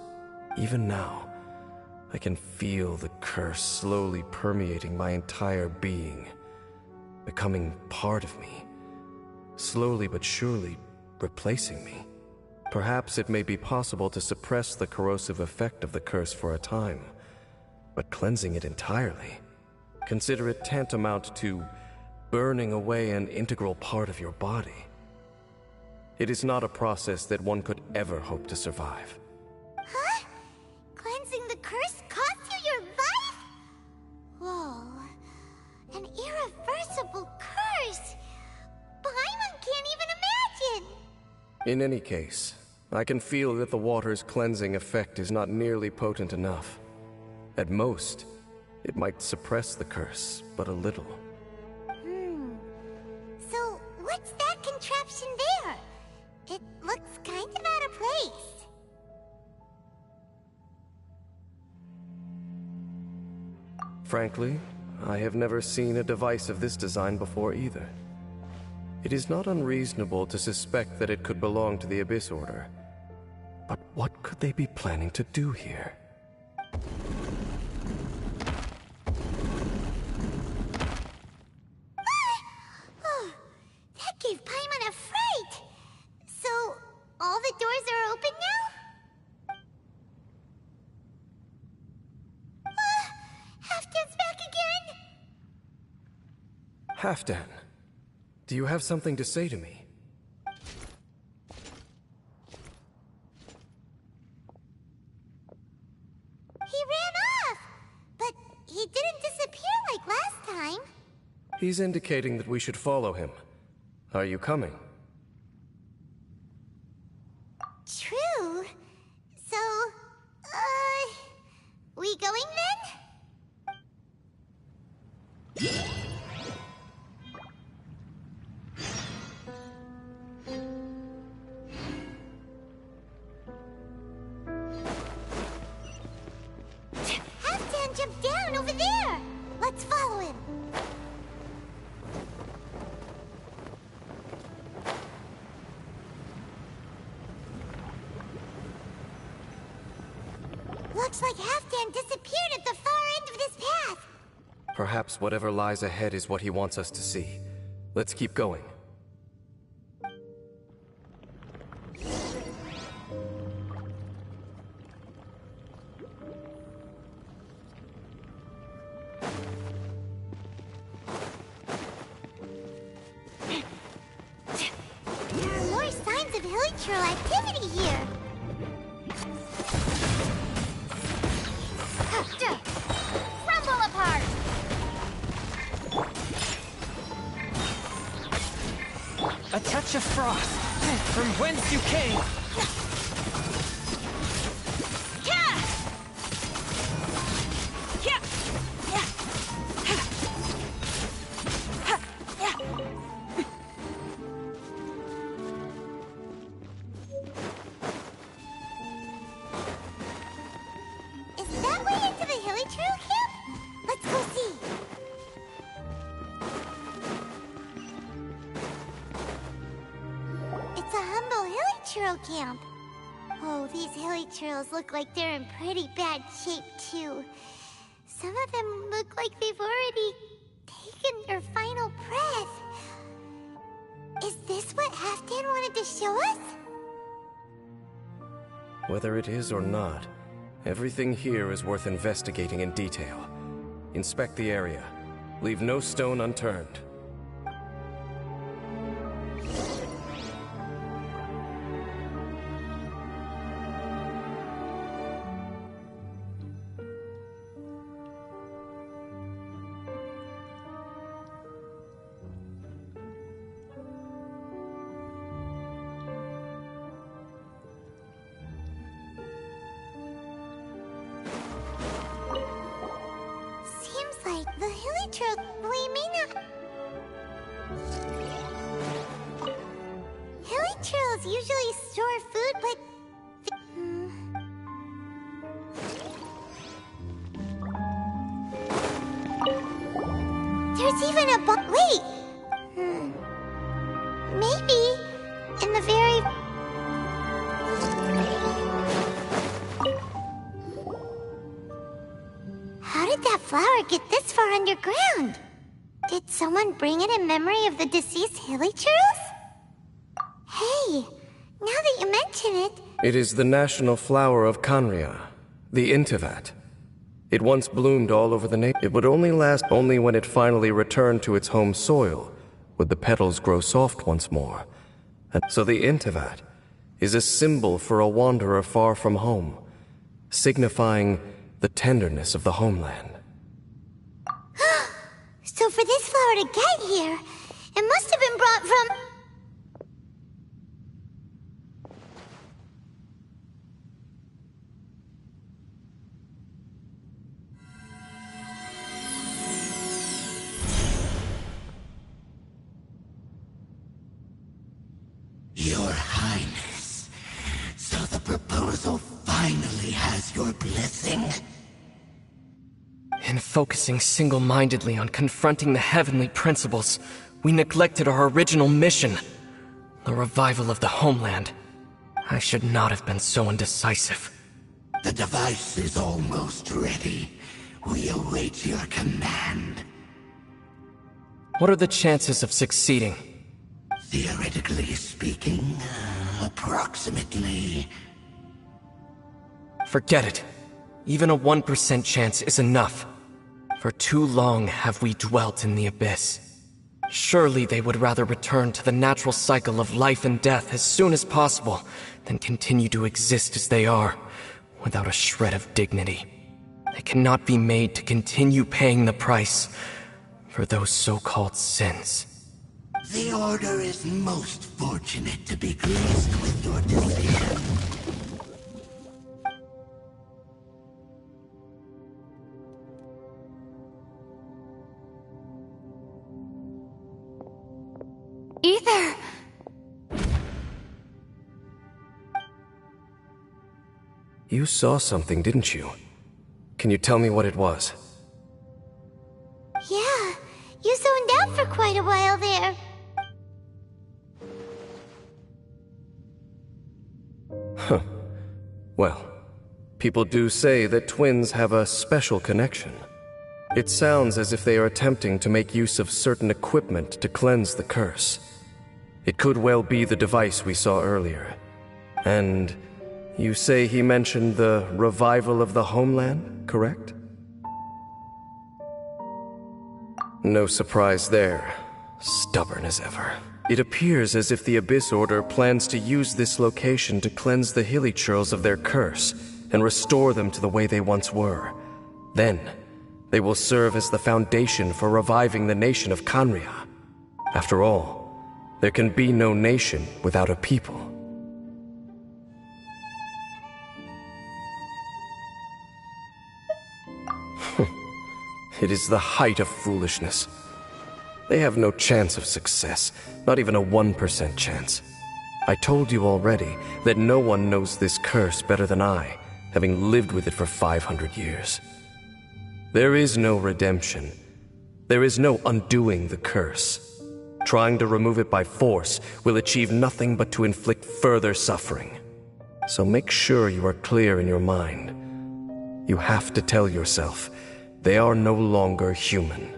Even now, I can feel the curse slowly permeating my entire being, becoming part of me, slowly but surely replacing me. Perhaps it may be possible to suppress the corrosive effect of the curse for a time, but cleansing it entirely, consider it tantamount to burning away an integral part of your body. It is not a process that one could ever hope to survive. Huh? Cleansing the curse cost you your life? Whoa. An irreversible curse! Paimon can't even imagine! In any case, I can feel that the water's cleansing effect is not nearly potent enough. At most, it might suppress the curse, but a little. So, what's that contraption there? It looks kind of out of place. Frankly, I have never seen a device of this design before either. It is not unreasonable to suspect that it could belong to the Abyss Order. But what could they be planning to do here? Halfdan, do you have something to say to me? He ran off! But he didn't disappear like last time. He's indicating that we should follow him. Are you coming? True. So, we going then? Halfdan jumped down over there! Let's follow him. Looks like Halfdan disappeared at the far end of this path. Perhaps whatever lies ahead is what he wants us to see. Let's keep going. There are more signs of hilichurl activity here. Crumble apart! A touch of frost, from whence you came. Is that way into the hilichurl camp? Let's go see. It's a humble hilichurl camp. Oh, these hilichurls look like they're in pretty bad shape, too. Some of them look like they've already taken their final breath. Is this what Halfdan wanted to show us? Whether it is or not, everything here is worth investigating in detail. Inspect the area. Leave no stone unturned. Seems like the hilichurl, we may not... Hilichurls usually store food, but... There's even a wait! Maybe in the very... How did that flower get this far underground? Did someone bring it in memory of the deceased hilichurls? Hey, now that you mention it... It is the national flower of Kanria, the Intivat. It once bloomed all over the nation. It would only last when it finally returned to its home soil, would the petals grow soft once more. And so the Intivat is a symbol for a wanderer far from home, signifying the tenderness of the homeland. So for this flower to get here, it must have been brought from... Your Highness, so the proposal finally has your blessing? In focusing single-mindedly on confronting the heavenly principles, we neglected our original mission, the revival of the homeland. I should not have been so indecisive. The device is almost ready. We await your command. What are the chances of succeeding? Theoretically speaking, approximately. Forget it. Even a 1% chance is enough. For too long have we dwelt in the abyss. Surely they would rather return to the natural cycle of life and death as soon as possible than continue to exist as they are, without a shred of dignity. They cannot be made to continue paying the price for those so-called sins. The Order is most fortunate to be graced with your decision. Ether! You saw something, didn't you? Can you tell me what it was? Yeah, you zoned out for quite a while there. Huh. Well, people do say that twins have a special connection. It sounds as if they are attempting to make use of certain equipment to cleanse the curse. It could well be the device we saw earlier. And you say he mentioned the revival of the homeland, correct? No surprise there. Stubborn as ever. It appears as if the Abyss Order plans to use this location to cleanse the Hilichurls of their curse and restore them to the way they once were. Then, they will serve as the foundation for reviving the nation of Khaenri'ah. After all, there can be no nation without a people. It is the height of foolishness. They have no chance of success, not even a 1% chance. I told you already that no one knows this curse better than I, having lived with it for 500 years. There is no redemption. There is no undoing the curse. Trying to remove it by force will achieve nothing but to inflict further suffering. So make sure you are clear in your mind. You have to tell yourself, they are no longer human.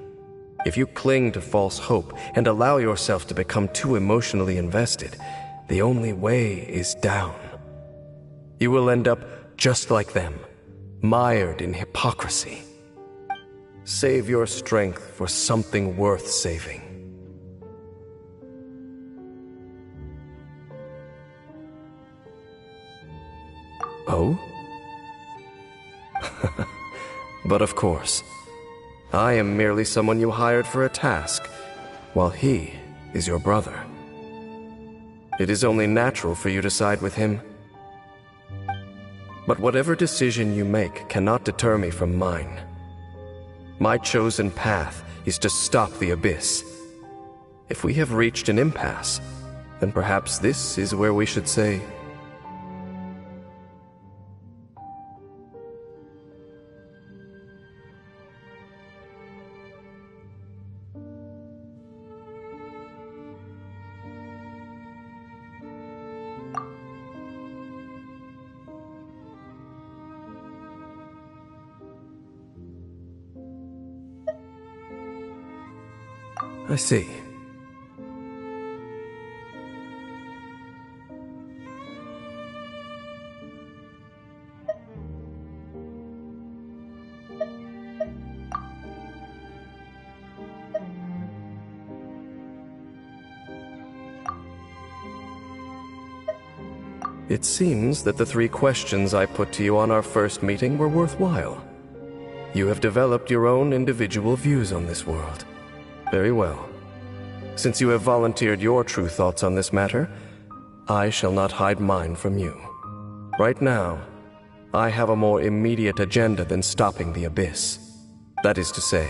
If you cling to false hope and allow yourself to become too emotionally invested, the only way is down. You will end up just like them, mired in hypocrisy. Save your strength for something worth saving. Oh? But of course, I am merely someone you hired for a task, while he is your brother. It is only natural for you to side with him. But whatever decision you make cannot deter me from mine. My chosen path is to stop the Abyss. If we have reached an impasse, then perhaps this is where we should say, I see. It seems that the 3 questions I put to you on our first meeting were worthwhile. You have developed your own individual views on this world. Very well. Since you have volunteered your true thoughts on this matter, I shall not hide mine from you. Right now, I have a more immediate agenda than stopping the Abyss. That is to say,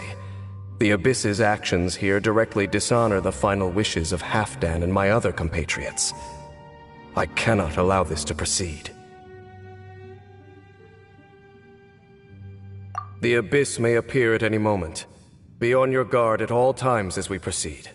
the Abyss's actions here directly dishonor the final wishes of Halfdan and my other compatriots. I cannot allow this to proceed. The Abyss may appear at any moment. Be on your guard at all times as we proceed.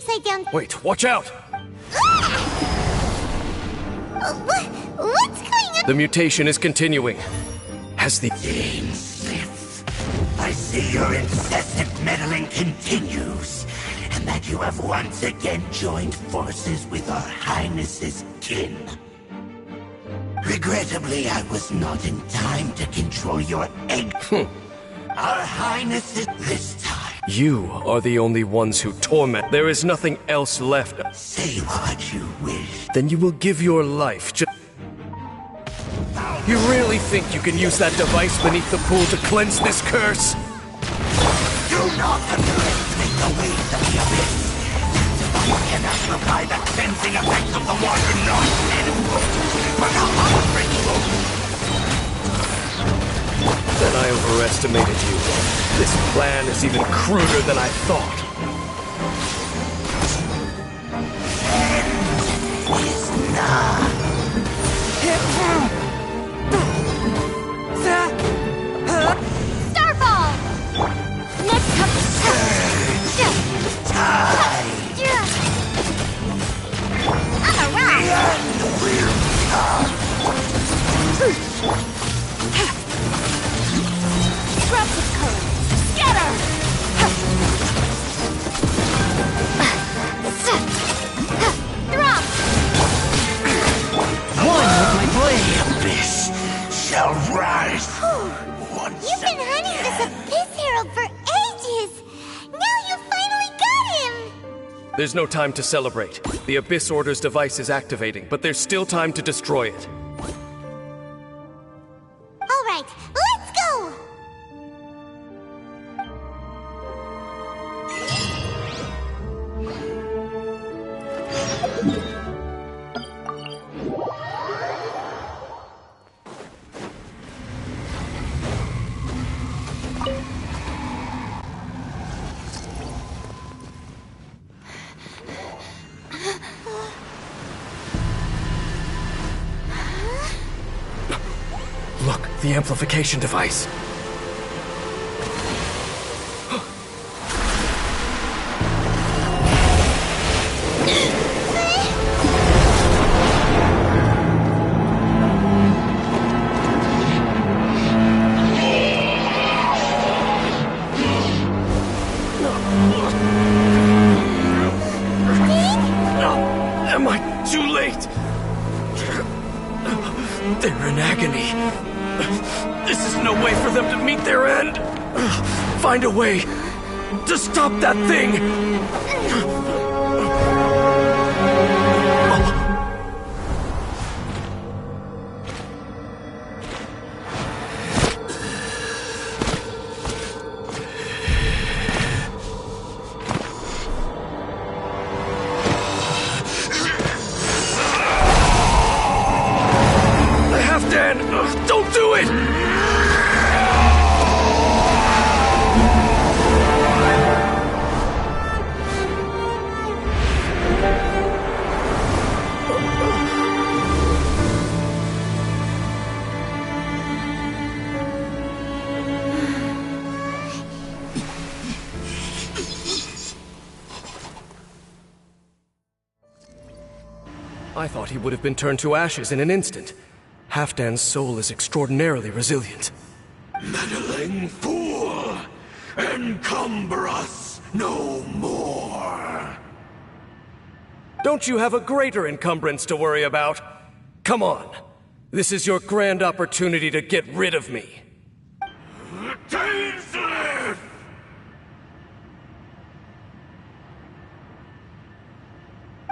upside down. Wait, watch out! What's going on? The mutation is continuing. Has the... James Smith, I see your incessant meddling continues, and that you have once again joined forces with our Highness's kin. Regrettably, I was not in time to control your egg. Our Highness this time. You are the only ones who torment. There is nothing else left. Say what you wish. Then you will give your life just... You really think you can use that device beneath the pool to cleanse this curse? Do not underestimate the waves of the abyss. You cannot apply the cleansing effects of the water not edible, but a hot ritual. Then I overestimated you. This plan is even cruder than I thought. Is not. Starfall! Next up. I'm a rock! Drops of color. Scatter! Drop! One with my blade. The abyss shall rise. You've been hunting this Abyss Herald for ages! Now you finally got him! There's no time to celebrate. The Abyss Order's device is activating, but there's still time to destroy it. Alright, let's go! Look, the amplification device. Am I too late? They're in agony. This is no way for them to meet their end. Find a way to stop that thing. Don't do it! I thought he would have been turned to ashes in an instant. Halfdan's soul is extraordinarily resilient. Meddling fool! Encumber us no more! Don't you have a greater encumbrance to worry about? Come on. This is your grand opportunity to get rid of me.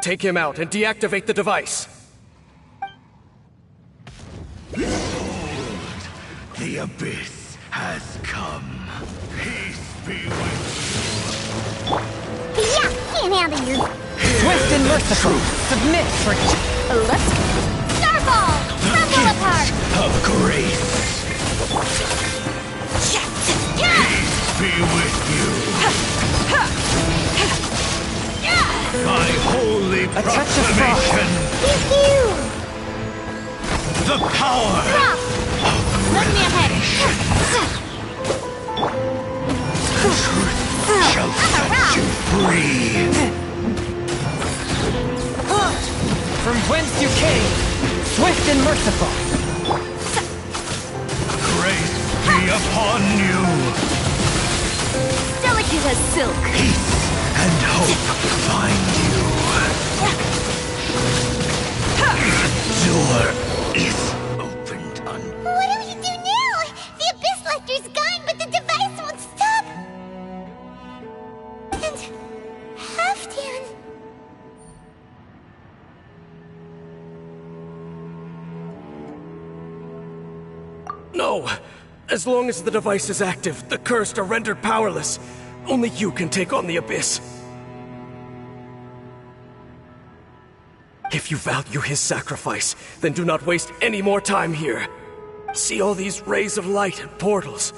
Take him out and deactivate the device. The abyss has come. Peace be with you. Yeah, can't handle you. Swift and merciful. Submit for... Let's... Starfall! Crumble apart! Of grace. Peace be with you. My holy proclamation. The power. Drop! Let me ahead. Truth shall set you free. From whence you came, swift and merciful. Grace be upon you. Delicate as silk. Peace and hope find you. Door is opened on. What do we do now? The Abyss Lecter's gone, but the device won't stop. And Halfdan. No! As long as the device is active, the cursed are rendered powerless. Only you can take on the Abyss. If you value his sacrifice, then do not waste any more time here. See all these rays of light and portals?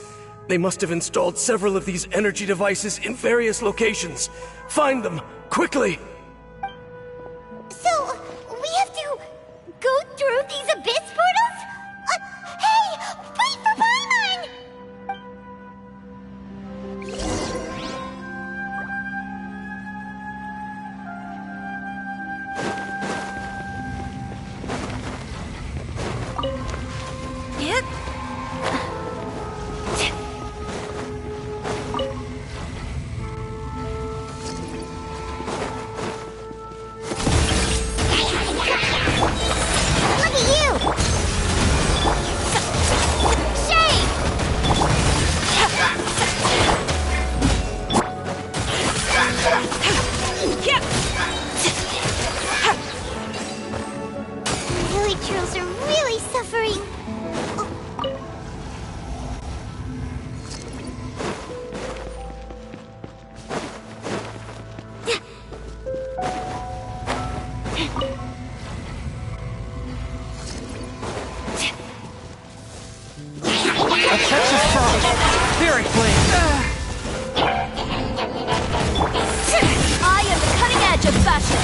They must have installed several of these energy devices in various locations. Find them, quickly! So, we have to go through these Abyss portals? Hey! Wait for Paimon! Yep. Look at you! Shame! Hilly Trills are really suffering. A touch of frost. Spirit flame. I am the cutting edge of fashion.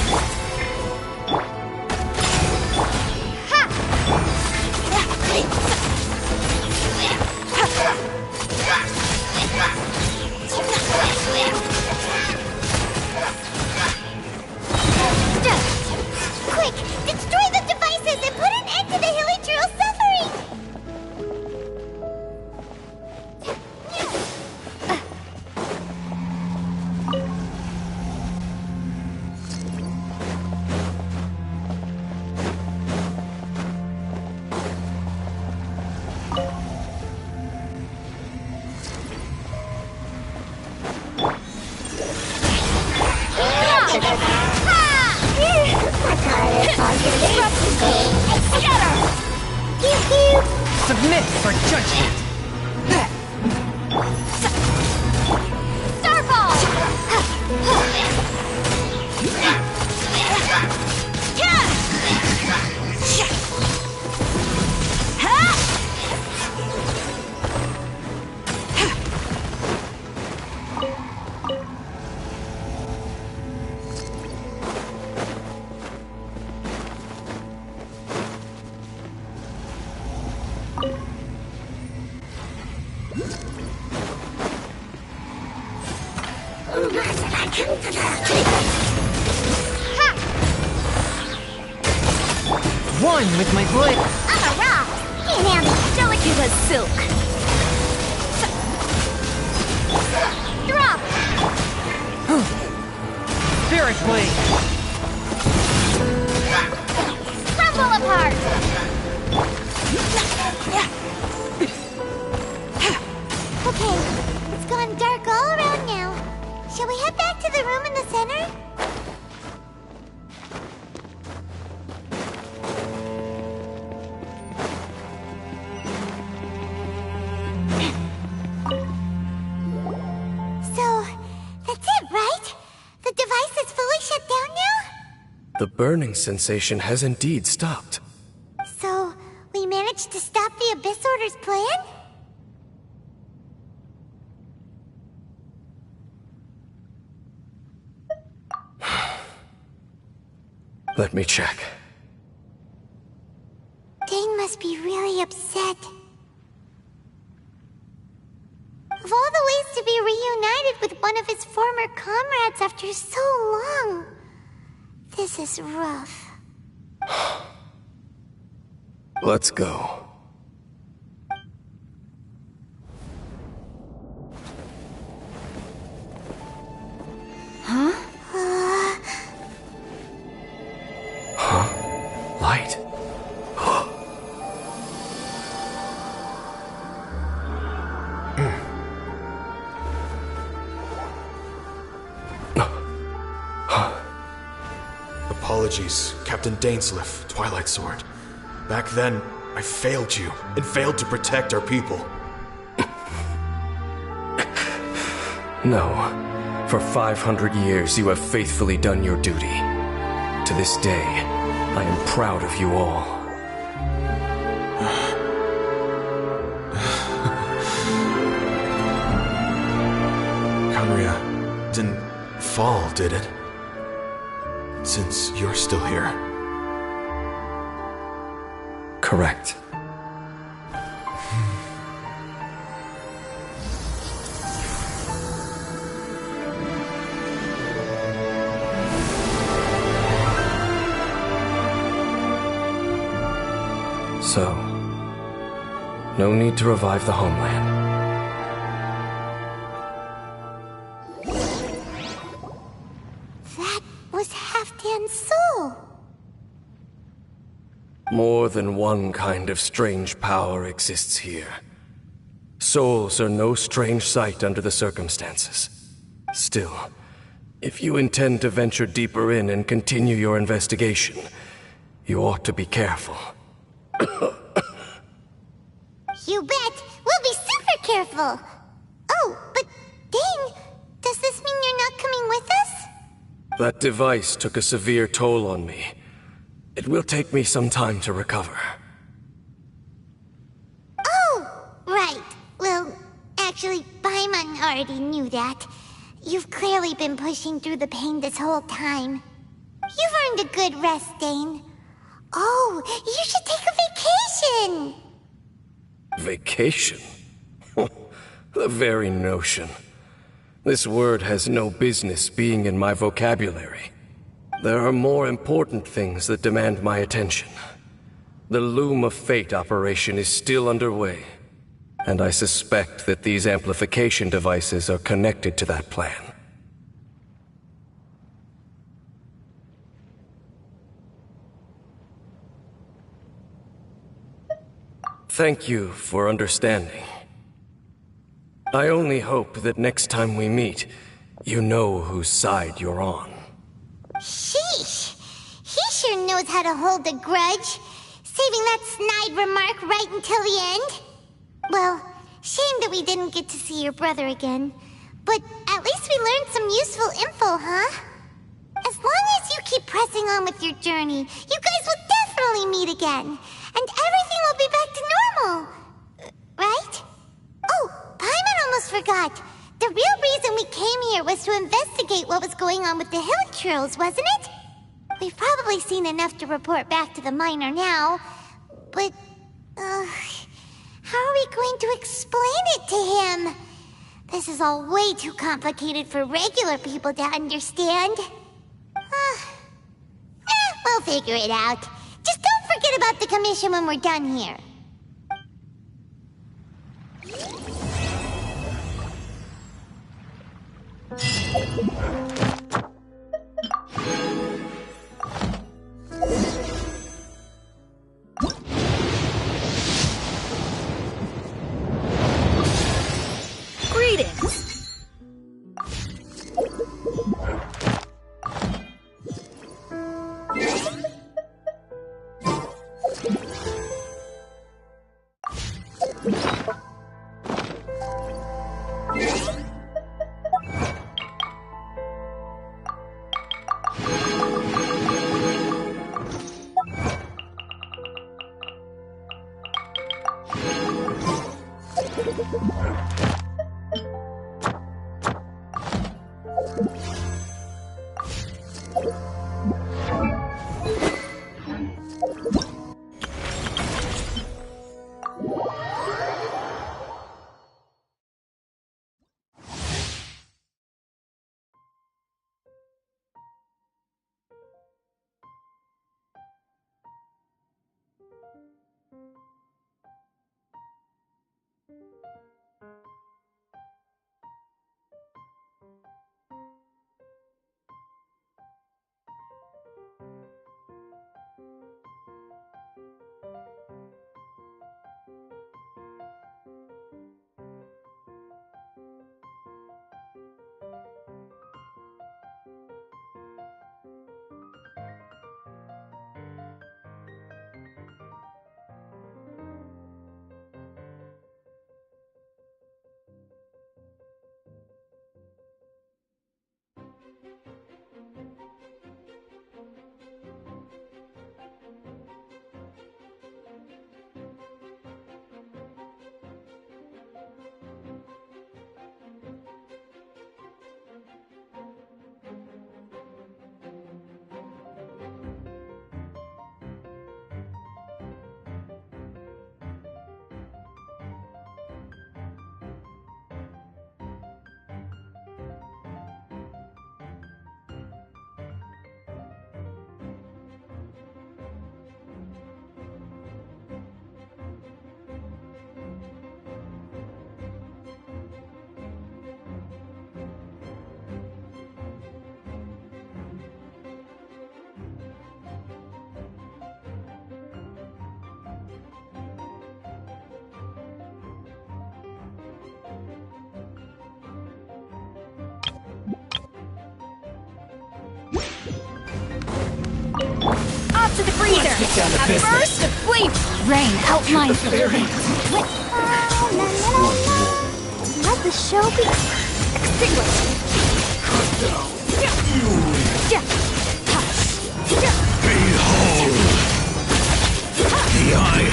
Quick! Destroy the devices and put an end to the Hilly Trills suffering! Submit for judgment. One with my blade. I'm a rock! Can't handle it. Delicate as silk. Drop! Spirit blade. Crumble apart! Okay, it's gone dark all around now. Shall we head back to the room in the center? So, that's it, right? The device is fully shut down now? The burning sensation has indeed stopped. So, we managed to stop the Abyss Order's plan? Let me check. Dane must be really upset. Of all the ways to be reunited with one of his former comrades after so long, this is rough. Let's go. Light. Apologies, Captain Dainsleif, Twilight Sword. Back then, I failed you, and failed to protect our people. No. For 500 years, you have faithfully done your duty. To this day, I am proud of you all. Conria didn't fall, did it? Since you're still here. Correct. So, no need to revive the homeland. That was Halfdan's soul. More than one kind of strange power exists here. Souls are no strange sight under the circumstances. Still, if you intend to venture deeper in and continue your investigation, you ought to be careful. You bet! We'll be super careful! Oh, but Dane, does this mean you're not coming with us? That device took a severe toll on me. It will take me some time to recover. Oh, right. Well, actually, Paimon already knew that. You've clearly been pushing through the pain this whole time. You've earned a good rest, Dane. Oh, you should take a vacation! Vacation? The very notion. This word has no business being in my vocabulary. There are more important things that demand my attention. The Loom of Fate operation is still underway, and I suspect that these amplification devices are connected to that plan. Thank you for understanding. I only hope that next time we meet, you know whose side you're on. Sheesh! He sure knows how to hold a grudge, saving that snide remark right until the end. Well, shame that we didn't get to see your brother again, but at least we learned some useful info, huh? As long as you keep pressing on with your journey, you guys will definitely meet again, and everything will be back to normal. Right? Oh, Paimon almost forgot. The real reason we came here was to investigate what was going on with the Hilichurls, wasn't it? We've probably seen enough to report back to the miner now, but, how are we going to explain it to him? This is all way too complicated for regular people to understand. We'll figure it out. Just don't forget about the commission when we're done here. Greetings! to the freezer. A burst of flavor. Rain outlines the living. Let the show be. Extinguish. Behold! The eye!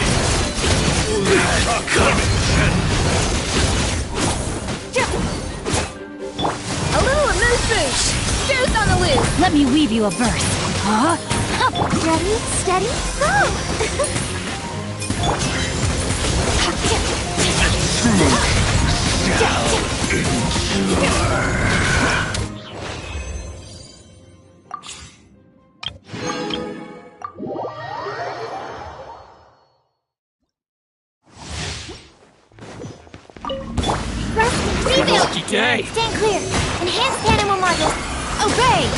A little amuse bouche. Juice on the loose. Let me weave you a verse. Huh? Ready, steady, go! Lucky day. Stand clear. Enhanced animal modules. Obey.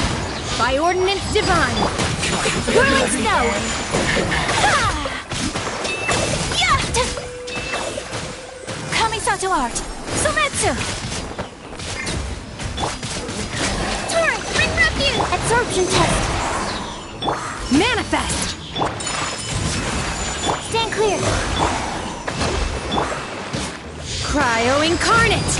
By ordinance divine. Whirling snow. Kamisato art. Sometsu. Torrent, bring refuge. Absorption test. Manifest. Stand clear. Cryo incarnate.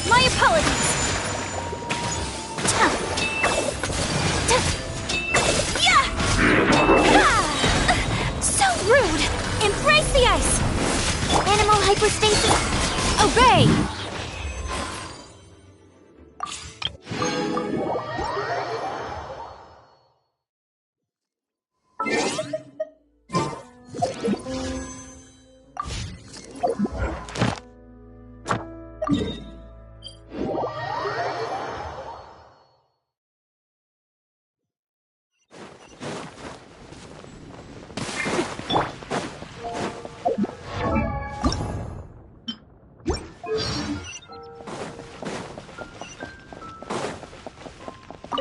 My apologies. So rude. Embrace the ice. Animal hypostasis. Obey.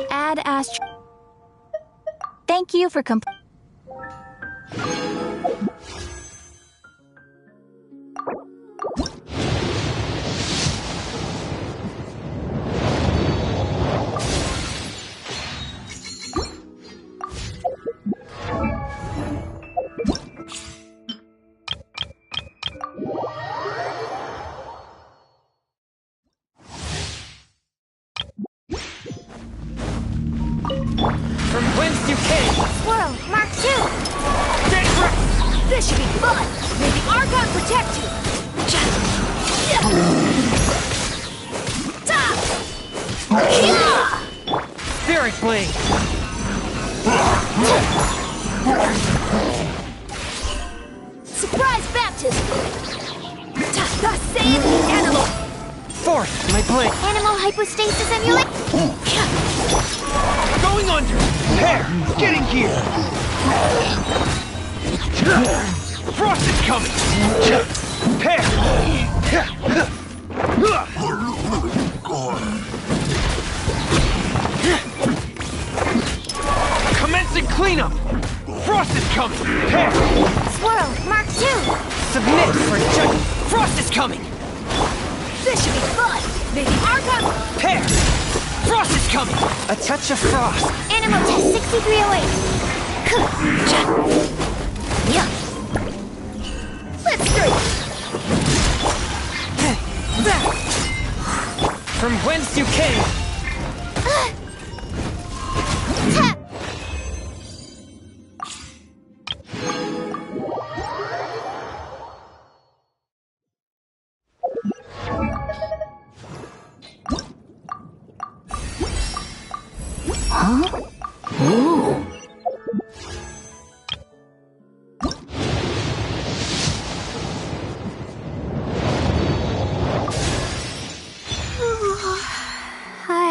Add astro. Thank you for From whence you came! Swirl, Mark 2! This should be fun! May the Archon protect you! Spirit Blade! Surprise baptism! The same animal! Forth, my blade! Animal hypostasis emulate. Going under! Hair! Getting gear! Frost is coming! Pair! Commencing cleanup! Frost is coming! Pair! Swirl, Mark 2! Submit for judgment! Frost is coming! This should be fun! May the Archon... Pair! Frost is coming! A touch of frost! Animal test 6308! Let's go! From whence you came! I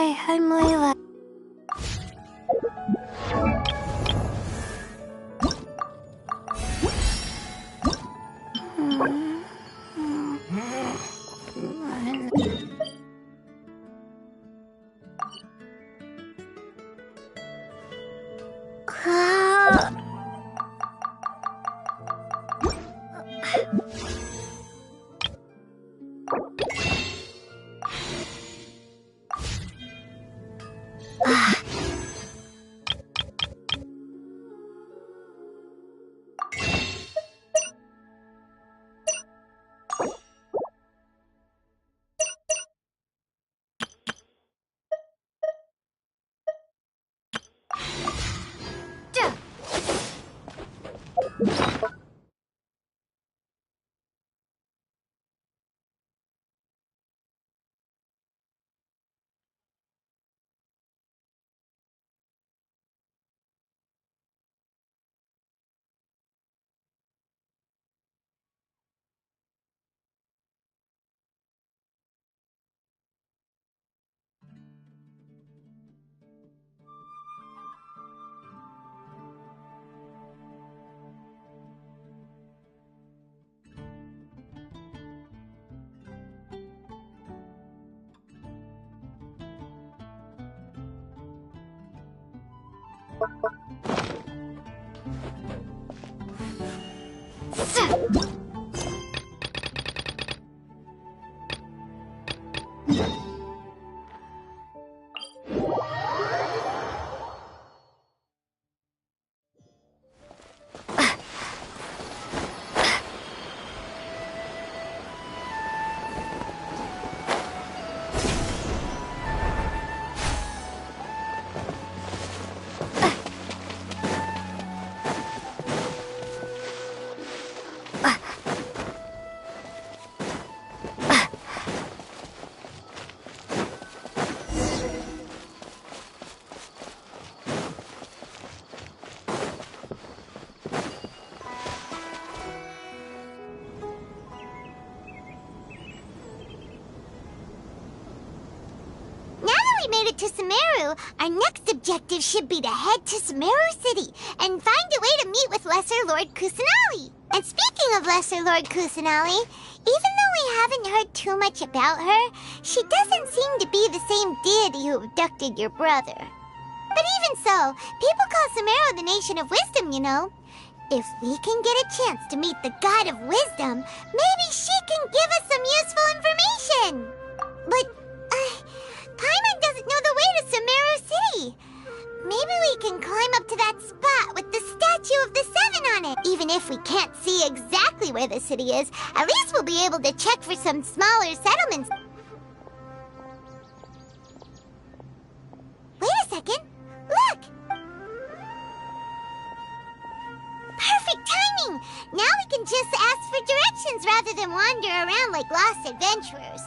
Made it to Sumeru, our next objective should be to head to Sumeru City and find a way to meet with Lesser Lord Kusanali. And speaking of Lesser Lord Kusanali, even though we haven't heard too much about her, she doesn't seem to be the same deity who abducted your brother. But even so, people call Sumeru the Nation of Wisdom, you know. If we can get a chance to meet the God of Wisdom, maybe she can give us some useful information. But, Paimon doesn't know the way to Sumeru City. Maybe we can climb up to that spot with the statue of the Seven on it. Even if we can't see exactly where the city is, at least we'll be able to check for some smaller settlements. Wait a second. Look! Perfect timing! Now we can just ask for directions rather than wander around like lost adventurers.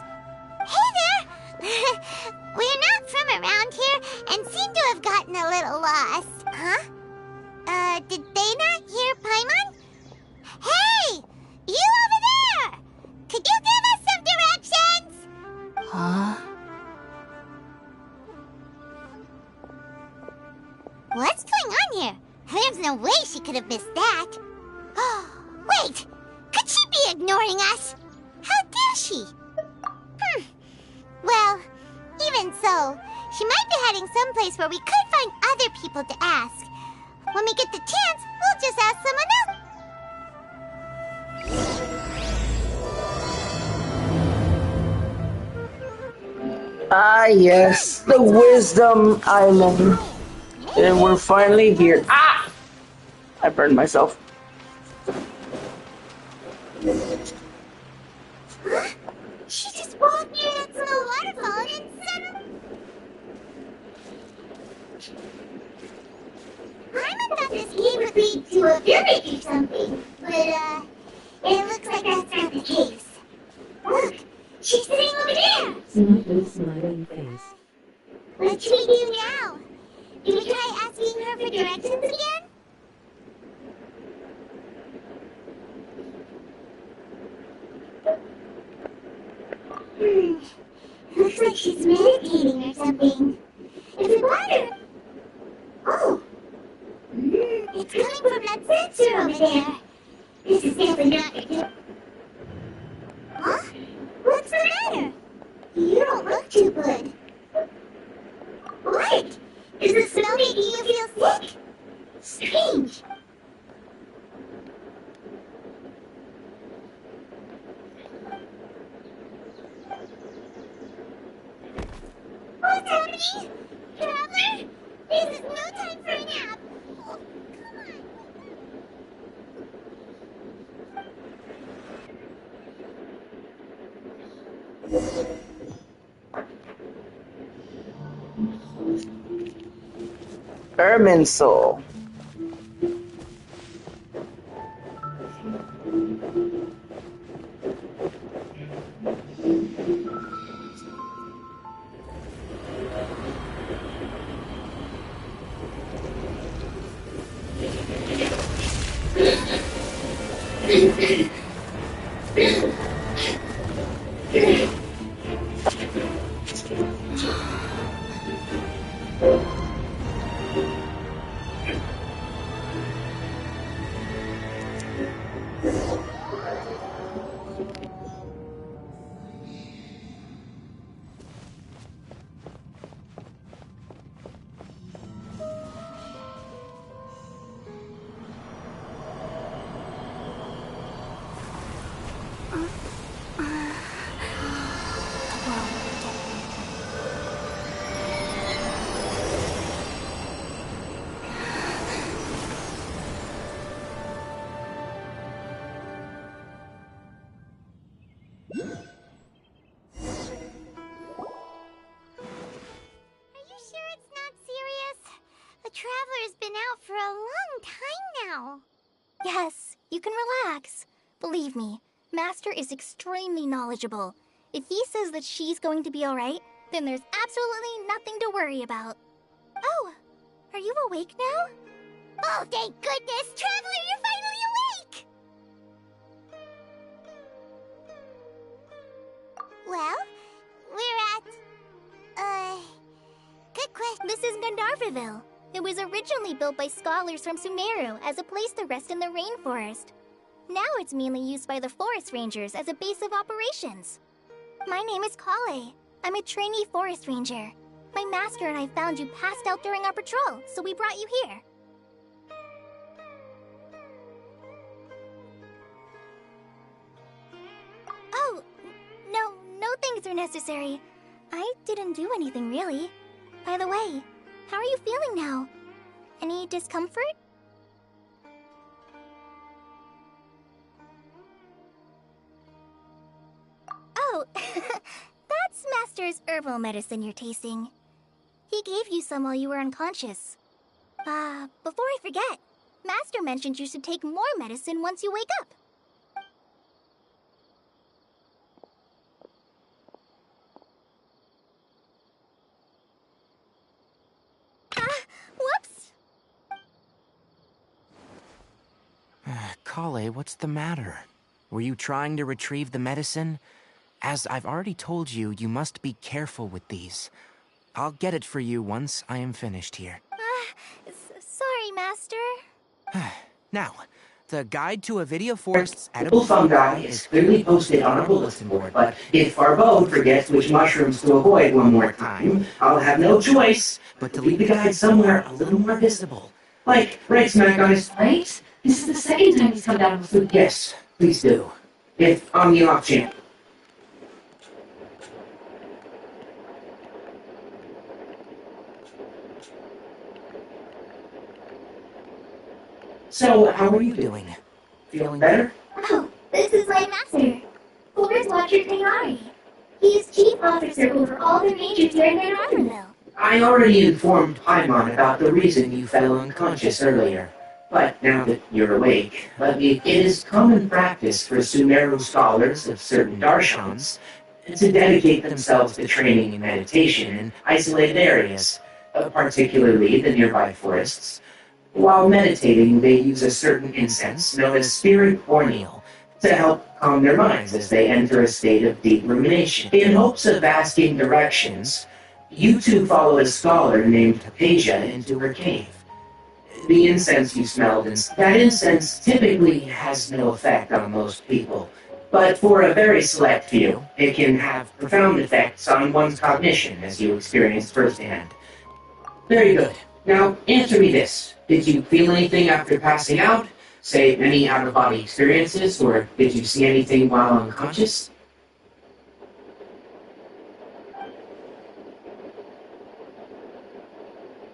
Hey there! We're not from around here and seem to have gotten a little lost. Huh? Did they not hear Paimon? Hey! You over there! Could you give us some directions? Huh? What's going on here? There's no way she could have missed that. Wait! Could she be ignoring us? How dare she? Well, even so, she might be heading someplace where we could find other people to ask. When we get the chance, we'll just ask someone else. Ah, yes, the Wisdom Island. And we're finally here. Ah! I burned myself. She just walked near that small waterfall and suddenly... Paimon thought this cave would lead to a village or something, but, it looks like that's not the case. Look, she's sitting over there! Smiling face. What should we do now? Do we try asking her for directions again? Looks like she's meditating or something. If we water... Oh! It's coming from that sensor over there. This is definitely not her... Huh? What's the matter? You don't look too good. What? Is the smell making you feel sick? Strange. What's happening? Traveler? This is no time for a nap. Oh, Ermin Soul. Sure it's not serious? The Traveler's been out for a long time now. Yes, you can relax. Believe me, Master is extremely knowledgeable. If he says that she's going to be alright, then there's absolutely nothing to worry about. Oh, are you awake now? Oh, thank goodness! Traveler, you're finally awake! Well, we're at... Good question. This is Gandharvaville. It was originally built by scholars from Sumeru as a place to rest in the rainforest. Now it's mainly used by the forest rangers as a base of operations. My name is Kale. I'm a trainee forest ranger. My master and I found you passed out during our patrol, so we brought you here. Oh, no things are necessary. I didn't do anything really. By the way, how are you feeling now? Any discomfort? Oh, that's Master's herbal medicine you're tasting. He gave you some while you were unconscious. Before I forget, Master mentioned you should take more medicine once you wake up. Whoops! Kale, what's the matter? Were you trying to retrieve the medicine? As I've already told you, you must be careful with these. I'll get it for you once I am finished here. Sorry, Master. Now, the guide to Avidia Forest's edible fungi is clearly posted on our bulletin board, but if Barbeau forgets which mushrooms to avoid one more time, I'll have no choice but to leave the guide somewhere a little more visible. Like right smack on his... Right? This is the second time he's come down with food. Yes, please do. If on the off chance. So, how are you doing? Feeling better? Oh, this is my master, Forest Watcher Tayari. He's chief officer over all the rangers here in Gandharvaville. I already informed Paimon about the reason you fell unconscious earlier. But now that you're awake, it is common practice for Sumeru scholars of certain darshans to dedicate themselves to training in meditation in isolated areas, particularly the nearby forests. While meditating, they use a certain incense known as spirit corneal to help calm their minds as they enter a state of deep rumination. In hopes of asking directions, you two follow a scholar named Hypatia into her cave. The incense you smelled, that incense typically has no effect on most people, but for a very select few, it can have profound effects on one's cognition, as you experienced firsthand. Very good. Now, answer me this. Did you feel anything after passing out? Say, any out-of-body experiences, or did you see anything while unconscious?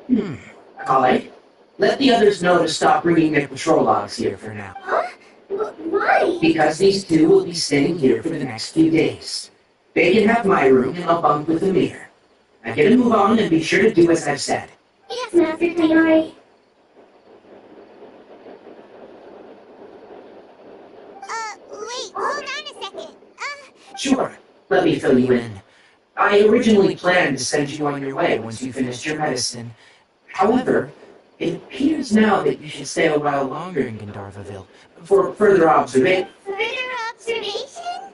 Kale, let the others know to stop bringing their patrol logs here for now. Huh? Why? Because these two will be staying here for the next few days. They can have my room, and I'll bunk with Amir. Now get to move on, and be sure to do as I've said. Yes, Master Tayari. Wait, hold on a second. Sure, let me fill you in. I originally planned to send you on your way once you finished your medicine. However, It appears now that you should stay a while longer in Gandharvaville for further observation. Further observation?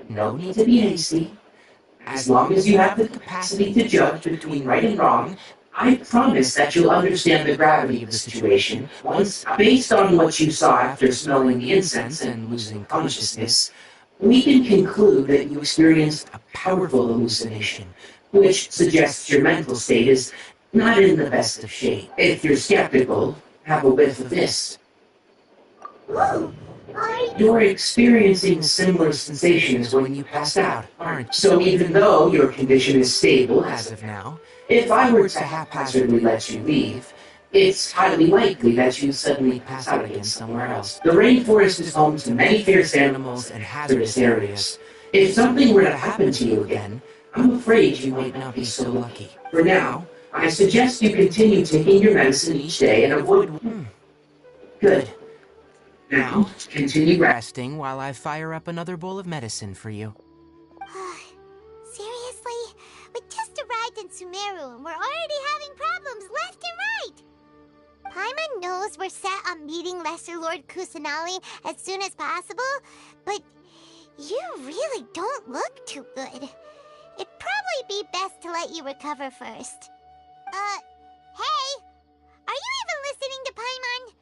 No need to be hasty. As long as you have the capacity to judge between right and wrong, I promise that you'll understand the gravity of the situation once, based on what you saw after smelling the incense and losing consciousness, we can conclude that you experienced a powerful hallucination, which suggests your mental state is not in the best of shape. If you're skeptical, have a whiff of this. You're experiencing similar sensations when you passed out, aren't you? So even though your condition is stable as of now, if I were to haphazardly let you leave, it's highly likely that you suddenly pass out again somewhere else. The rainforest is home to many fierce animals and hazardous areas. If something were to happen to you again, I'm afraid you might not be so lucky. For now, I suggest you continue taking your medicine each day and avoid... Good. Now, continue resting while I fire up another bowl of medicine for you. Seriously? We just arrived in Sumeru and we're already having problems left and right! Paimon knows we're set on meeting Lesser Lord Kusanali as soon as possible, but you really don't look too good. It'd probably be best to let you recover first. Hey! Are you even listening to Paimon?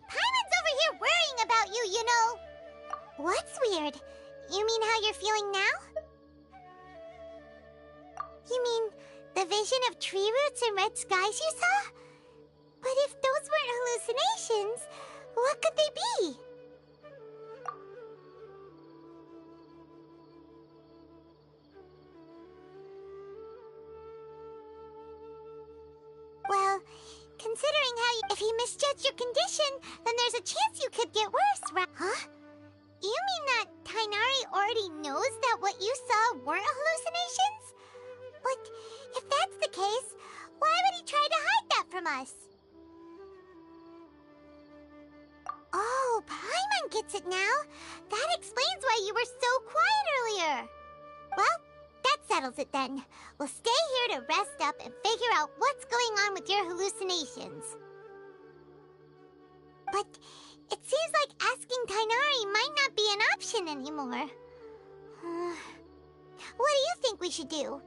Paimon's over here worrying about you, you know! What's weird? You mean how you're feeling now? You mean the vision of tree roots and red skies you saw? But if those weren't hallucinations, what could they be? Well, considering how if he misjudged your condition, then there's a chance you could get worse, right? Huh? You mean that Tainari already knows that what you saw weren't hallucinations? But if that's the case, why would he try to hide that from us? Oh, Paimon gets it now. That explains why you were so quiet earlier. Well, that settles it then. We'll stay here to rest up and figure out what's going on with your hallucinations. But it seems like asking Tainari might not be an option anymore. What do you think we should do?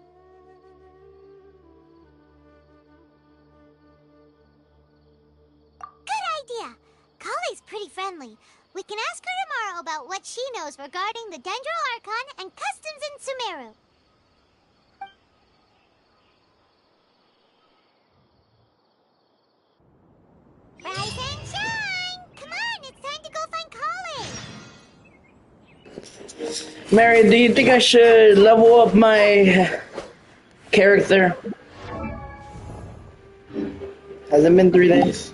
Good idea. Kale's pretty friendly. We can ask her tomorrow about what she knows regarding the Dendro Archon and customs in Sumeru. Rise and shine! Come on, it's time to go find Kale! Mary, do you think I should level up my character? Has it been 3 days?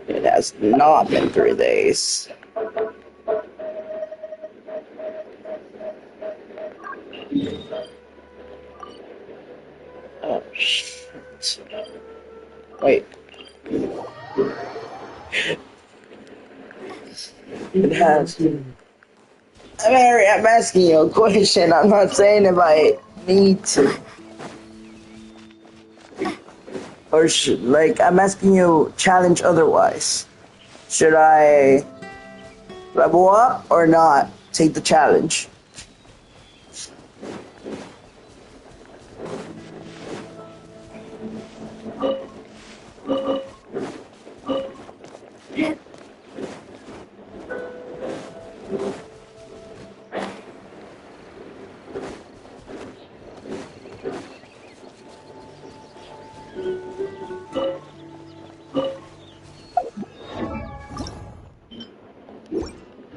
It has not been 3 days. Oh, shit. Wait. It has. Mary, I'm asking you a question. I'm not saying if I need to. Or should, like, I'm asking you challenge otherwise. Should I level up or not take the challenge?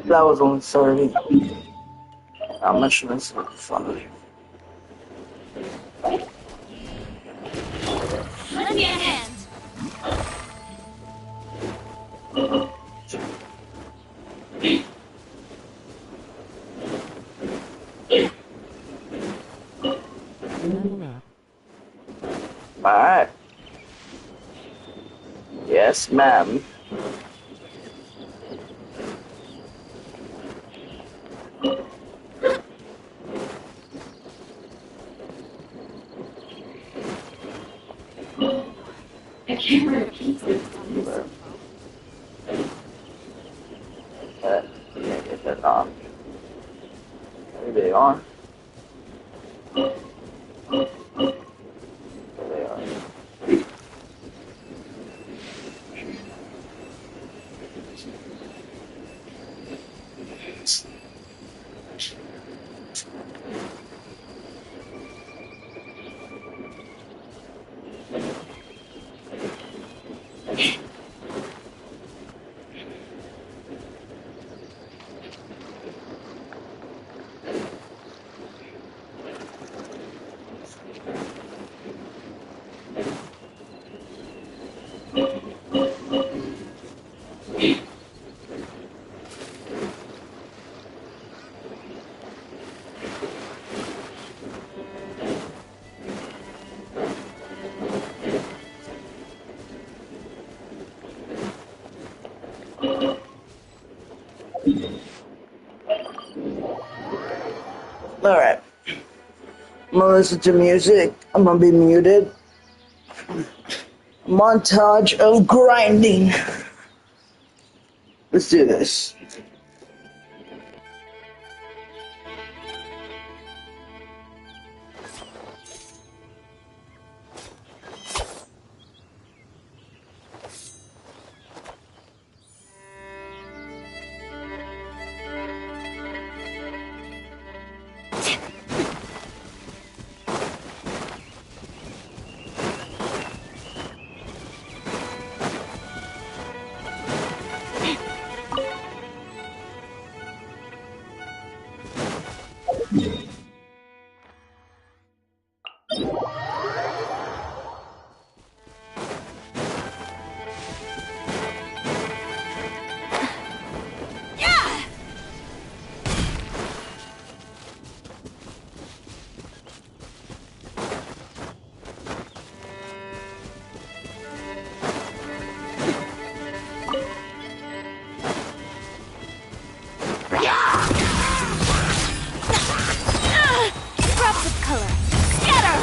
That was only 30. How much was it? Funny. Lend me a hand. Level up. Alright. Yes, ma'am. Get rid of pizza. Get that off. Maybe they are. There they are. Alright. I'm gonna listen to music. I'm gonna be muted. Montage of grinding. Let's do this. Drops of color. Scatter!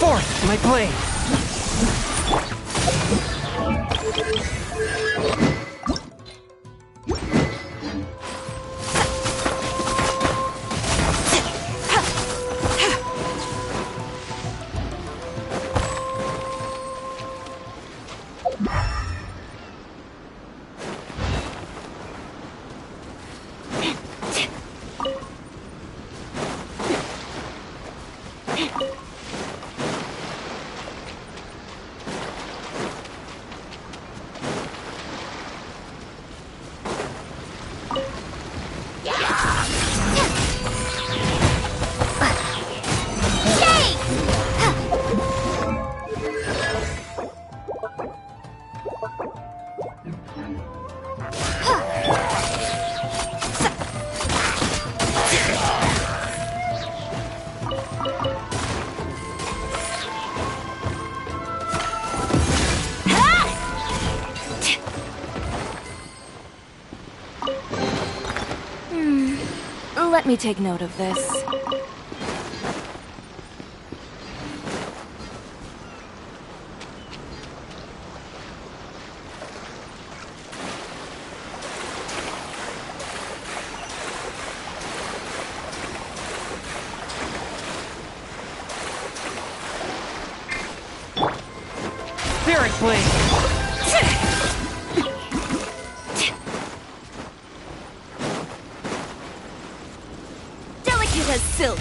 Forth, my blade! Let me take note of this. Spirit Blade! Delicate as silk.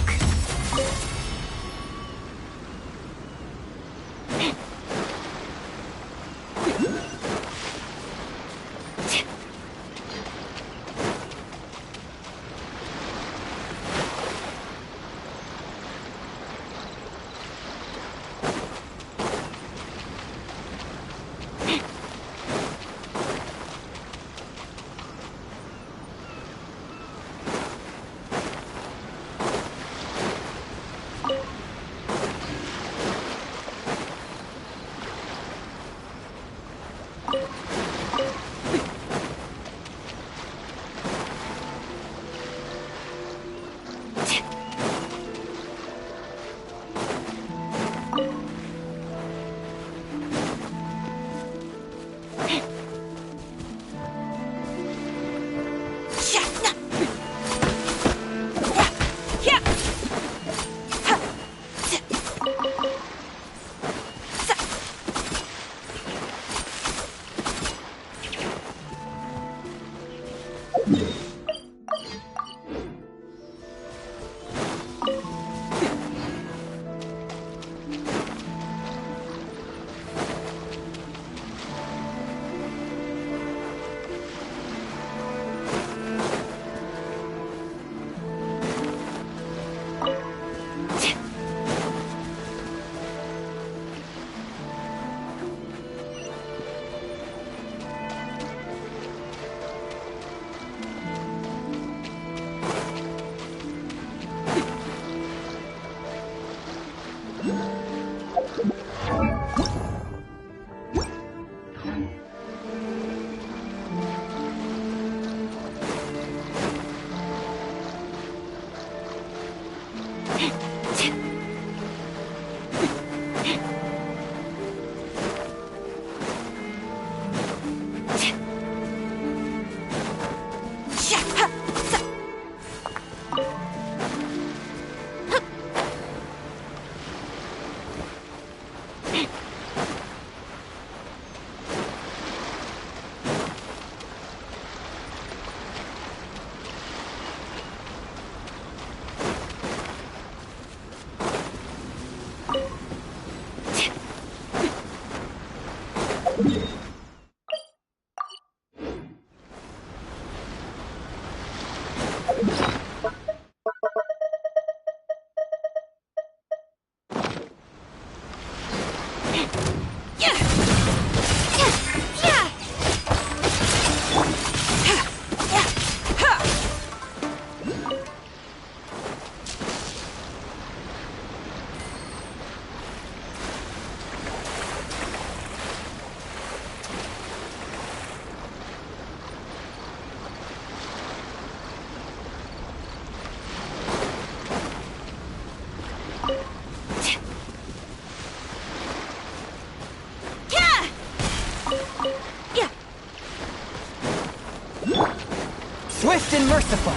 Swift and merciful.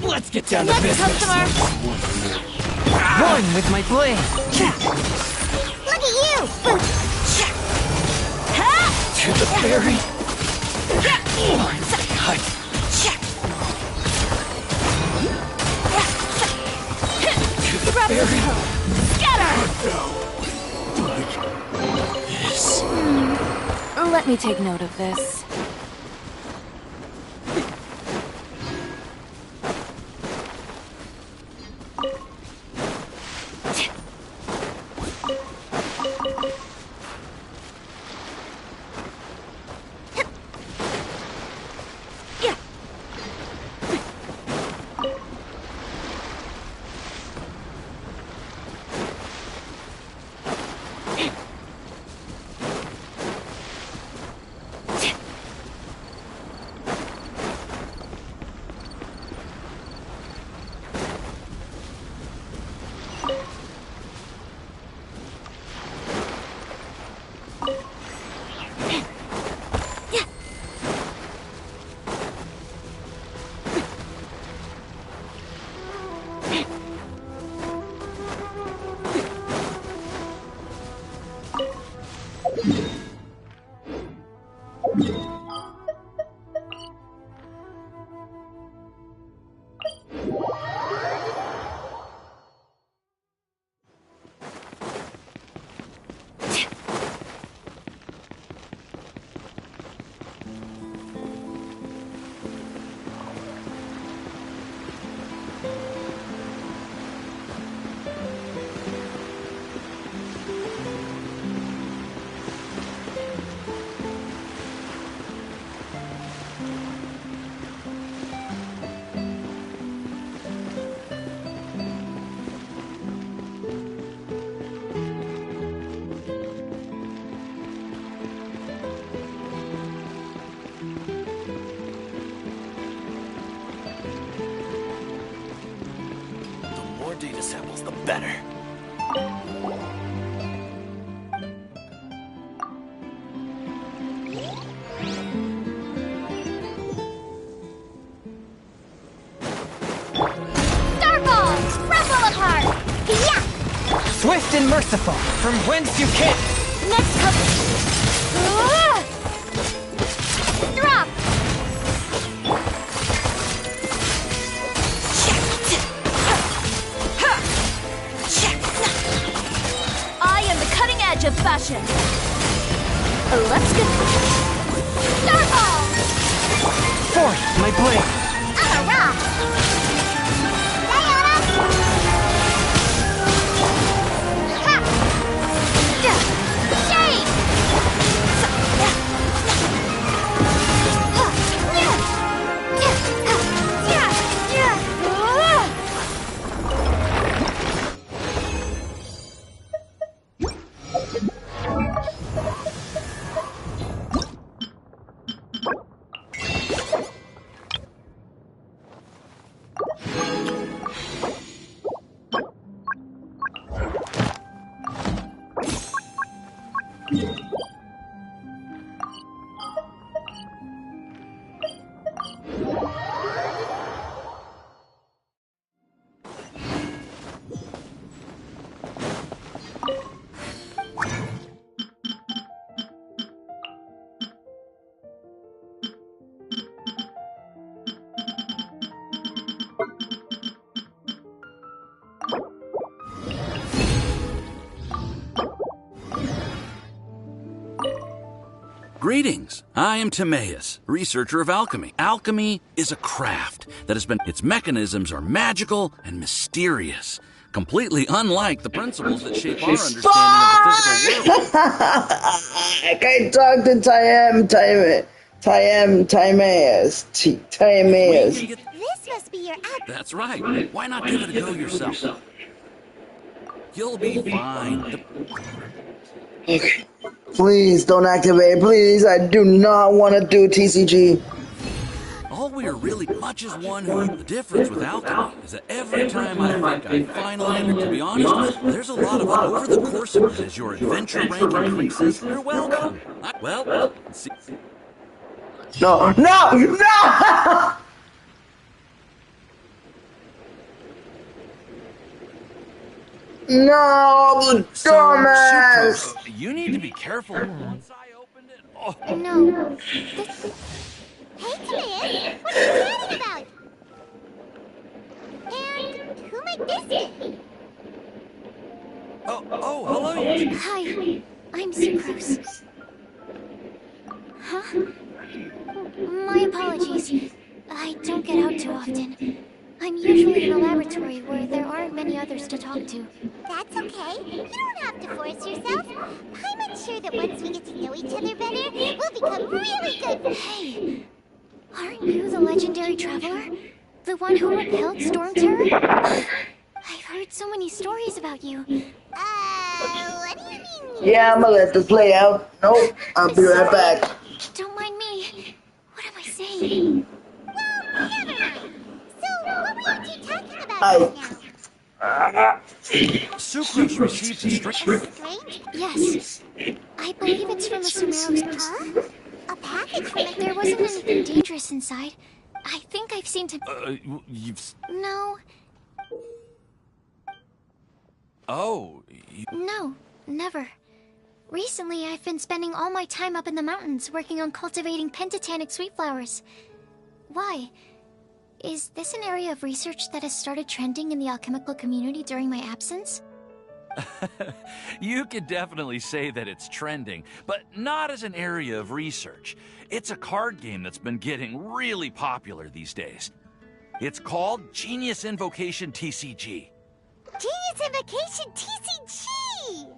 Let's get down to Next business. customer. One with my blade. Look at you! To the berry. Cut. To the berry. Scatter! Yes. Let me take note of this. Data samples, the better. Starball! Rumble apart! Yeah! Swift and merciful. From whence you came. Next drop! I am the cutting edge of fashion. Let's get Starball! Forth, my blade. I'm a rock! Leona! Ha! Shade! Greetings. I am Timaeus, researcher of alchemy. Alchemy is a craft that has been... Its mechanisms are magical and mysterious, completely unlike the principles that shape our understanding of the physical world. I can't talk to Timaeus. This must be your app. That's right. Why not give it a go yourself? You'll be fine. Okay. Please don't activate. Please, I do not want to do TCG. All we are really much as one who... The difference with alchemy is that every time I think I finally... To be honest, there's a lot of... Over the course of it, as your adventure rank increases, you're welcome. Well, see... No! No, dumbass! You need to be careful. Once I opened it... Oh. No. Hey, Timaeus, what are you chatting about? And who might this be? Oh, hello. Hi, I'm Sucrose. Huh? My apologies. I don't get out too often. I'm usually in a laboratory where there aren't many others to talk to. That's okay. You don't have to force yourself. I'm sure that once we get to know each other better, we'll become really good. Hey, aren't you the legendary traveler? The one who repelled Storm Terror? I've heard so many stories about you. What do you mean? Yeah, I'm gonna let this play out. Nope, I'll be right back. Don't mind me. What am I saying? Well, never mind. So, what were you two talking about just now? Sucrose received a Strange? Yes. I believe it's from a Sumero's... Huh? A package from a... There wasn't anything dangerous inside. I think I've seen... You've... No. Oh, No, never. Recently, I've been spending all my time up in the mountains working on cultivating pentatonic sweet flowers. Why? Is this an area of research that has started trending in the alchemical community during my absence? You could definitely say that it's trending, but not as an area of research. It's a card game that's been getting really popular these days. It's called Genius Invocation TCG. Genius Invocation TCG!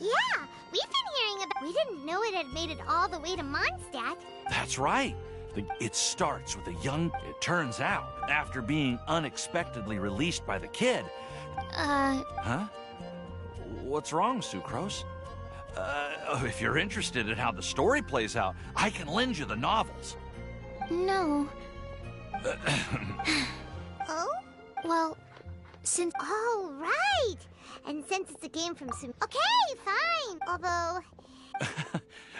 Yeah, we've been hearing about. We didn't know it had made it all the way to Mondstadt. That's right. It starts with a young... It turns out, after being unexpectedly released by the kid... Huh? What's wrong, Sucrose? If you're interested in how the story plays out, I can lend you the novels. No. Oh? Well, since... Oh, right! And since it's a game from Okay, fine! Although...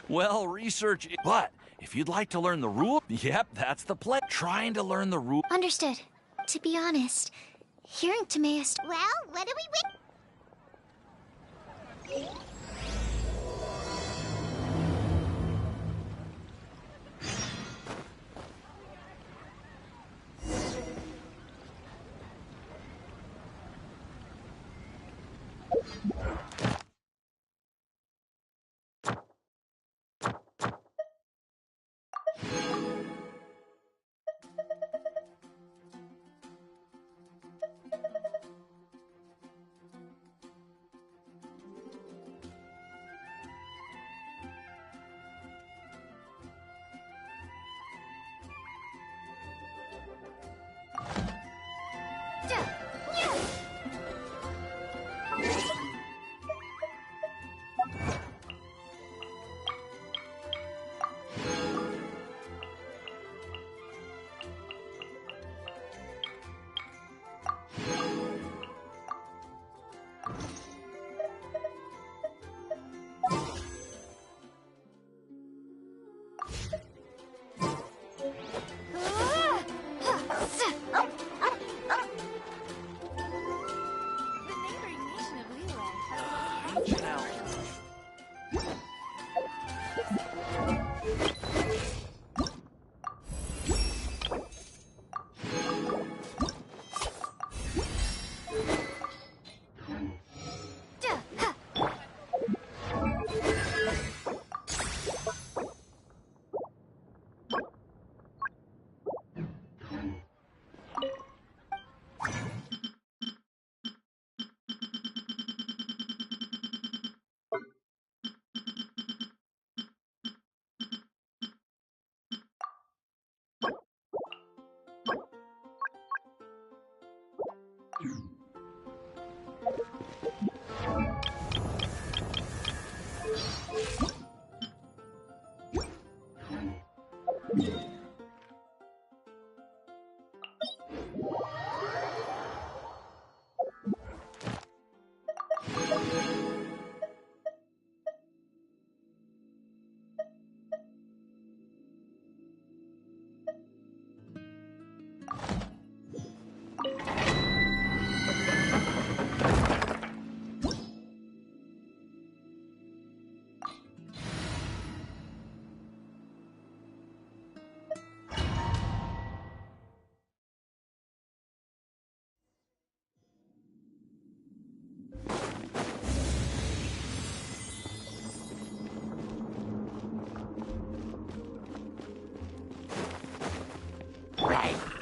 Well, research... But, if you'd like to learn the rule... Yep, that's the play. Trying to learn the rule... Understood. To be honest, hearing Timaeus... Well, what do we win?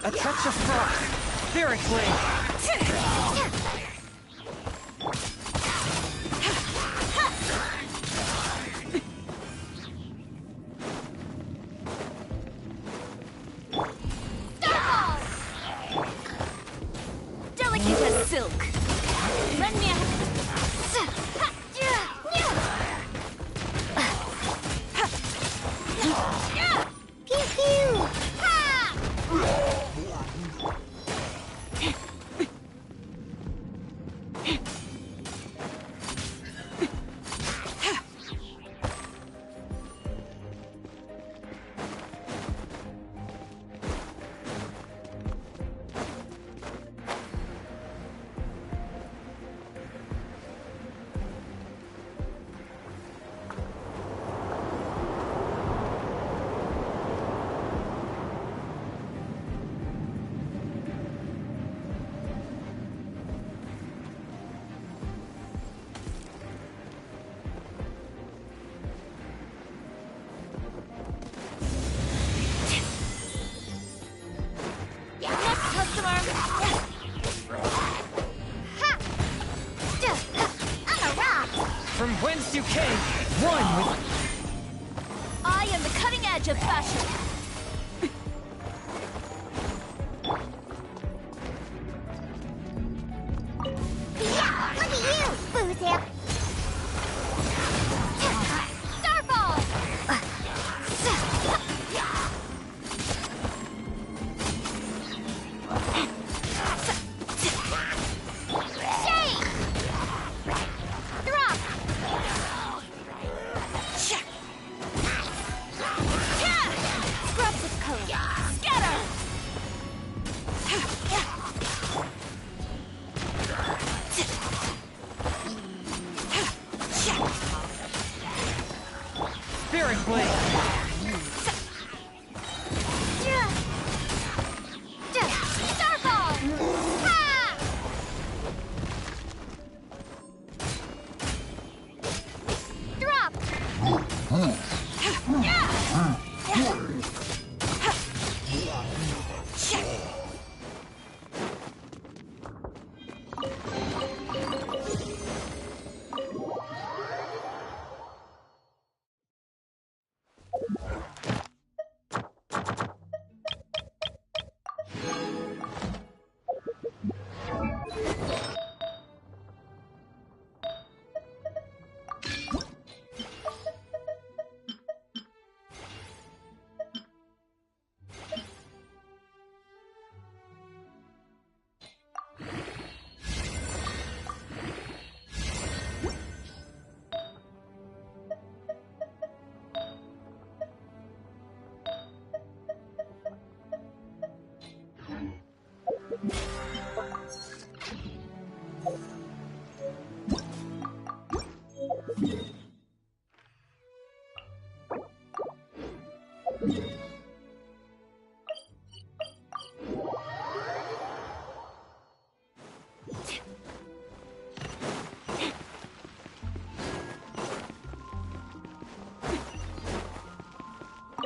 A touch of frost. Spirit Blade. Delicate as silk. Lend me a... Pew pew! from whence you came, one with... I am the cutting edge of fashion. Yeah, look at you, Boozip! Starfall! Shake! Drop! Scrubs of color! Scatter! Spirit Blade! Starfall! Ha! Drop!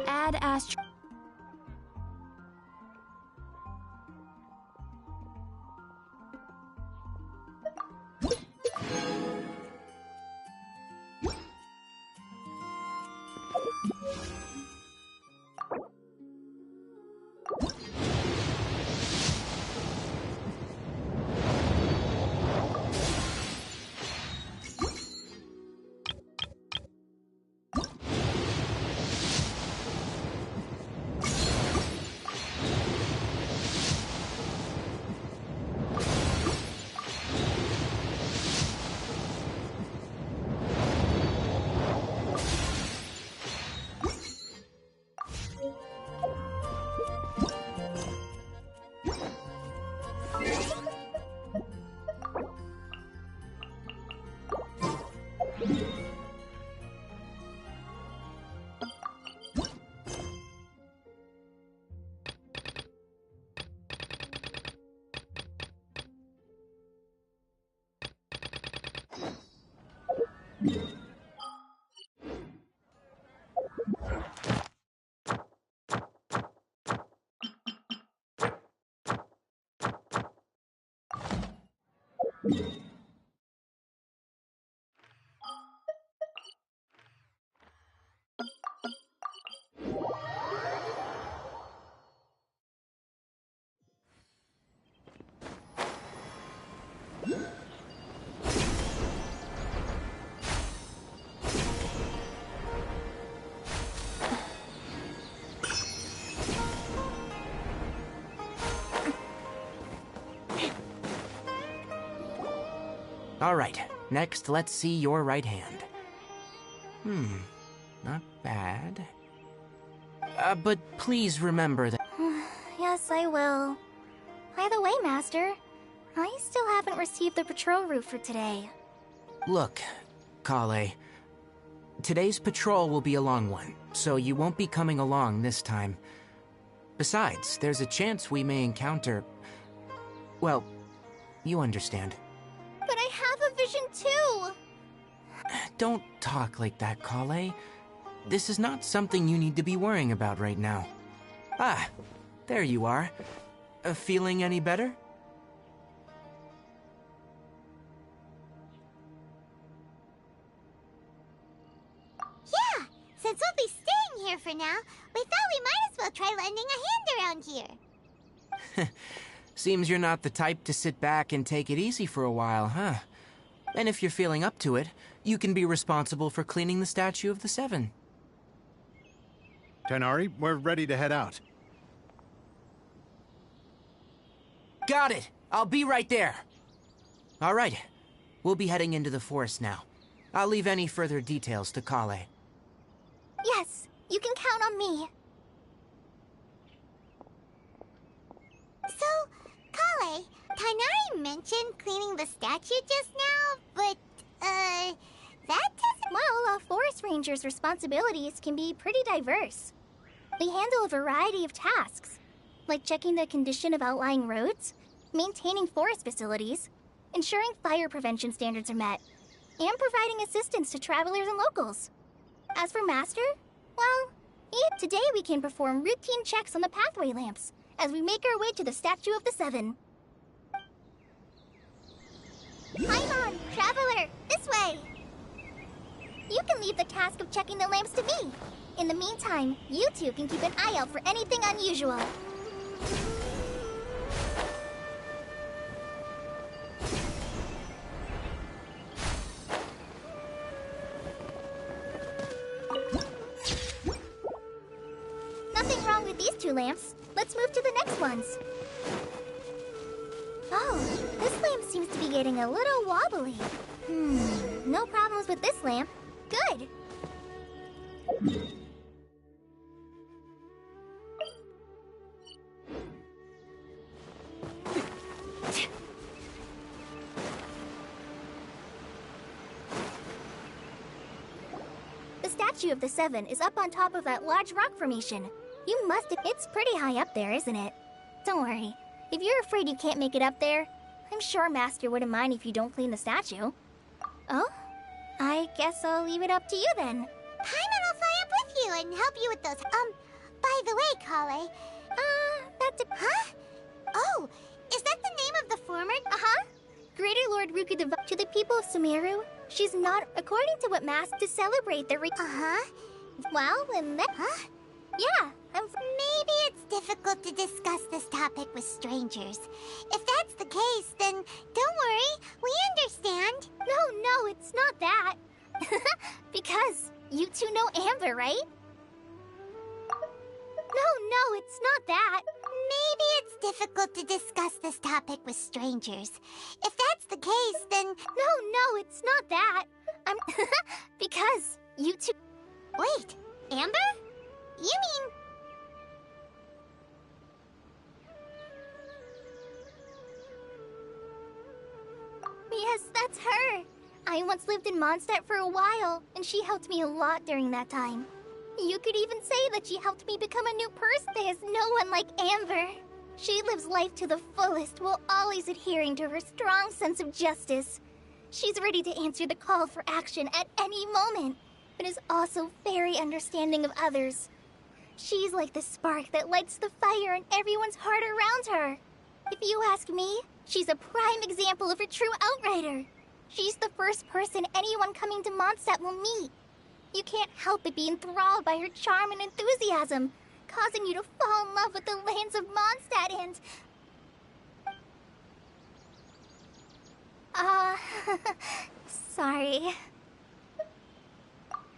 Add Astro. Alright, next let's see your right hand. Not bad. But please remember that... Yes, I will. By the way, Master, I still haven't received the patrol route for today. Look, Kale, today's patrol will be a long one, so you won't be coming along this time. Besides, there's a chance we may encounter... Well, you understand. But I have a vision too! Don't talk like that, Kale. This is not something you need to be worrying about right now. Ah, there you are. Feeling any better? here for now. We thought we might as well try lending a hand around here. Seems you're not the type to sit back and take it easy for a while, huh? And if you're feeling up to it, you can be responsible for cleaning the statue of the Seven. Tighnari, we're ready to head out. Got it! I'll be right there. All right. We'll be heading into the forest now. I'll leave any further details to Kale. Yes, you can count on me. So, Kale, Tighnari mentioned cleaning the statue just now, but, that doesn't... Well, a forest ranger's responsibilities can be pretty diverse. They handle a variety of tasks, like checking the condition of outlying roads, maintaining forest facilities, ensuring fire prevention standards are met, and providing assistance to travelers and locals. As for Master, well, today we can perform routine checks on the pathway lamps as we make our way to the Statue of the Seven. Paimon, Traveler, this way! You can leave the task of checking the lamps to me. In the meantime, you two can keep an eye out for anything unusual. Nothing wrong with these two lamps. Let's move to the next ones. Oh, this lamp seems to be getting a little wobbly. No problems with this lamp. Good. The Statue of the Seven is up on top of that large rock formation. You must have... It's pretty high up there, isn't it? Don't worry. If you're afraid you can't make it up there, I'm sure Master wouldn't mind if you don't clean the statue. Oh? I guess I'll leave it up to you then. Paimon will fly up with you and help you with those... by the way, Kale... that's a... Huh? Oh, is that the name of the former... Uh-huh. Greater Lord Ruka to the people of Sumeru, she's not, according to what Mask, to celebrate the Uh-huh. Well, and that... Huh? Yeah, Maybe it's difficult to discuss this topic with strangers. If that's the case, then don't worry, we understand. No, it's not that. Because you two know Amber, right? No, it's not that. Maybe it's difficult to discuss this topic with strangers. If that's the case, then... No, it's not that. I'm... Because you two... Wait, Amber? You mean... Yes, that's her. I once lived in Mondstadt for a while, and she helped me a lot during that time. You could even say that she helped me become a new person. There's no one like Amber. She lives life to the fullest while always adhering to her strong sense of justice. She's ready to answer the call for action at any moment, but is also very understanding of others. She's like the spark that lights the fire in everyone's heart around her. If you ask me, she's a prime example of a true outrider. She's the first person anyone coming to Mondstadt will meet. You can't help but be enthralled by her charm and enthusiasm, causing you to fall in love with the lands of Mondstadt and... Sorry.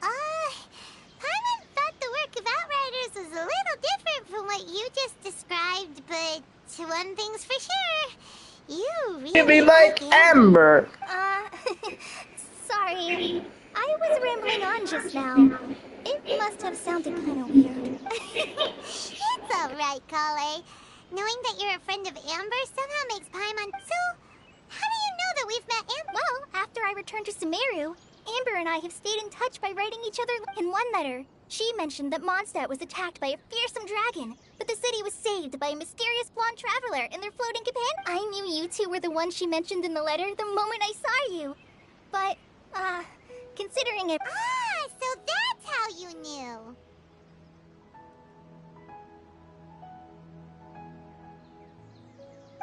Paimon thought the work of Outriders was a little different from what you just described, but one thing's for sure. You really... You be like Amber. Sorry. I was rambling on just now. It must have sounded kind of weird. It's alright, Kale. Knowing that you're a friend of Amber somehow makes Paimon... So, how do you know that we've met Amber? Well, after I returned to Sumeru, Amber and I have stayed in touch by writing each other in one letter. She mentioned that Mondstadt was attacked by a fearsome dragon, but the city was saved by a mysterious blonde traveler and their floating companion. I knew you two were the ones she mentioned in the letter the moment I saw you. But, considering it... So that's how you knew.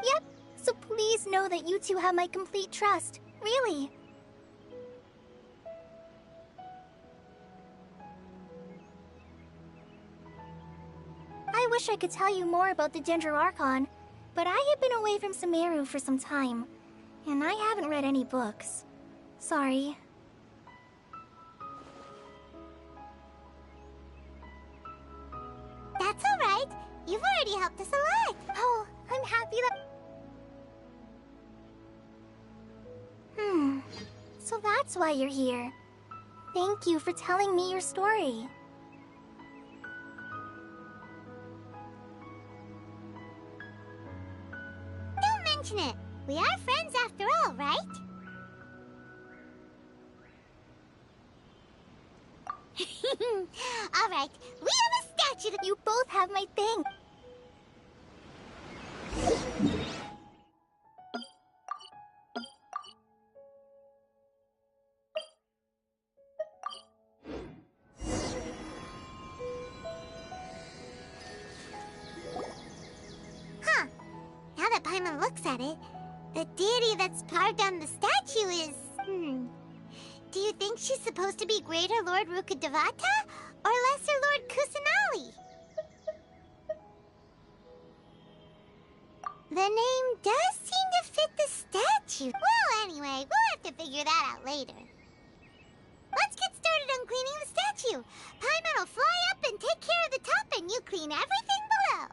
Yep, so please know that you two have my complete trust. Really. I wish I could tell you more about the Dendroarchon, but I have been away from Sumeru for some time, and I haven't read any books. Sorry. That's alright. You've already helped us a lot. Oh, I'm happy that... So that's why you're here. Thank you for telling me your story. Don't mention it. We are friends after all, right? Alright, we have a statue that you both have my thing. Huh. Now that Paimon looks at it, the deity that's carved on the statue is... Do you think she's supposed to be Greater Lord Rukkhadevata or Lesser Lord Kusanali? The name does seem to fit the statue. Well, anyway, we'll have to figure that out later. Let's get started on cleaning the statue. Paimon will fly up and take care of the top, and you clean everything below.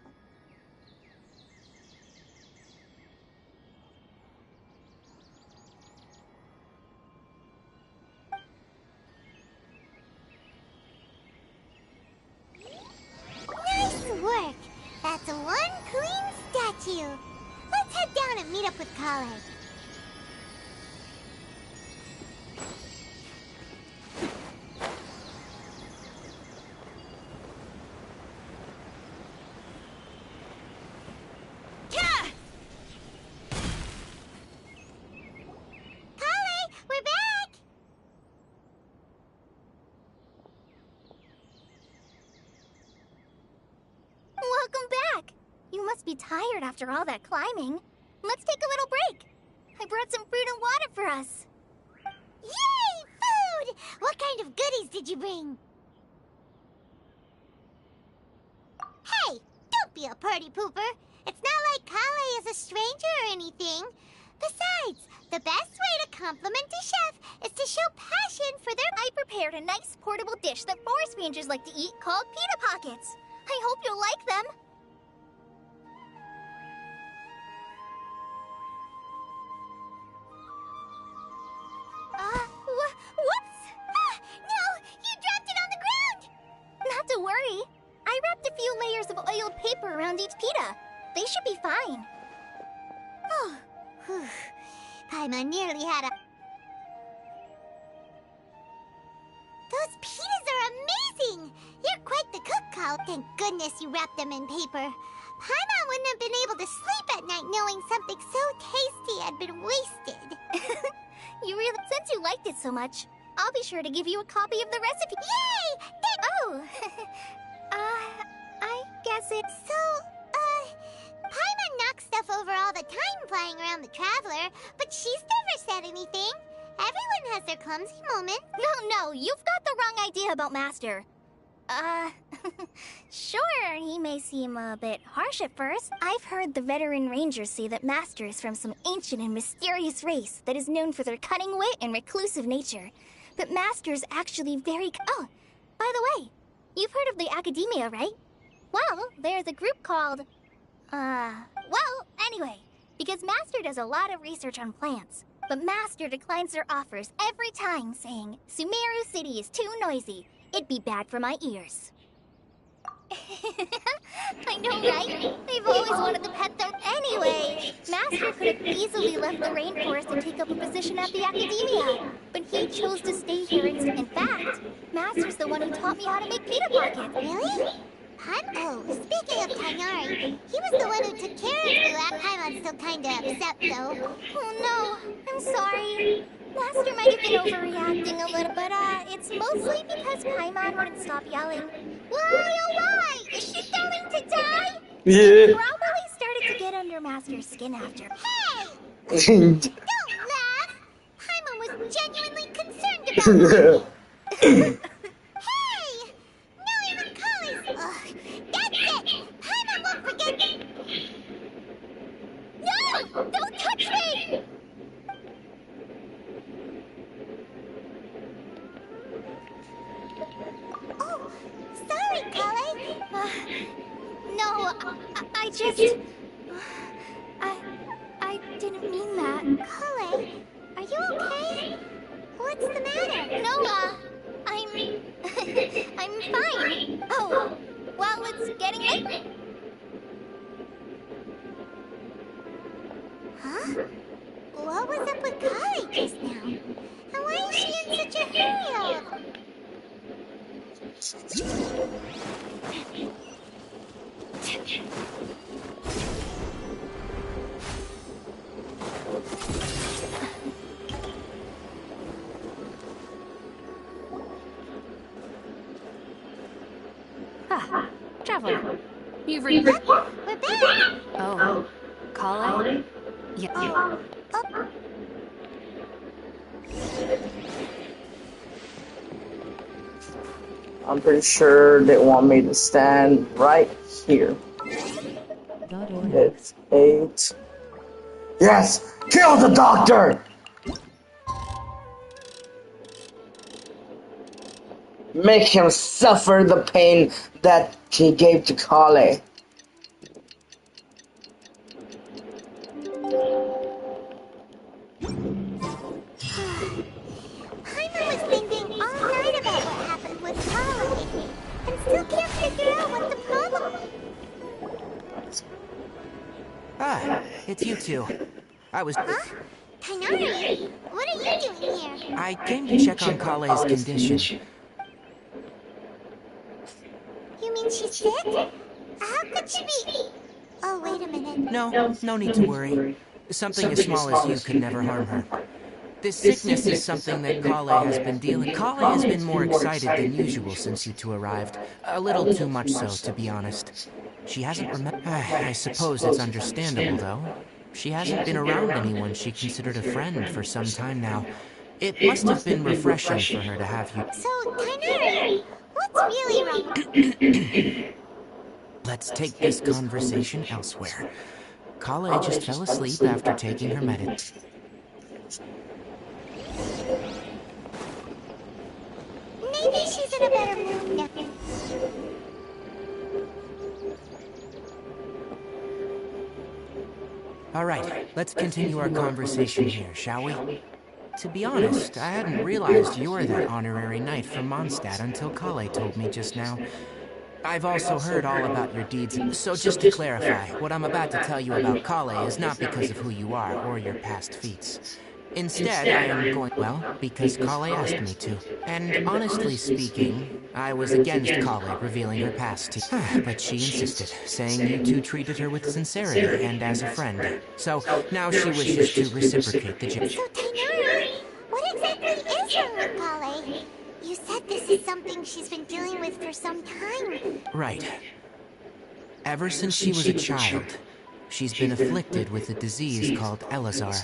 Nice work! That's one clean statue. Let's head down and meet up with Kale. Kale, we're back! Welcome back! You must be tired after all that climbing. Let's take a little break. I brought some fruit and water for us. Yay! Food! What kind of goodies did you bring? Hey! Don't be a party pooper! It's not like Kale is a stranger or anything. Besides, the best way to compliment a chef is to show passion for their... I prepared a nice portable dish that forest rangers like to eat called pita pockets. I hope you'll like them. Whoops! Ah, no! You dropped it on the ground! Not to worry. I wrapped a few layers of oiled paper around each pita. They should be fine. Oh, whew. Paimon nearly had a... Those pitas are amazing! You're quite the cook, Kale. Thank goodness you wrapped them in paper. Paimon wouldn't have been able to sleep at night knowing something so tasty had been wasted. You really... Since you liked it so much, I'll be sure to give you a copy of the recipe. Yay! Oh! I guess it's... So, Paimon knocks stuff over all the time flying around the Traveler, but she's never said anything. Everyone has their clumsy moments. No, you've got the wrong idea about Master. Sure, he may seem a bit harsh at first. I've heard the veteran rangers say that Master is from some ancient and mysterious race that is known for their cunning wit and reclusive nature. But Master's actually very... Oh, by the way, you've heard of the Academia, right? Well, there's a group called... Well, anyway, because Master does a lot of research on plants. But Master declines their offers every time, saying, Sumeru City is too noisy. It'd be bad for my ears. I know, right? They've always wanted to pet them anyway. Master could have easily left the rainforest and take up a position at the Academia. But he chose to stay here instead. In fact, Master's the one who taught me how to make pita pockets. Really? Oh, speaking of Tighnari, he was the one who took care of you. Paimon's still kinda upset, though. Oh no, I'm sorry. Master might have been overreacting a little, but it's mostly because Paimon wouldn't stop yelling. Why? Is she starting to die? Yeah. Probably started to get under Master's skin after. Hey! Don't laugh! Paimon was genuinely concerned about you. Hey! Now even Kale's... Ugh, that's it! I just... I didn't mean that. Kale, are you okay? What's the matter? No, I'm... I'm fine. Oh, well, it's getting late. Huh? What was up with Kale just now? And why is she in such a hurry? Ah, traveler. You've reached... We're back! Oh, Kale? Yeah. I'm pretty sure they want me to stand right here. It's 8. Yes! Kill the doctor! Make him suffer the pain that he gave to Kale. Paimon was thinking all night about what happened with Kale, and still can't figure out what the problem is. Ah, it's you two. I was... Huh? Kainari, what are you doing here? I came to check on Kale's condition. You mean she's sick? How could she be? Oh, wait a minute. No need to worry. Something as small as you could never harm her. This sickness is something that Kale has been dealing... Kale has been more excited than usual since you two arrived. A little too much so, to be honest. She hasn't remembered... I suppose it's understandable, though. She hasn't been around anyone she considered a friend for some time now. It must have been refreshing for her to have you... So, Kainari, what's really wrong? Let's take this conversation elsewhere. Kale just fell asleep after taking her medicine. Maybe she's in a better mood now. All right, let's continue our conversation here, shall we? To be honest, I hadn't realized you're that honorary knight from Mondstadt until Kale told me just now. I've also heard all about your deeds, so just to clarify, what I'm about to tell you about Kale is not because of who you are or your past feats. Instead, I am going... Well, because Kale asked me to. And honestly speaking, I was against Kale revealing her past to you. But she insisted, saying you two treated her with sincerity and as a friend. So, now she wishes to reciprocate the gesture. So, Tainari, what exactly is wrong with Kale? You said this is something she's been dealing with for some time. Right. Ever since she was a child, she's been afflicted with a disease called Elazar.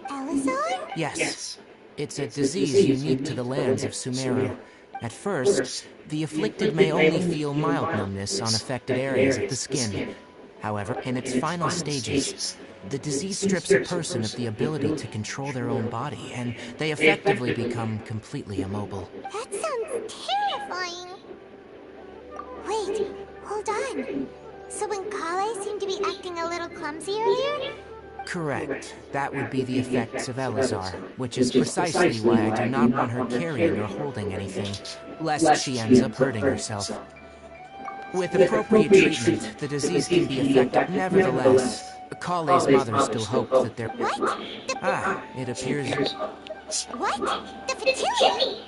Elazar? Yes. It's a disease unique to the lands of Sumeru. At first, the afflicted may only feel mild numbness on affected areas of the skin. However, in its final stages, the disease strips a person of the ability to control their own body, and they effectively become completely immobile. That sounds terrifying. Wait, hold on. So when Kale seemed to be acting a little clumsy earlier? Correct. That would be the effects of Elazar, which is precisely why I do not want her carrying or holding anything, lest she ends up hurting herself. With appropriate treatment, the disease can be effective. Nevertheless, Kale's mother still hoped that there... What? It appears... What? The fertility?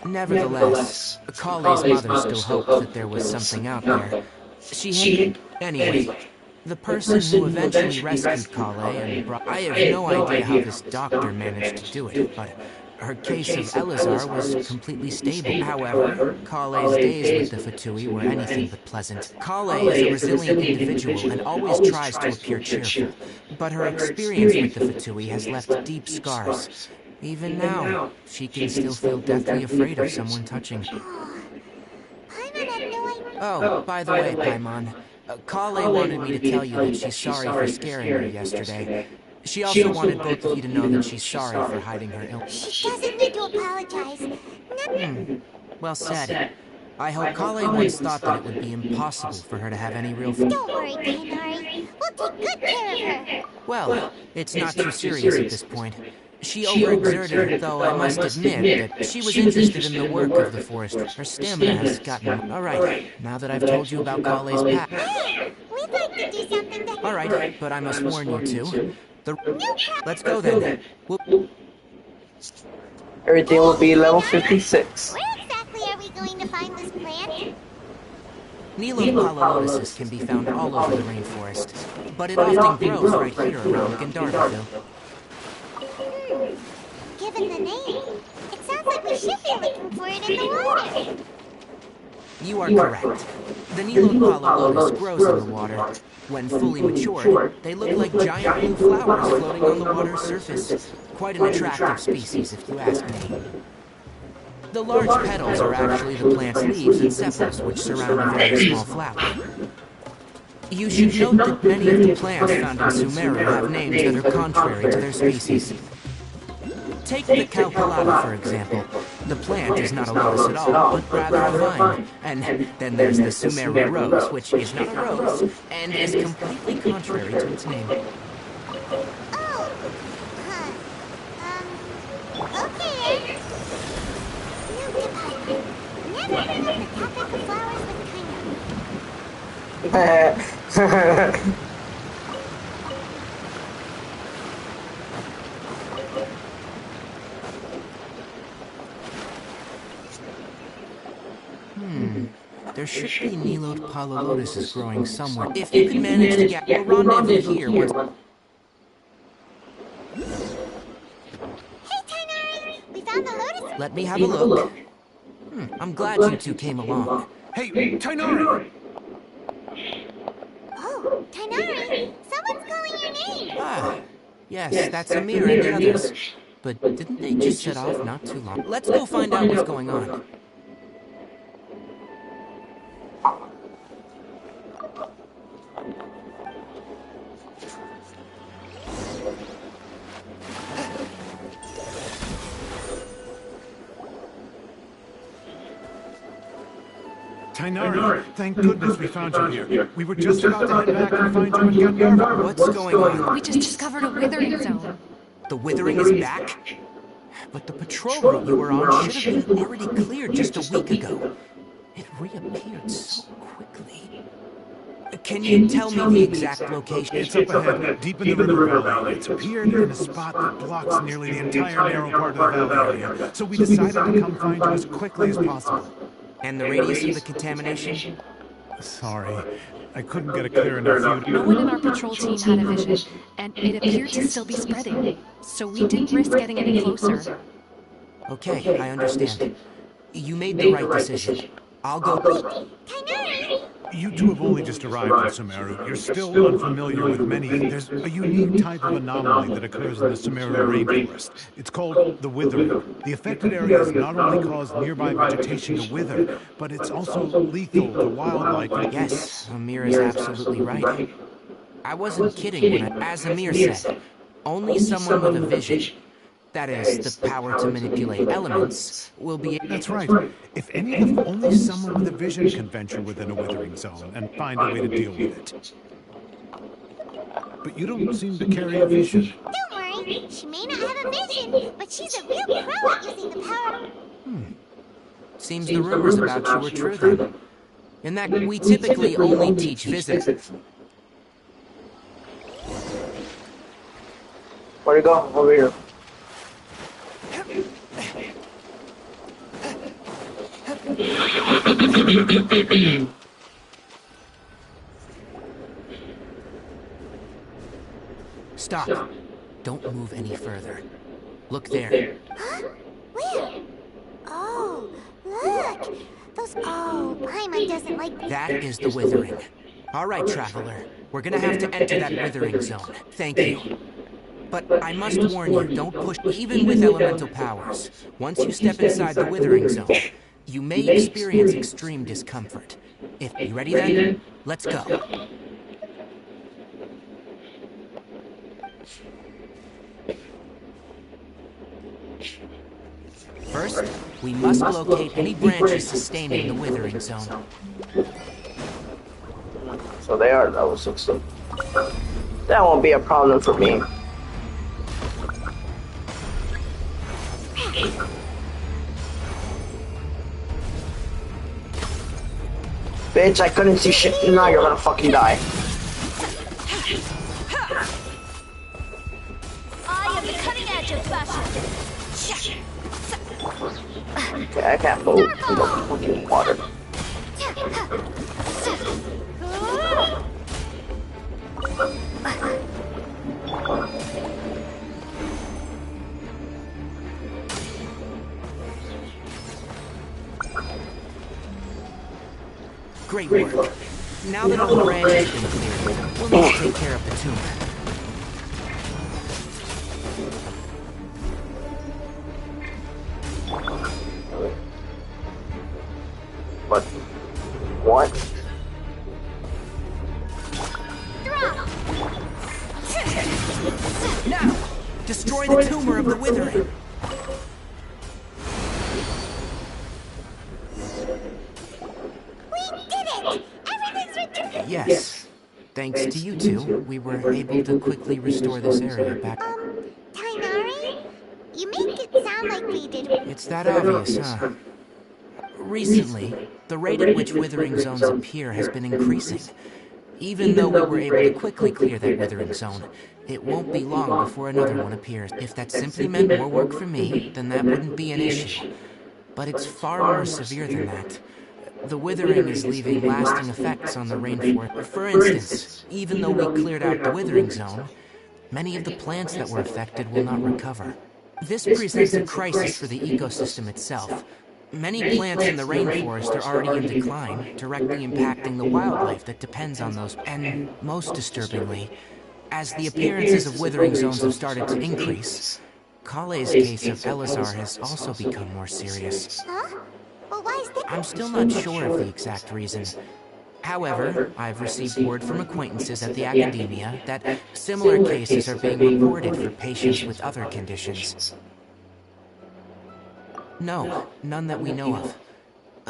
Nevertheless, Kale's mother still hoped that there was something out there. She had... Anyway, the person who eventually rescued Kale and brought... I have no idea how this doctor managed to do it, but her case of Elazar was completely stable. However, Kale's days with the Fatui were anything but pleasant. Kale is a resilient individual and always tries to appear cheerful, but her experience with the Fatui has left deep scars. Even now, she can still feel deathly afraid of someone touching her. Paimon had no idea. Oh, by the way, Paimon, Kale wanted me to tell you that she's sorry for scaring her yesterday. She also wanted both of you to know that she's sorry for hiding her illness. She doesn't need to apologize. Well said. I hope Kale once thought that it would be impossible for her to have any real Don't worry, Kainari. We'll take good care of her. Well, it's not too serious at this point. She overexerted, though I must admit that she was interested in the work of the forest. Her stamina has gotten... Alright, now that I've told you about Kale's past... Hey, we'd like to do something that... Alright, but I must warn you too. Let's go then. Everything will be level 56. Where exactly are we going to find this plant? Neelopalalotus can be found all over the rainforest, but it often grows right here around Gandharvaville. Given the name, it sounds like we should be looking for it in the water. You are correct. The Neelopalalotus grows in the water. When fully matured, they look like giant blue flowers floating on the water's surface. Quite an attractive species, if you ask me. The large petals are actually the plant's leaves and sepals, which surround a very small flower. You should note that many of the plants found in Sumeru have names that are contrary to their species. Take the Calculata, for example. The plant is not a lotus at all, but rather a vine. And then there's the Sumeru rose, which is not a rose, and is completely contrary to its name. Oh, okay. Note about never bring up the topic of flowers with Kaina. There should be Neelopalalotuses growing somewhere. If you could manage to get a rendezvous here once... Hey, Tainari! We found the lotus... Let me have a look. I'm glad you two came along. Hey, Tainari! Oh, Tainari! Someone's calling your name! Ah, yes, that's Amir and the others. But didn't they just set off not too long? Let's go find out what's going on. Tainari, thank goodness we found you here. We were just about to head back and find you in Gandharva. What's going on? We just discovered a withering zone. The withering is back? But the patrol route you were on should have been already cleared just a week ago. It reappeared so quickly. Can you tell me the exact location? It's up ahead, deep in the river valley. It's appeared in a spot that blocks nearly the entire narrow part of the valley area. So we decided to come find you as quickly as possible. And the radius of the contamination? Sorry, I couldn't get a clear enough view. No one in our patrol team had a vision, and it appeared to still be spreading. So we didn't risk getting any closer. Okay, I understand. You made the right decision. I'll go... You two have only just arrived in Sumeru. You're still unfamiliar with many. There's a unique type of anomaly that occurs in the Sumeru rainforest. It's called the withering. The affected areas not only cause nearby vegetation to wither, but it's also lethal to wildlife. Yes, Amir is absolutely right. I wasn't kidding when as Amir said, only someone with a vision, that is, the power to manipulate elements, will be... That's right. If only someone with a vision can venture within a withering zone and find a way to deal with it. But you don't seem to carry a vision. Don't worry, she may not have a vision, but she's a real pro at using the power. Seems the rumors about you were true then. In that we typically only teach visitors. Where'd it go? Over here. Stop. Don't move any further. Look there. Huh? Where? Oh, look! Those... Oh, Paimon doesn't like... That is the withering. Alright, Traveler. We're gonna have to enter that withering zone. Thank you. But I must warn you, don't push even with elemental powers. Once you step inside the withering zone, you may experience extreme discomfort. If you ready then, let's go. First, we must locate any branches sustaining the withering zone. So they are level 60. That won't be a problem for me. Bitch, I couldn't see shit. Now you're gonna fucking die. I am the cutting edge of fashion. Okay, I can't move in the fucking water. Great work. Now that all the branches have been cleared, we'll need to take care of the tumor. What? What? Now, destroy the tumor of the withering. Yes. Thanks to you two, we were able to quickly restore this area back. Tainari? You make it sound like we did. It's that obvious, huh? Recently, the rate at which withering zones appear has been increasing. Even though we were able to quickly clear that withering zone, it won't be long before another one appears. If that simply meant more work for me, then that wouldn't be an issue. But it's far more severe than that. The withering is leaving lasting effects on the rainforest. For instance, even though we cleared out the withering zone, many of the plants that were affected will not recover. This presents a crisis for the ecosystem itself. Many plants in the rainforest are already in decline, directly impacting the wildlife that depends on those. And most disturbingly, as the appearances of withering zones have started to increase, Kale's case of Elazar has also become more serious. Huh? Well, why is that? I'm still not sure of the exact reason. However, I've received word from acquaintances at the academia that similar cases are being reported for patients with other conditions. No, none that we know of.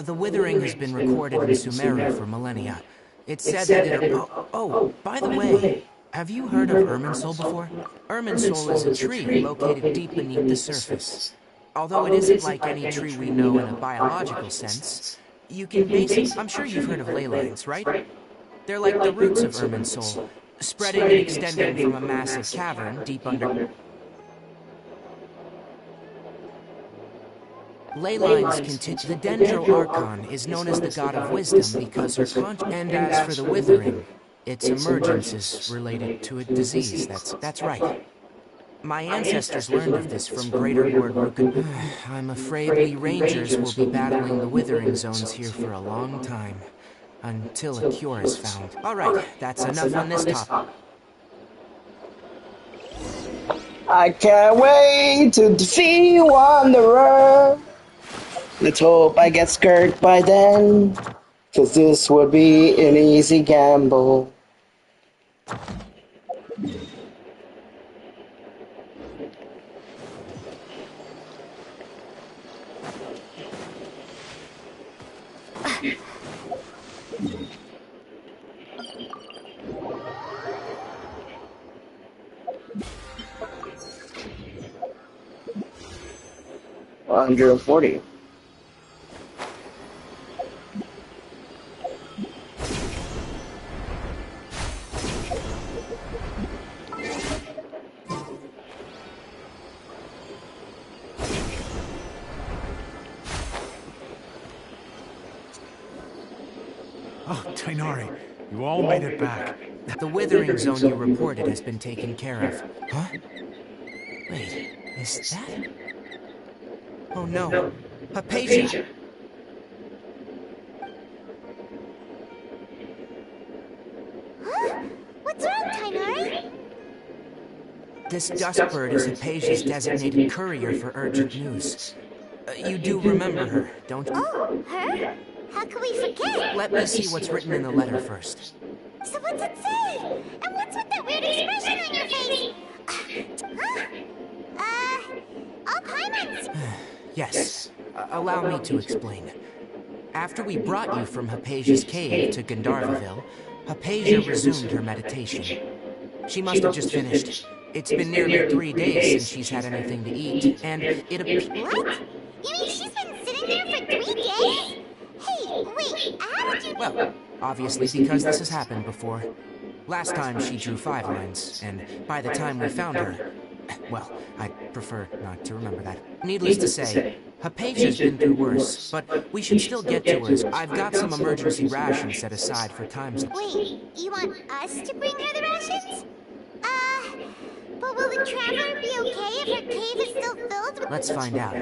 The withering has been recorded in Sumeru for millennia. It's said that it... Oh, by the way, have you heard of Irminsul before? Irminsul is a tree located deep beneath the surface. Although it isn't like any tree we know in a biological sense, you can basically... I'm sure you've heard of ley lines, right? They're like the roots of Irminsul, spreading and extending from a massive cavern deep under... Ley lines continue. The Dendro Archon is known as the god of wisdom because her and as for the withering, its emergence is related to a disease. That's right. My ancestors learned of this from Greater Lord Ruka. I'm afraid we Rangers will be battling the withering zones here for a long time, until a cure is found. Alright, that's enough on this topic. I can't wait to defeat Wanderer. Let's hope I get skirt by then, cause this would be an easy gamble. $140. Oh, Tainari, you all made it back. The withering zone you reported has been taken care of. Huh? Wait, is that... Oh no, Hypatia! Huh? What's wrong, Tainari? This dustbird is Hypatia's designated courier for urgent news. You do remember her, don't you? Oh, her? How could we forget? Let me see what's written in the letter first. So what's it say? And what's with that weird expression on your face? Huh? All Paimons! Yes. Allow me to explain. After we brought you from Hypatia's cave to Gandharvaville, Hypatia resumed her meditation. She must have just finished. It's been nearly 3 days since she's had anything to eat, and it appears... What? You mean she's been sitting there for 3 days? Hey, wait, how did you... Well, obviously because this has happened before. Last time she drew 5 lines, and by the time we found her... Well, I'd prefer not to remember that. Needless to say, Hypatia's been through worse, but we should still get to her. I've got some emergency rations set aside for times... Wait, you want us to bring her the rations? But will the Traveler be okay if her cave is still filled with... Let's find out.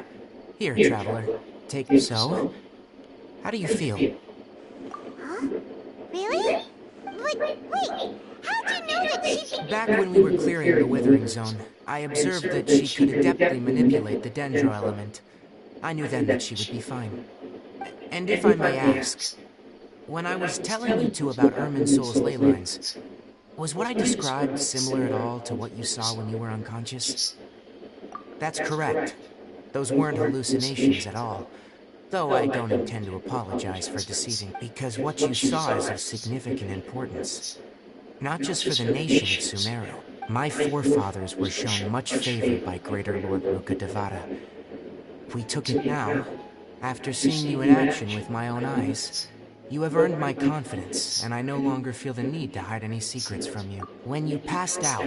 Here, Traveler. Take so. How do you feel? Huh? Really? But wait, how'd you know that she... Back when we were clearing the Withering Zone, I observed that she could adeptly manipulate the Dendro element. I knew then that she would be fine. And if I may ask, when I was telling you two about Irminsul's ley lines, was what I described similar at all to what you saw when you were unconscious? That's correct. Those weren't hallucinations at all. Though I don't intend to apologize for deceiving, because what you saw is of significant importance. Not just for the nation of Sumeru. My forefathers were shown much favor by Greater Lord Rukkhadevata. We took it now. After seeing you in action with my own eyes, you have earned my confidence, and I no longer feel the need to hide any secrets from you. When you passed out,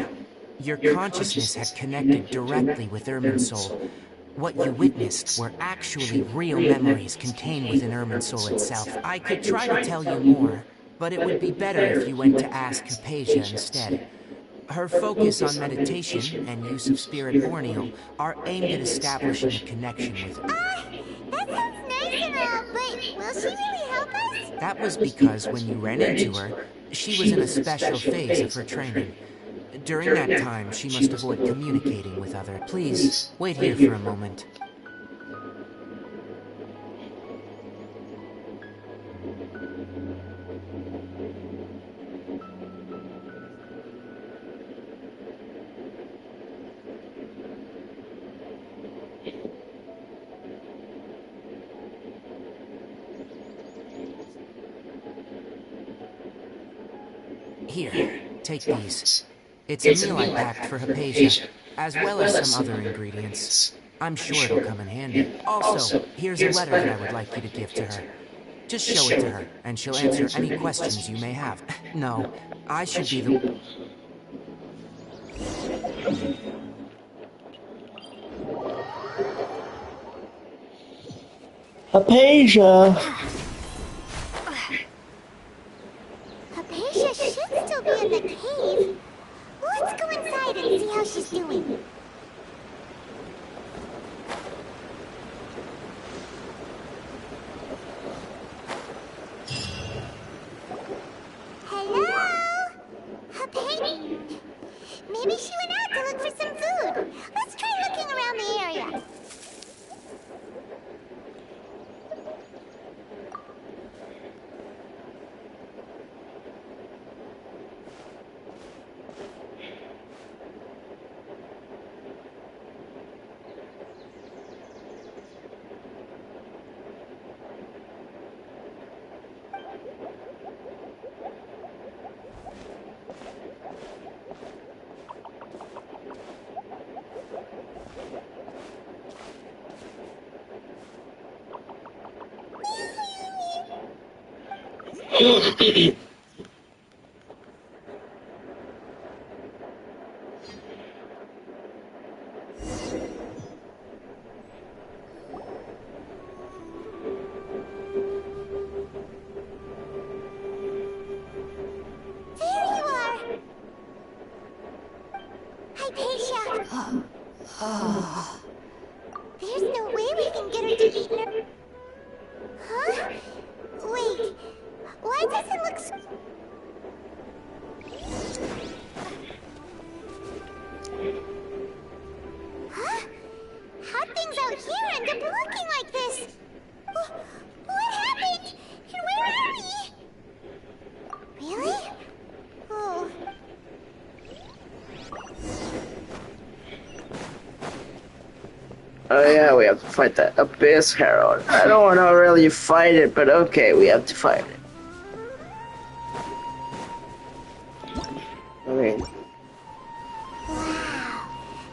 your consciousness had connected directly with Irminsul. What you witnessed were actually real memories contained within Irminsul itself. I could try to tell you more, but it would be better if you went to ask Hypatia instead. Her focus on meditation and use of Spirit Borneal are aimed at establishing a connection with it. That sounds nice and all, but will she really help us? That was because when you ran into her, she was in a special phase of her training. During that time, she must avoid communicating with others. Please, wait here for a moment. Here, take these. It's a meal I packed for Hypatia, as well as some other ingredients. I'm sure it'll come in handy. Also, here's a letter that I would like you to give to her. Just show it to her, and she'll answer any questions you may have. No, I should be the... Hypatia! Hypatia should still be in the cave. Let's go inside and see how she's doing. Hello? Hypatia? Maybe she went out to look for some food. Let's try looking around the area. There's no way we can get her to eat her. Huh? Wait. Why does it look so... Huh? How'd things out here end up looking like this? What happened? And where are we? Really? Oh. Oh yeah, we have to fight that Abyss Herald. I don't want to really fight it, but okay, we have to fight it. I mean... Wow,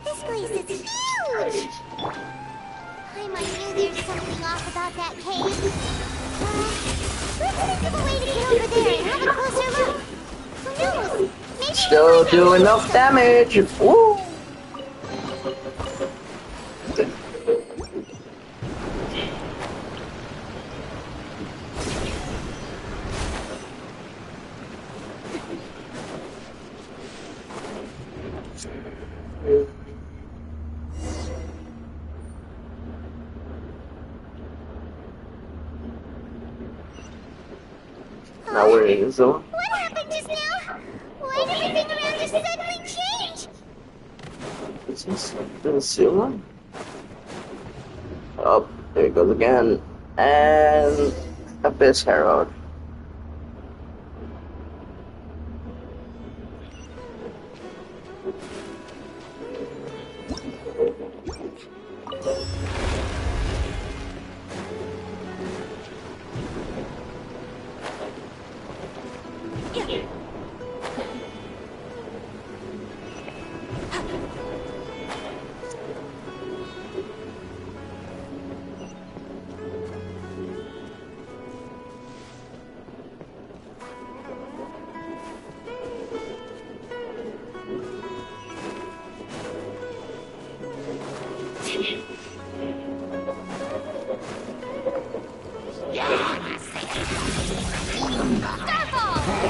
this place is huge! I knew there's something off about that cave. Let's think of a way to get over there and have a closer look. Who knows? Maybe Still do enough damage! Woo! Now we're in the zone. What happened just now? Why did everything around us suddenly change? Is this the ceiling? Oh, there it goes again. And Abyss Herald.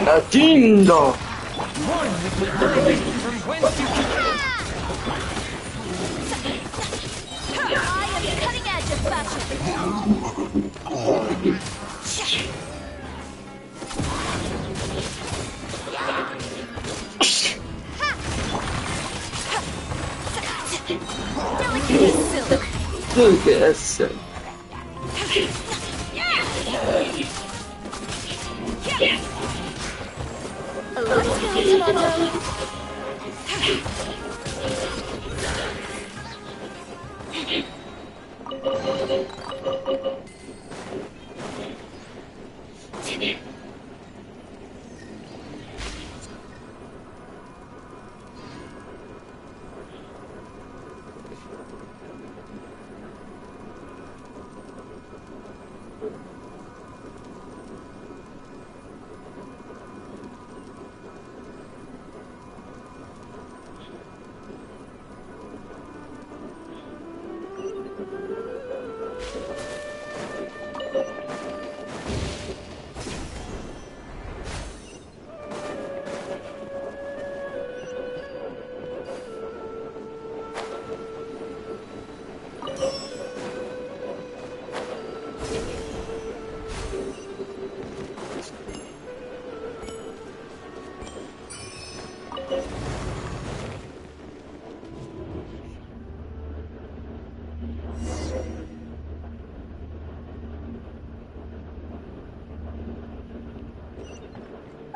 Latino! I am the cutting edge of fashion. Look at that. Let's go, Tomato.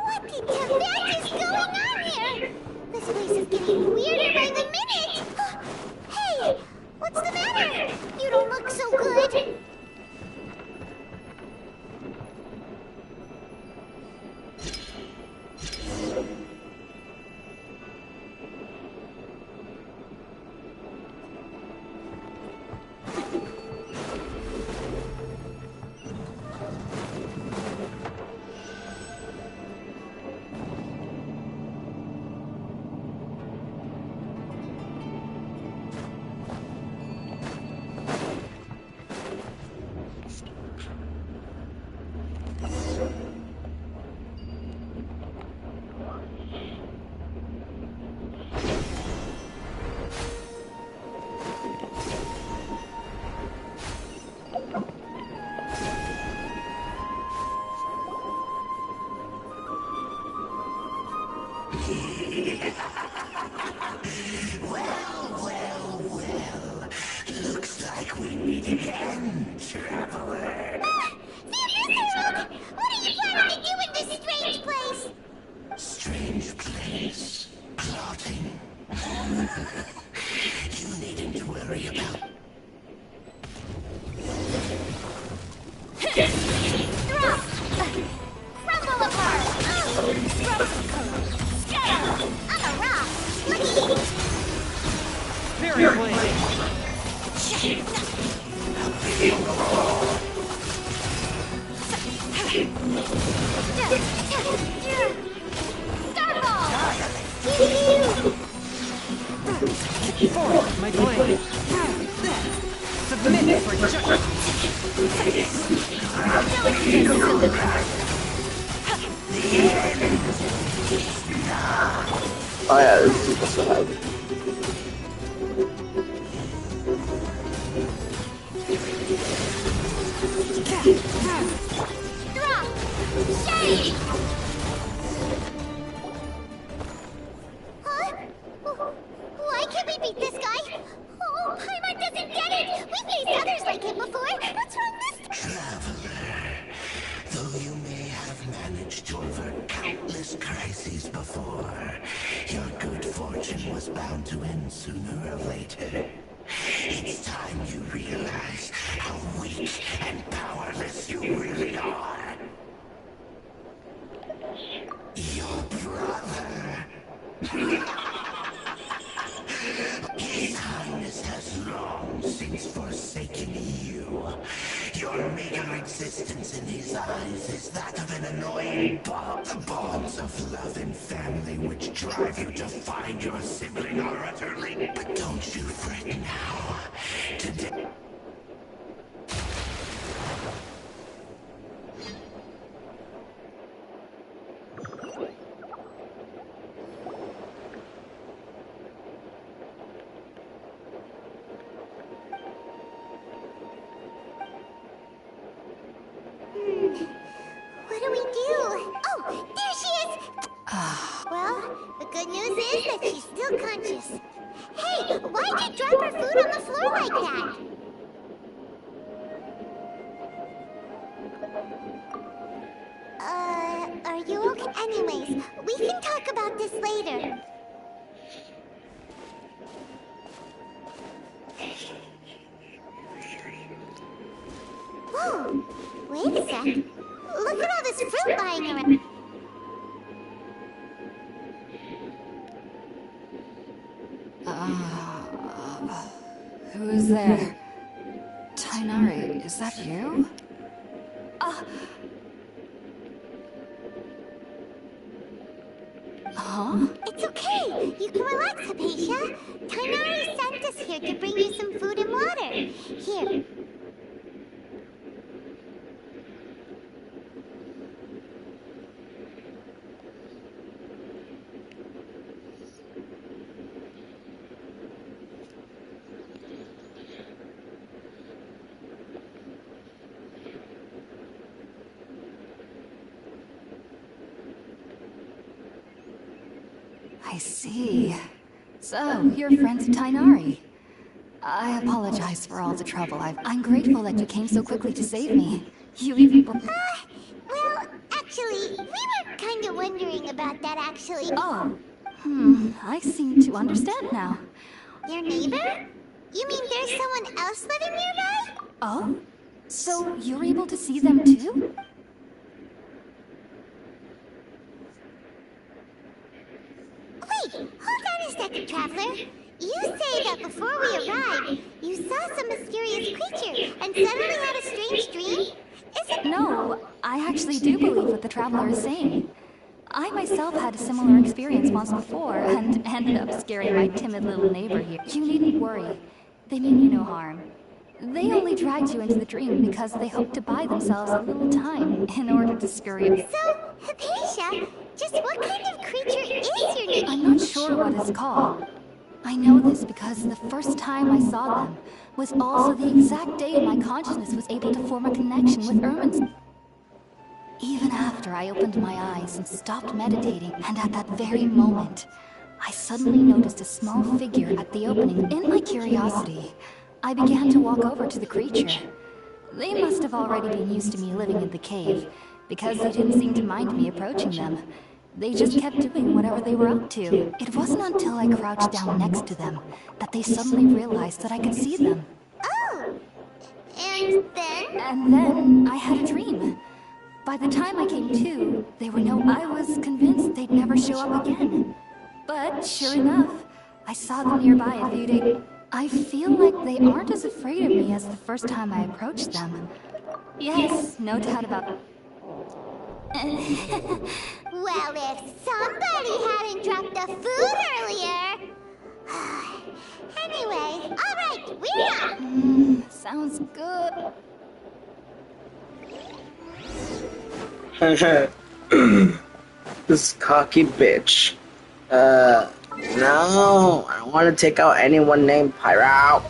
What the heck is going on here? This place is getting weirder by the minute! Hey, what's the matter? You don't look so good. Well. Looks like we meet again, traveler. What are you planning to do in this strange place? Strange place. Plotting. You needn't worry about for judgment. Oh yeah, this is supposed to have. Drop! Shade! Huh? Why can't we beat this guy? Oh, Paimon doesn't get it! We've faced others like him before! What's wrong this time? Traveler, though you may have managed to avert countless crises before, your good fortune was bound to end sooner or later. It's time you realize how weak and powerless you really are. Your brother. His Highness has long since forsaken you. Your meager existence in his eyes is that of an annoying bot. The bonds of love and family which drive you to find your sibling are utterly... But don't you fret now. Today... What do we do? Oh, there she is! Well, the good news is that she's still conscious. Hey, why'd you drop her food on the floor like that? Are you okay? Anyways, we can talk about this later. Whoa, wait a sec. Look at all this fruit lying around. Who is there? Tainari, is that you? Huh? It's okay. You can relax, Hypatia. Tainari sent us here to bring you some food and water. Here. I see. So, you're friends of Tainari. I apologize for all the trouble. I'm grateful that you came so quickly to save me. You even... Well, actually, we were kind of wondering about that, actually. Oh. I seem to understand now. Your neighbor? You mean there's someone else living nearby? Oh? So, you're able to see them too? Wait, hold on a second, Traveler. You say that before we arrived, you saw some mysterious creature and suddenly had a strange dream? Is it... No, I actually do believe what the Traveler is saying. I myself had a similar experience once before and ended up scaring my timid little neighbor here. You needn't worry. They mean you no harm. They only dragged you into the dream because they hoped to buy themselves a little time in order to scurry you. So, Hypatia, just what kind of creature is your neighbor? I'm not sure what it's called. I know this because the first time I saw them was also the exact day my consciousness was able to form a connection with Ermin's. Even after I opened my eyes and stopped meditating, and at that very moment, I suddenly noticed a small figure at the opening. In my curiosity, I began to walk over to the creature. They must have already been used to me living in the cave, because they didn't seem to mind me approaching them. They just kept doing whatever they were up to. It wasn't until I crouched down next to them that they suddenly realized that I could see them. Oh! And then? And then I had a dream. By the time I came to, they were I was convinced they'd never show up again. But sure enough, I saw them nearby a few days. I feel like they aren't as afraid of me as the first time I approached them. Yes, no doubt about it. Well, if somebody hadn't dropped the food earlier... Anyway, alright, we're up! Sounds good. This cocky bitch. No, I don't want to take out anyone named Pyro.